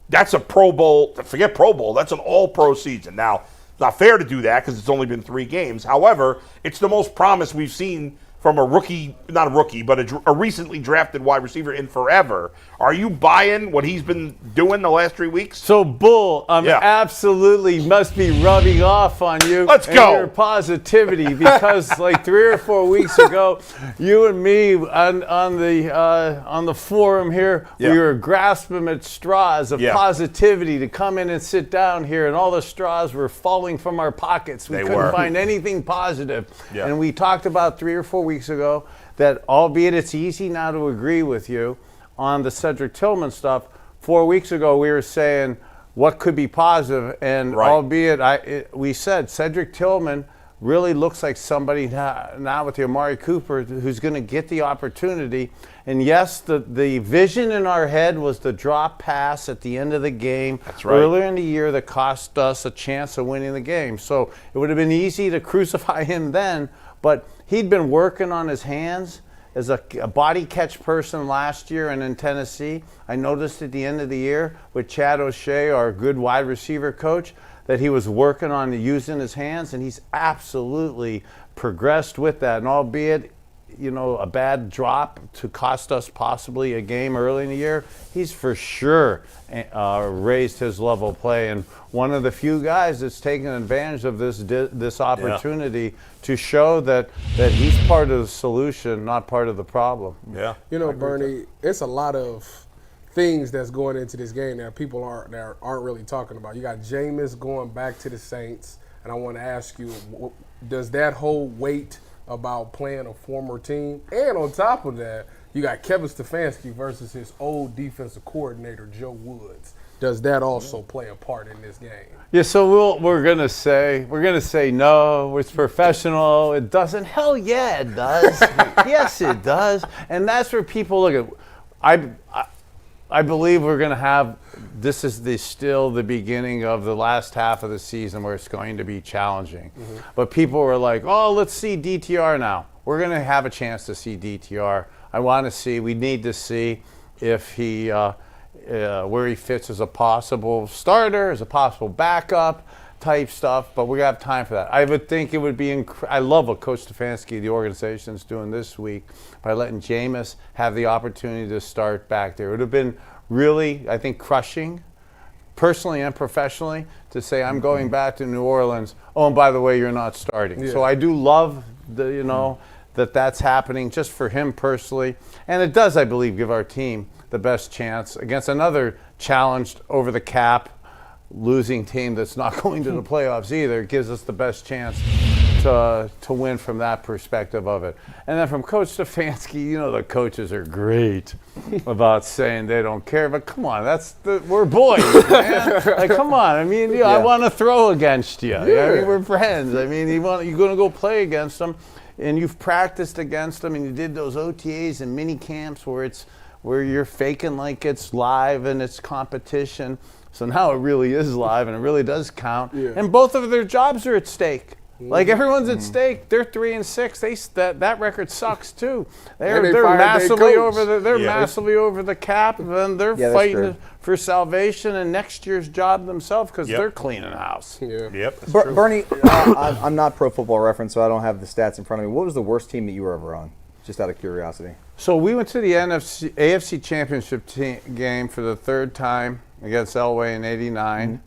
that's a Pro Bowl. Forget Pro Bowl. That's an all-pro season. Now, it's not fair to do that because it's only been 3 games. However, it's the most promise we've seen from a rookie, not a rookie, but a recently drafted wide receiver in forever. Are you buying what he's been doing the last 3 weeks? So, Bull, absolutely must be rubbing off on you. Let's and go. Your positivity, because like 3 or 4 weeks ago, you and me on the forum here, we were grasping at straws of positivity to come in and sit down here, and all the straws were falling from our pockets. We couldn't find anything positive. And we talked about 3 or 4 weeks ago that, albeit it's easy now to agree with you on the Cedric Tillman stuff, 4 weeks ago we were saying what could be positive, and albeit we said Cedric Tillman really looks like somebody now with the Amari Cooper who's going to get the opportunity. And yes, the vision in our head was the drop pass at the end of the game earlier in the year that cost us a chance of winning the game. So it would have been easy to crucify him then, but he'd been working on his hands as a body catch person last year and in Tennessee. I noticed at the end of the year with Chad O'Shea, our good wide receiver coach, that he was working on using his hands, and he's absolutely progressed with that. And albeit, a bad drop to cost us possibly a game early in the year, he's for sure raised his level of play, and one of the few guys that's taken advantage of this opportunity to show that he's part of the solution, not part of the problem. Bernie, it's a lot of things that's going into this game that people aren't really talking about. You got Jameis going back to the Saints, and I want to ask you, does that hold weight about playing a former team? And on top of that, you got Kevin Stefanski versus his old defensive coordinator, Joe Woods. Does that also play a part in this game? Yeah, so we're gonna say no, it's professional. It doesn't. Hell yeah, it does. Yes, it does. And that's where people look at. I believe we're gonna have. This is still the beginning of the last half of the season where it's going to be challenging. Mm-hmm. But people were like, "Oh, let's see DTR now." We're gonna have a chance to see DTR. I want to see. We need to see if he. Where he fits as a possible starter, as a possible backup type stuff, but we have time for that. I would think it would be I love what Coach Stefanski, the organization, is doing this week by letting Jameis have the opportunity to start back there. It would have been really, I think, crushing, personally and professionally, to say, I'm going back to New Orleans. Oh, and by the way, you're not starting. Yeah. So I do love that's happening just for him personally. And it does, I believe, give our team the best chance against another challenged over the cap losing team that's not going to the playoffs either. It gives us the best chance to win from that perspective of it. And then from Coach Stefanski, the coaches are great about saying they don't care, but come on, we're boys, man. Like, come on. I mean, I want to throw against you. Yeah. I mean, we're friends. I mean, you're going to go play against them, and you've practiced against them, and you did those OTAs and mini camps where you're faking like it's live and it's competition. So now it really is live and it really does count. Yeah. And both of their jobs are at stake. Mm-hmm. Like everyone's at stake. They're 3-6. That record sucks too. They're massively over the cap, and they're fighting for salvation and next year's job themselves because they're cleaning house. Yeah. Yep. Bernie, I'm not Pro Football Reference, so I don't have the stats in front of me. What was the worst team that you were ever on? Just out of curiosity. So we went to the AFC Championship game for the third time against Elway in '89,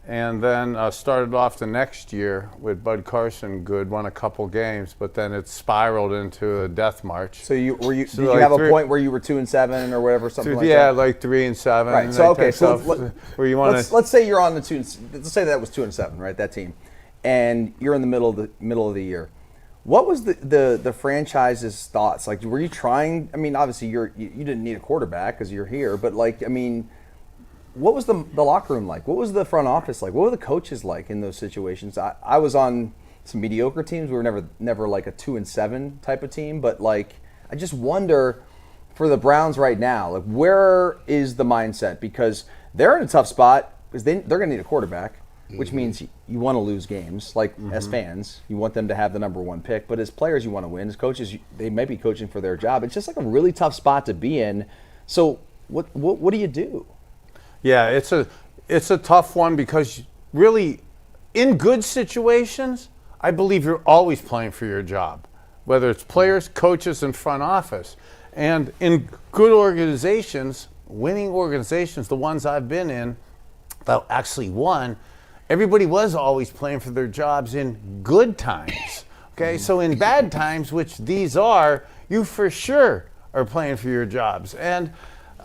and then started off the next year with Bud Carson. Won a couple games, but then it spiraled into a death march. So did you have a point where you were 2-7 or whatever, something like that? Yeah, like 3-7. Right. So okay. So let's say you're on the let's say that was 2-7, right? That team, and you're in the middle of the year. What was the franchise's thoughts? Like, were you trying? I mean, obviously you didn't need a quarterback because you're here, but like, I mean, what was the locker room like? What was the front office like? What were the coaches like in those situations? I was on some mediocre teams. We were never like a 2-7 type of team, but like, I just wonder for the Browns right now, like, where is the mindset? Because they're in a tough spot because they're going to need a quarterback. Which means you want to lose games. Like, as fans, you want them to have the number one pick. But as players, you want to win. As coaches, they may be coaching for their job. It's just like a really tough spot to be in. So what do you do? Yeah, it's a tough one because really, in good situations, I believe you're always playing for your job, whether it's players, coaches, and front office. And in good organizations, winning organizations, the ones I've been in, that actually won, everybody was always playing for their jobs in good times. Okay, so in bad times, which these are, you for sure are playing for your jobs. And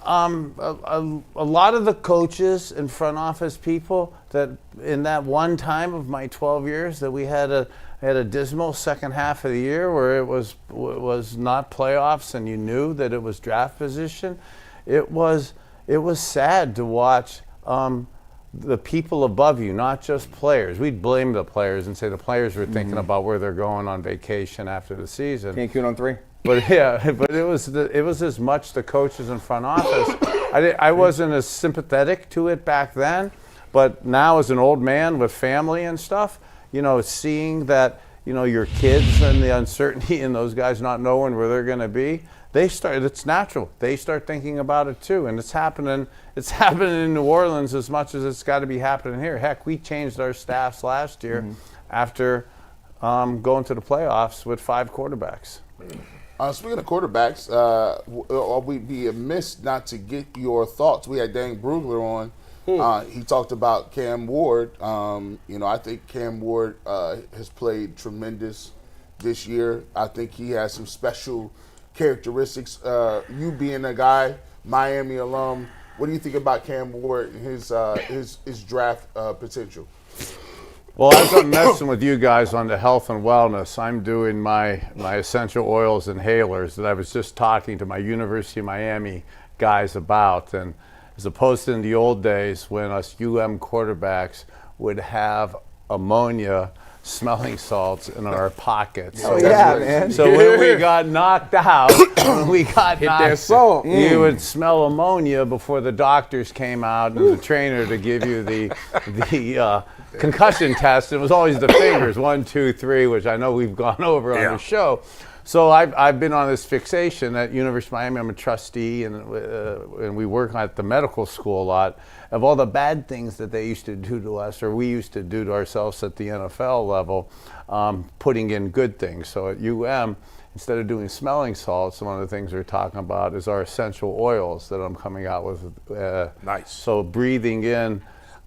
a lot of the coaches and front office people that in that one time of my 12 years that we had a dismal second half of the year where it was not playoffs and you knew that it was draft position, it was sad to watch. The people above you, not just players. We'd blame the players and say the players were thinking about where they're going on vacation after the season. Cancun on 3? But yeah, but it was as much the coaches in front office. I wasn't as sympathetic to it back then, but now as an old man with family and stuff, seeing that, your kids and the uncertainty and those guys not knowing where they're going to be, it's natural. They start thinking about it too, and it's happening in New Orleans as much as it's got to be happening here. Heck, we changed our staffs last year after going to the playoffs with 5 quarterbacks. Speaking of quarterbacks, we'd be amiss not to get your thoughts. We had Dane Brugler on. He talked about Cam Ward. I think Cam Ward has played tremendous this year. I think he has some special characteristics. You being a guy, Miami alum, What do you think about Cam Ward and his draft potential? Well, as I'm messing with you guys on the health and wellness, I'm doing my essential oils inhalers that I was just talking to my University of Miami guys about. And as opposed to in the old days when us UM quarterbacks would have ammonia smelling salts in our pockets. Oh, yeah, man. So when we got knocked out, you would smell ammonia before the doctors came out and the trainer to give you the concussion test. It was always the fingers, 1, 2, 3, which I know we've gone over on the show. So I've been on this fixation at University of Miami. I'm a trustee, and we work at the medical school a lot, of all the bad things that they used to do to us, or we used to do to ourselves at the NFL level, putting in good things. So at UM, instead of doing smelling salts, one of the things we're talking about is our essential oils that I'm coming out with. Nice. So breathing in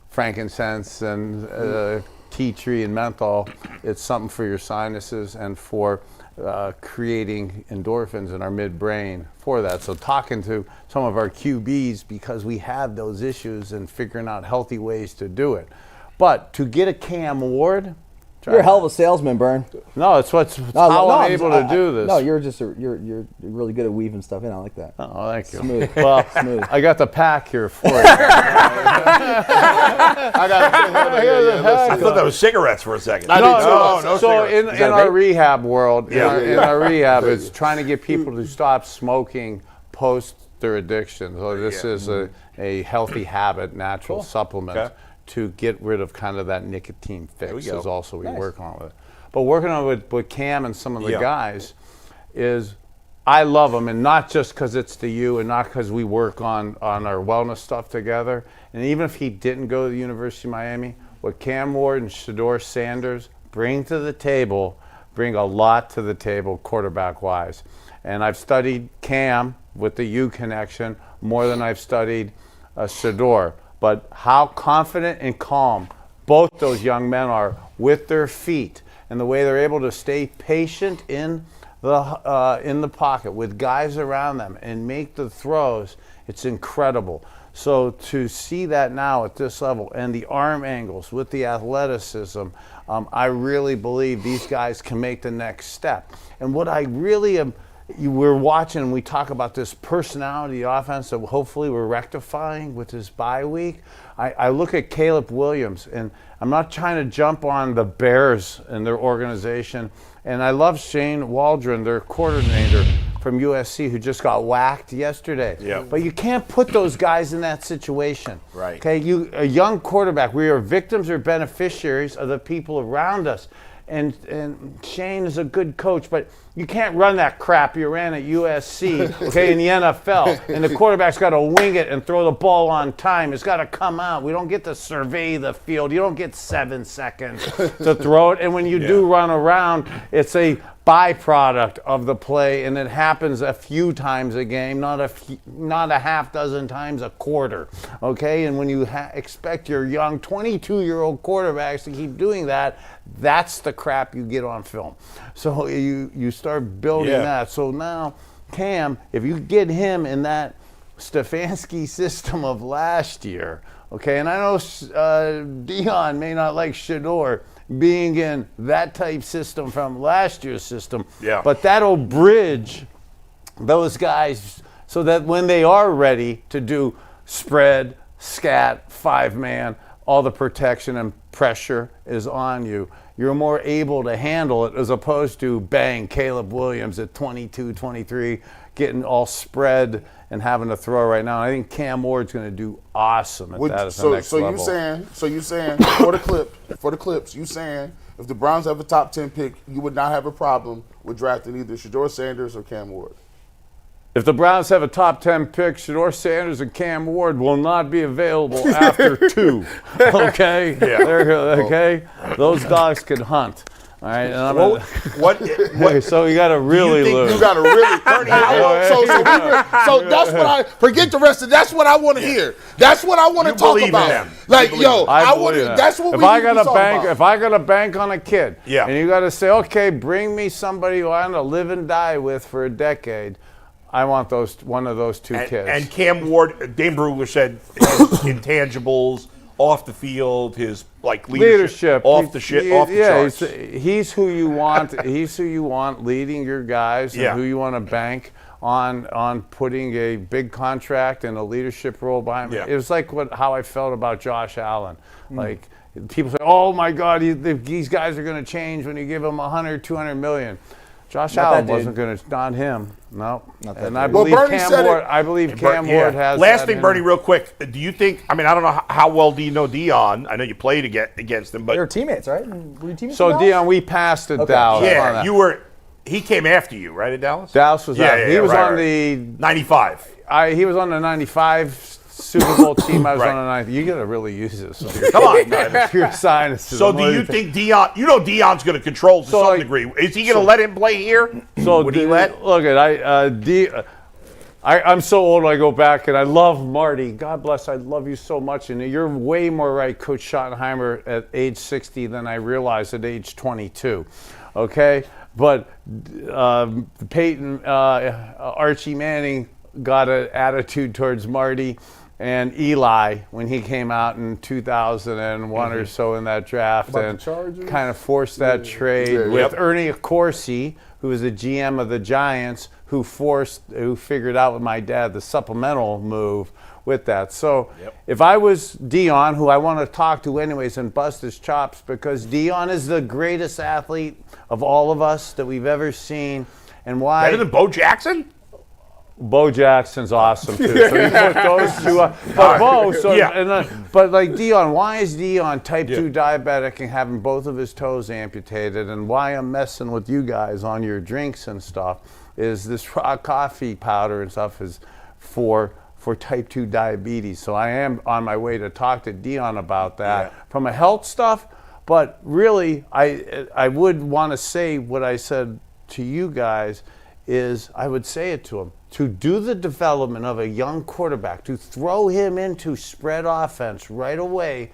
frankincense and tea tree and menthol, it's something for your sinuses and for creating endorphins in our midbrain for that. So talking to some of our QBs, because we have those issues, and figuring out healthy ways to do it. But to get a Cam Ward, you're a hell of a salesman, Bern. No, it's how I'm able to do this. No, you're just you're really good at weaving stuff in. I like that. Oh, thank you. Smooth. Well, Smooth. I got the pack here for you. I thought that was cigarettes for a second. No, so cigarettes. in our rehab world, in Yeah. our rehab, it's trying to get people to stop smoking post their addiction. So this is a healthy habit, natural supplement to get rid of kind of that nicotine fix. Is also we work on with it. But working on with Cam and some of the guys is, I love them, and not just because it's to you, and not because we work on our wellness stuff together. And even if he didn't go to the University of Miami, what Cam Ward and Shedeur Sanders bring to the table, bring a lot to the table quarterback-wise. And I've studied Cam with the U connection more than I've studied Shedeur. But how confident and calm both those young men are with their feet, and the way they're able to stay patient in the pocket with guys around them and make the throws, it's incredible. So to see that now at this level, and the arm angles with the athleticism, I really believe these guys can make the next step. And what I really am, we're watching, we talk about this personality offense that hopefully we're rectifying with this bye week. I look at Caleb Williams, and I'm not trying to jump on the Bears and their organization. And I love Shane Waldron, their coordinator from USC, who just got whacked yesterday. Yep. But you can't put those guys in that situation. Right. Okay, a young quarterback, we are victims or beneficiaries of the people around us. And Shane is a good coach, but you can't run that crap you ran at USC, okay, in the NFL. And the quarterback's got to wing it and throw the ball on time. It's got to come out. We don't get to survey the field. You don't get 7 seconds to throw it. And when you do run around, it's a byproduct of the play, and it happens a few times a game, not a half dozen times a quarter, okay? And when you expect your young 22-year-old quarterbacks to keep doing that, that's the crap you get on film. So you start building that. So now, Cam, if you get him in that Stefanski system of last year, okay, and I know Dion may not like Shedeur being in that type system from last year's system, but that'll bridge those guys so that when they are ready to do spread, scat, 5-man, all the protection and pressure is on you. You're more able to handle it, as opposed to bang, Caleb Williams at 22, 23, getting all spread and having to throw right now. I think Cam Ward's going to do awesome at that at the next level. So you saying for the clips, you saying if the Browns have a top 10 pick, you would not have a problem with drafting either Shedeur Sanders or Cam Ward? If the Browns have a top 10 pick, Shedeur Sanders and Cam Ward will not be available after 2. Okay? Okay? Those dogs can hunt. All right, and so you got to really look. You got to really. So that's what I forget the rest of. That's what I want to hear. That's what I want to talk about. Like, yo, I want to. That's what if we I got to a bank, about. If I got a bank on a kid, and you got to say, okay, bring me somebody who I'm gonna live and die with for a decade. I want one of those two kids. And Cam Ward, Dane Brugler said his intangibles off the field, his leadership off the charts. He's who you want. He's who you want leading your guys, and who you want to bank on putting a big contract and a leadership role behind him. It was like how I felt about Josh Allen. Like people say, "Oh my God, these guys are going to change when you give them $100-200 million." Josh Allen wasn't going to, not him. No. And I believe Cam Ward has. Last thing, Bernie, real quick. Do you think, I don't know how well do you know Dion? I know you played against him, but. They were teammates, right? Were you teammates so, Dion, we passed at Dallas. Yeah, he came after you, right, at Dallas? Dallas was out. He was on the. 95. He was on the 95 Super Bowl team. I was on the 90. You got to really use this. Come on, man. Pure science. So do you think Dion, Dion's going to control to some degree. Is he going to let him play here? So would he let? Look, I'm so old I go back, and I love Marty. God bless, I love you so much. And you're way more right, Coach Schottenheimer, at age 60 than I realized at age 22. Okay? But Peyton, Archie Manning got an attitude towards Marty. And Eli, when he came out in 2001 or so in that draft, and kind of forced that trade with Ernie Accorsi, who was the GM of the Giants, who figured out with my dad the supplemental move with that. So if I was Dion, who I want to talk to anyways and bust his chops, because Dion is the greatest athlete of all of us that we've ever seen. And why? Better than Bo Jackson? Bo Jackson's awesome too. So you put those two up. But Bo, but like Dion, why is Dion type 2 diabetic and having both of his toes amputated? And why I'm messing with you guys on your drinks and stuff is this raw coffee powder and stuff is for type 2 diabetes. So I am on my way to talk to Dion about that from a health stuff. But really, I would want to say what I said to you guys is I would say it to him. To do the development of a young quarterback, to throw him into spread offense right away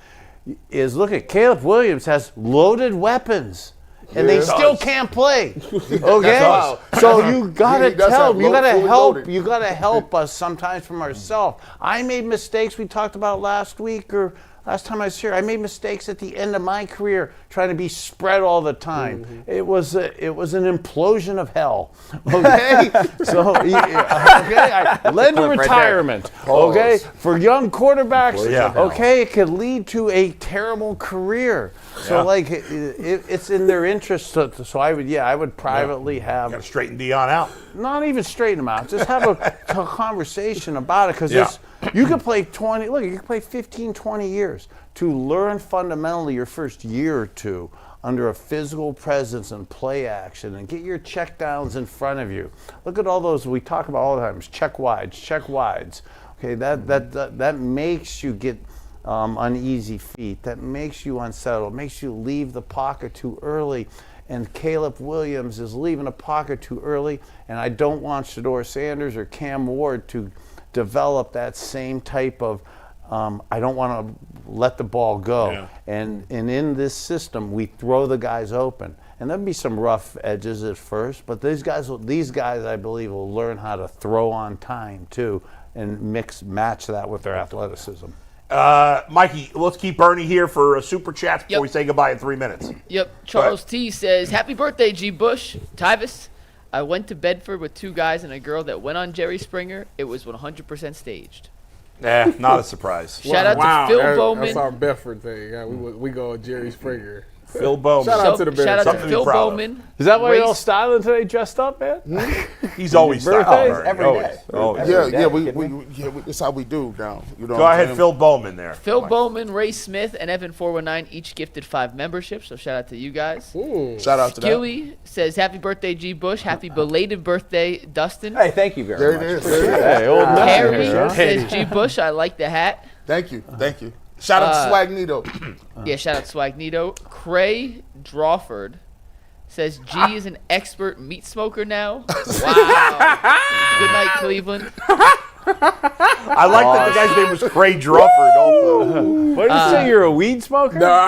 is, look at Caleb Williams has loaded weapons. And they still can't play. Okay? So you gotta tell them, you gotta help us sometimes from ourselves. I made mistakes we talked about last week or last time I was here. I made mistakes at the end of my career trying to be spread all the time. It was an implosion of hell. Okay? I led to retirement. Okay? For young quarterbacks, okay, it could lead to a terrible career. So it's in their interest. So I would privately have. Got to straighten Dion out. Not even straighten him out. Just have a conversation about it, because you could play 20. Look, you could play 15, 20 years to learn fundamentally your first year or two under a physical presence and play action, and get your check downs in front of you. Look at all those we talk about all the time. Check wides. Okay, that makes you get uneasy feet. That makes you unsettled. Makes you leave the pocket too early. And Caleb Williams is leaving the pocket too early. And I don't want Shedeur Sanders or Cam Ward to develop that same type of I don't want to let the ball go. And in this system, we throw the guys open. And there'll be some rough edges at first, but these guys, I believe, will learn how to throw on time too, and match that with their athleticism. Mikey, let's keep Bernie here for super chats before we say goodbye in 3 minutes. Charles T says, "Happy birthday, G. Bush. Tyvis, I went to Bedford with two guys and a girl that went on Jerry Springer. It was 100% staged." Not a surprise. Shout out to Phil Bowman. That's our Bedford thing. Yeah, we go on Jerry Springer. Phil Bowman. Shout out to the Bears. Shout out to Phil Bowman. Is that why you're all styling today, dressed up, man? He's always styling. Every day. That's how we do now. You know Go ahead, Phil Bowman there. Phil Bowman, Ray Smith, and Evan419 each gifted 5 memberships, so shout out to you guys. Shout out to that. Skilly says, "Happy birthday, G. Bush. Happy belated birthday, Dustin." Hey, thank you very much. There it is. Hey, old Harry says, "G. Bush, I like the hat." Thank you. Shout out to Swagnito. Shout out to Swagnito. Cray Drawford says, "G is an expert meat smoker now." Wow. Good night, Cleveland. I like that the guy's name was Craig Drufford also. What did you say? You're a weed smoker? No.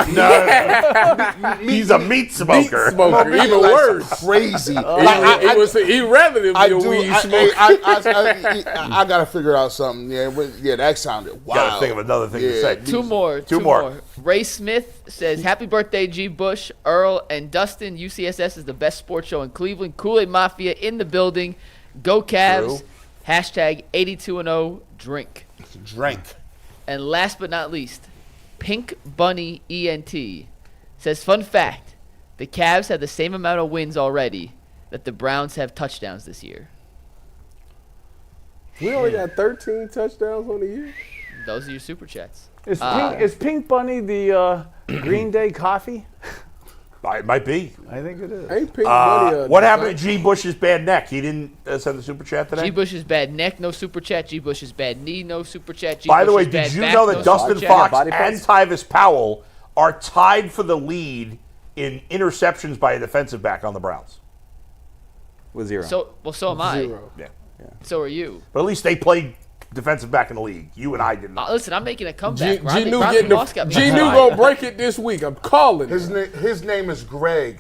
He's a meat smoker. Even worse. Crazy. He'd rather than be a weed smoker. I got to figure out something. Yeah, that sounded wild. Got to think of another thing to say. Two more. Ray Smith says, "Happy birthday, G. Bush, Earl, and Dustin. UCSS is the best sports show in Cleveland. Kool-Aid Mafia in the building. Go Cavs. True. Hashtag 82-0 drink." Drink. And last but not least, Pink Bunny ENT says, "Fun fact, the Cavs have the same amount of wins already that the Browns have touchdowns this year." We only got 13 touchdowns on the year. Those are your super chats. Is Pink Bunny the Green Day coffee? It might be. I think it is. Ain't Pink Bunny What happened to G. Bush's bad neck? He didn't send the super chat today? G. Bush's bad neck, no super chat. G. Bush's bad knee, no super chat. G. By the way, Bush's did bad you back, know no that Dustin super Fox chat. and Tyvis Powell are tied for the lead in interceptions by a defensive back on the Browns? With 0. So am I. 0. Yeah. So are you. But at least they played defensive back in the league. You and I did not. Listen, I'm making a comeback. G-New gonna break it this week. I'm calling His name is Greg.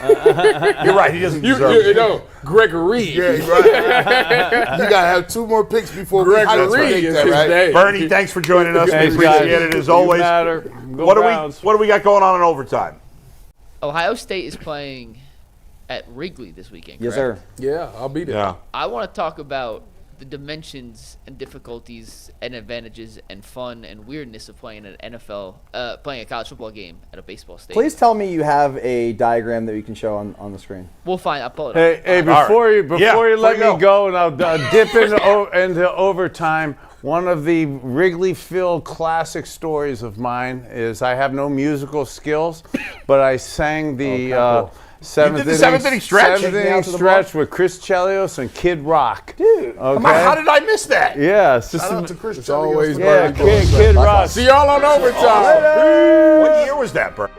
You're right. He doesn't deserve it. No, Gregory. Yeah, you're right. You gotta have 2 more picks before Gregory is his name. Bernie, thanks for joining us. We Thanks, appreciate guys. it as always. What do we got going on in overtime? Ohio State is playing at Wrigley this weekend, correct? Yes, sir. Yeah, I'll be there. Yeah. I want to talk about the dimensions and difficulties and advantages and fun and weirdness of playing an playing a college football game at a baseball stadium. Please tell me you have a diagram that you can show on the screen. We'll find. I'll pull it up. Hey, before you let me go, and I'll dip into overtime. One of the Wrigley-Field classic stories of mine is I have no musical skills, but I sang the seventh inning stretch with Chris Chelios and Kid Rock. Dude, how did I miss that? Yeah, Shout out to Chris always Chelios. Kid Rock. See y'all on overtime. What year was that, Bert?